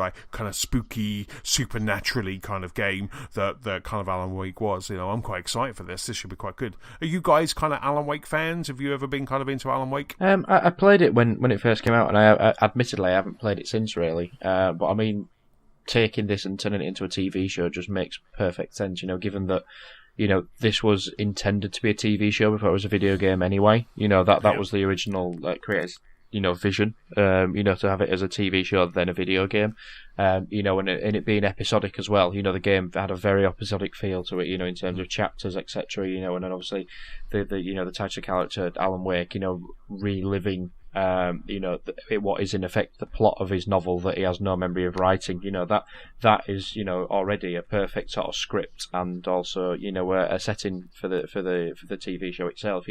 spooky, supernaturally kind of game that kind of Alan Wake was. I'm quite excited for this. This should be quite good. Are you guys kind of Alan Wake fans? Have you ever been kind of into Alan Wake? I played it when it first came out, and I admittedly I haven't played it since really. But I mean, taking this and turning it into a TV show just makes perfect sense, given that, this was intended to be a TV show before it was a video game anyway. That was the original creators, vision, to have it as a TV show then a video game, and it being episodic as well. The game had a very episodic feel to it, in terms of chapters, etc. And then obviously the types of character Alan Wake, reliving what is in effect the plot of his novel that he has no memory of writing. That is already a perfect sort of script, and also a setting for the TV show itself.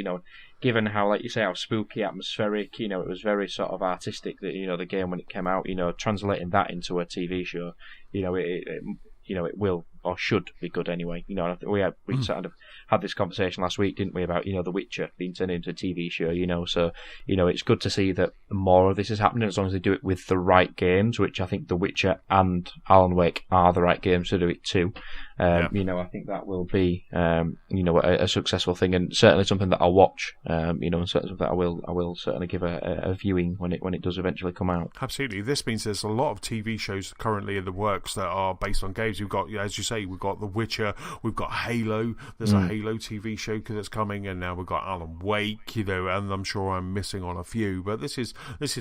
Given how, like you say, how spooky, atmospheric, it was very sort of artistic that the game when it came out. Translating that into a TV show, it will or should be good anyway. We sort of had this conversation last week, didn't we, about The Witcher being turned into a TV show. So it's good to see that more of this is happening as long as they do it with the right games, which I think The Witcher and Alan Wake are the right games to do it too. I think that will be a successful thing, and certainly something that I'll watch. And certainly something that I will certainly give a viewing when it does eventually come out. Absolutely. This means there's a lot of TV shows currently in the works that are based on games. We've got, as you say, we've got The Witcher, we've got Halo. There's a Halo TV show that's coming, and now we've got Alan Wake. And I'm sure I'm missing on a few, but this is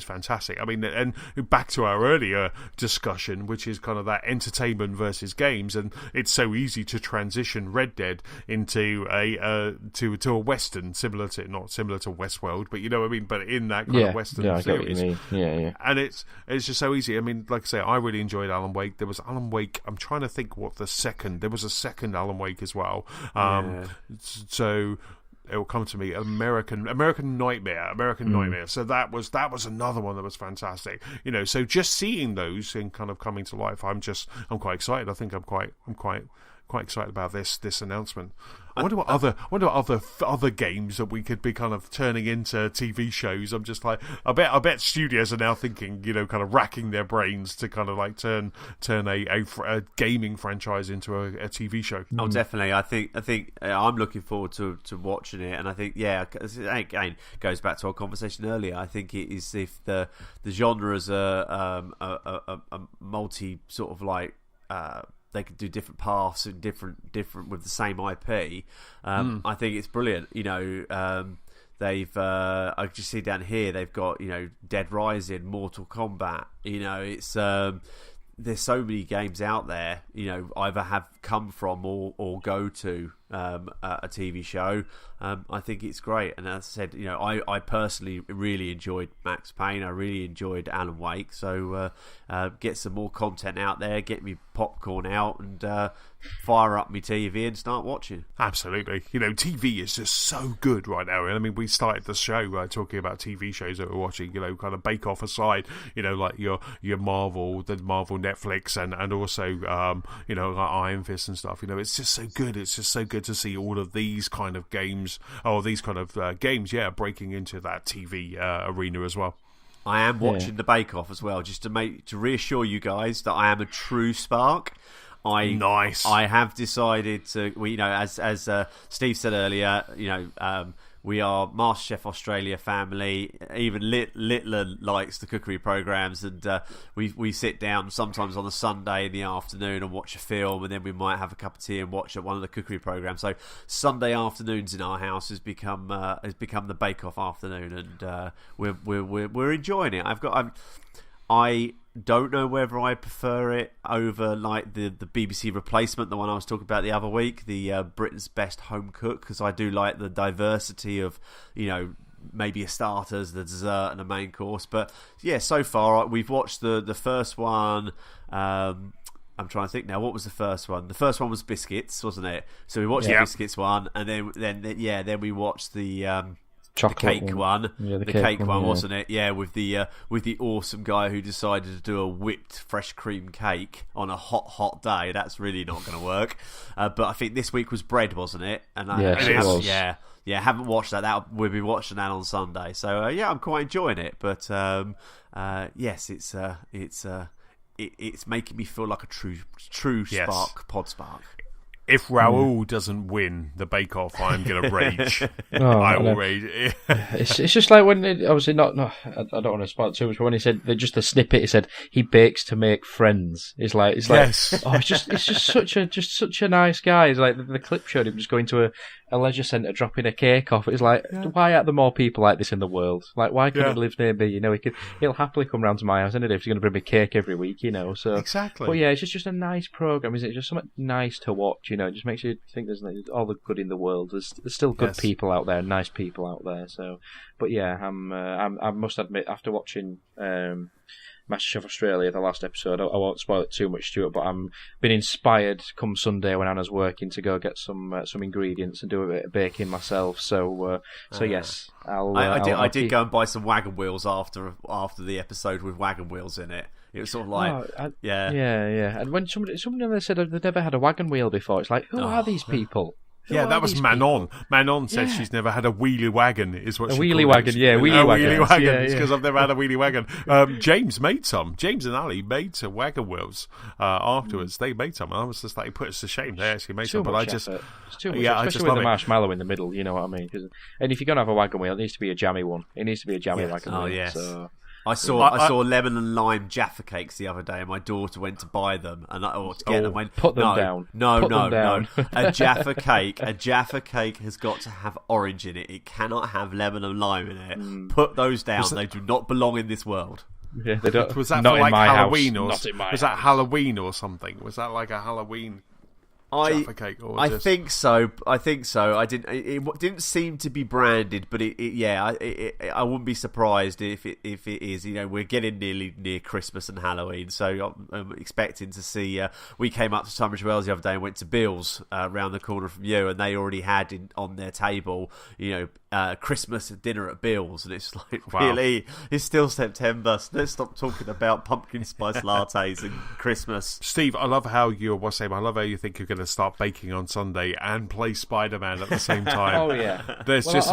fantastic. I mean, and back to our earlier discussion, which is kind of that entertainment versus games, and it's so easy to transition Red Dead into to a western, not similar to Westworld, but what I mean, but in that kind of western series. I get what you mean. Yeah. And it's just so easy. I mean, like I say, I really enjoyed Alan Wake. There was Alan Wake. I'm trying to think what there was a second Alan Wake as well. So it will come to me. American Nightmare. So that was another one that was fantastic. So just seeing those and kind of coming to life, I'm quite excited. I think I'm quite excited about this announcement. I wonder what other games that we could be kind of turning into TV shows. I'm just like, I bet studios are now thinking, kind of racking their brains to kind of like turn a gaming franchise into a TV show. Oh, definitely. I think I'm looking forward to watching it, and I think again goes back to our conversation earlier. I think it is if the genre is a multi sort of like. They could do different paths and different with the same IP. I think it's brilliant. They've I just see down here they've got Dead Rising, Mortal Kombat. It's there's so many games out there. Either have come from or go to a TV show. I think it's great, and as I said, I personally really enjoyed Max Payne. I really enjoyed Alan Wake. So get some more content out there, get me popcorn out, and fire up my TV and start watching. Absolutely. TV is just so good right now. I mean, we started the show talking about TV shows that we're watching. Kind of Bake Off aside. Like your Marvel, the Marvel Netflix, and also like Iron Fist and stuff. It's just so good. It's just so good to see all of these kind of games, breaking into that TV arena as well. I am watching the Bake Off as well, just to reassure you guys that I am a true Spark. Nice. I have decided to, as Steve said earlier, we are MasterChef Australia family. Even Littler likes the cookery programs, and we sit down sometimes on a Sunday in the afternoon and watch a film, and then we might have a cup of tea and watch one of the cookery programs. So Sunday afternoons in our house has become the Bake Off afternoon, and we're enjoying it. I don't know whether I prefer it over like the BBC replacement, the one I was talking about the other week, the Britain's Best Home Cook, because I do like the diversity of, maybe a starters, the dessert, and a main course. But yeah, so far we've watched the first one. I'm trying to think now. What was the first one? The first one was biscuits, wasn't it? So we watched the biscuits one, and then we watched the cake one. Yeah, the cake one, wasn't it? Yeah, with the awesome guy who decided to do a whipped fresh cream cake on a hot day. That's really not going to work. But I think this week was bread, wasn't it? And it was. Yeah, haven't watched that. We'll be watching that on Sunday. So I'm quite enjoying it. But yes, it's making me feel like a true spark, pod spark. If Raoul doesn't win the Bake Off, I'm going to rage. I will rage. It's just like when I don't want to spoil too much, but when he said just a snippet, he said he bakes to make friends. It's like it's just such a nice guy. It's like the clip showed him just going to a leisure centre dropping a cake off. It's like, why aren't there more people like this in the world? Like, why can't he live near me? He'll happily come round to my house, and if he's going to bring me cake every week, So exactly. But yeah, it's just a nice program, isn't it? Just something nice to watch. It just makes you think there's all the good in the world. There's still good people out there, nice people out there. So, but yeah, I must admit, after watching MasterChef Australia, the last episode, I won't spoil it too much, Stuart, but I'm been inspired come Sunday when Anna's working to go get some ingredients and do a bit of baking myself. So yes, I did go and buy some wagon wheels after the episode with wagon wheels in it. It was sort of like, yeah. And when somebody said they've never had a wagon wheel before, it's like, who are these people? That was Manon. Manon says she's never had a wheelie wagon, is what she called it. Wheelie wagon. Wheelie wagon. It's because I've never had a wheelie wagon. James made some. James and Ali made some wagon wheels afterwards. They made some. I was just like, it put us to shame. They actually made some. But it's too much, especially with the marshmallow in the middle, you know what I mean? And if you're going to have a wagon wheel, it needs to be a jammy one. It needs to be a jammy wagon wheel. Yes. So. I saw lemon and lime Jaffa cakes the other day, and my daughter went to buy them, and went, put them down. No. A Jaffa cake has got to have orange in it. It cannot have lemon and lime in it. Put those down. They do not belong in this world. Yeah, they don't. Was that not for like Halloween house. Was that Halloween or something? Was that like a Halloween? Jaffa cake, I think so. It didn't seem to be branded, but I wouldn't be surprised if it is. We're getting near Christmas and Halloween, so I'm expecting to see. We came up to Tunbridge Wells the other day and went to Bill's around the corner from you, and they already had on their table, Christmas dinner at Bill's, and it's like, really, it's still September. So let's stop talking about pumpkin spice lattes and Christmas. Steve, I love how you think you're going to start baking on Sunday and play Spider-Man at the same time. Oh yeah.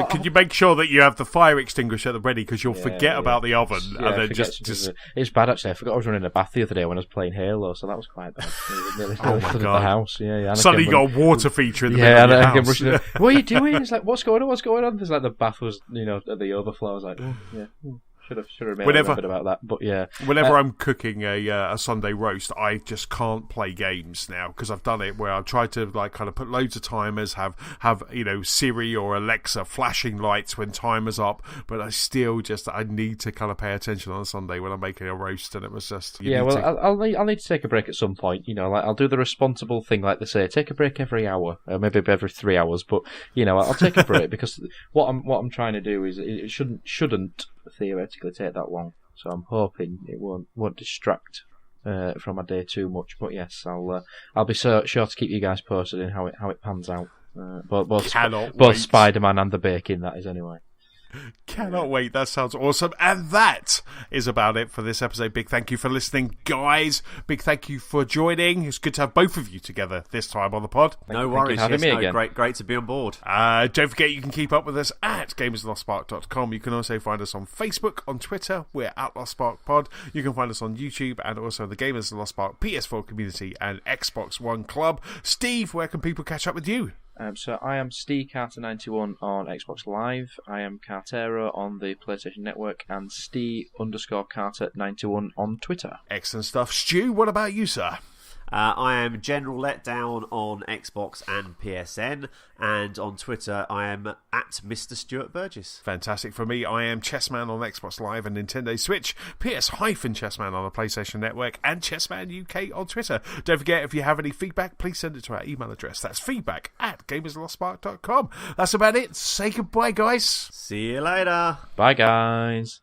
Can you make sure that you have the fire extinguisher at the ready, because you'll forget about the oven, and then it's bad actually. I forgot I was running a bath the other day when I was playing Halo, so that was quite bad. Oh my god! The house, yeah. Suddenly you got a water feature in the middle of your house. What are you doing? It's like, what's going on? There's like the bath was, at the overflow. I was like, should have remembered about that. But yeah, whenever I'm cooking a Sunday roast, I just can't play games now, because I've done it where I've tried to kind of put loads of timers, have Siri or Alexa flashing lights when timer's up, but I need to kind of pay attention on a Sunday when I'm making a roast, and it was just I'll need to take a break at some point. I'll do the responsible thing, like they say, take a break every hour, maybe every 3 hours, but I'll take a break because what I'm trying to do is it shouldn't theoretically take that long, so I'm hoping it won't distract from my day too much. But yes, I'll be sure to keep you guys posted in how it pans out. Both Spider-Man and the baking, that is, anyway. Cannot wait. That sounds awesome. And that is about it for this episode. Big thank you for listening, guys. Big thank you for joining. It's good to have both of you together this time on the pod. No worries. Having me again. Great to be on board. Don't forget, you can keep up with us at gamerslostspark.com. You can also find us on Facebook, on Twitter. We're at Lost Spark Pod. You can find us on YouTube and also the Gamers of Lost Spark PS4 community and Xbox One Club. Steve, where can people catch up with you? So I am Steve Carter91 on Xbox Live. I am Cartero on the PlayStation Network, and Steve_Carter91 on Twitter. Excellent stuff. Stu, what about you, sir? I am General Letdown on Xbox and PSN, and on Twitter I am at Mr. Stuart Burgess. Fantastic. For me, I am Chessman on Xbox Live and Nintendo Switch, PS-Chessman on the PlayStation Network, and Chessman UK on Twitter. Don't forget, if you have any feedback, please send it to our email address. That's feedback@gamerslostspark.com. That's about it. Say goodbye, guys. See you later. Bye, guys.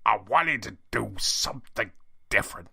I wanted to do something different.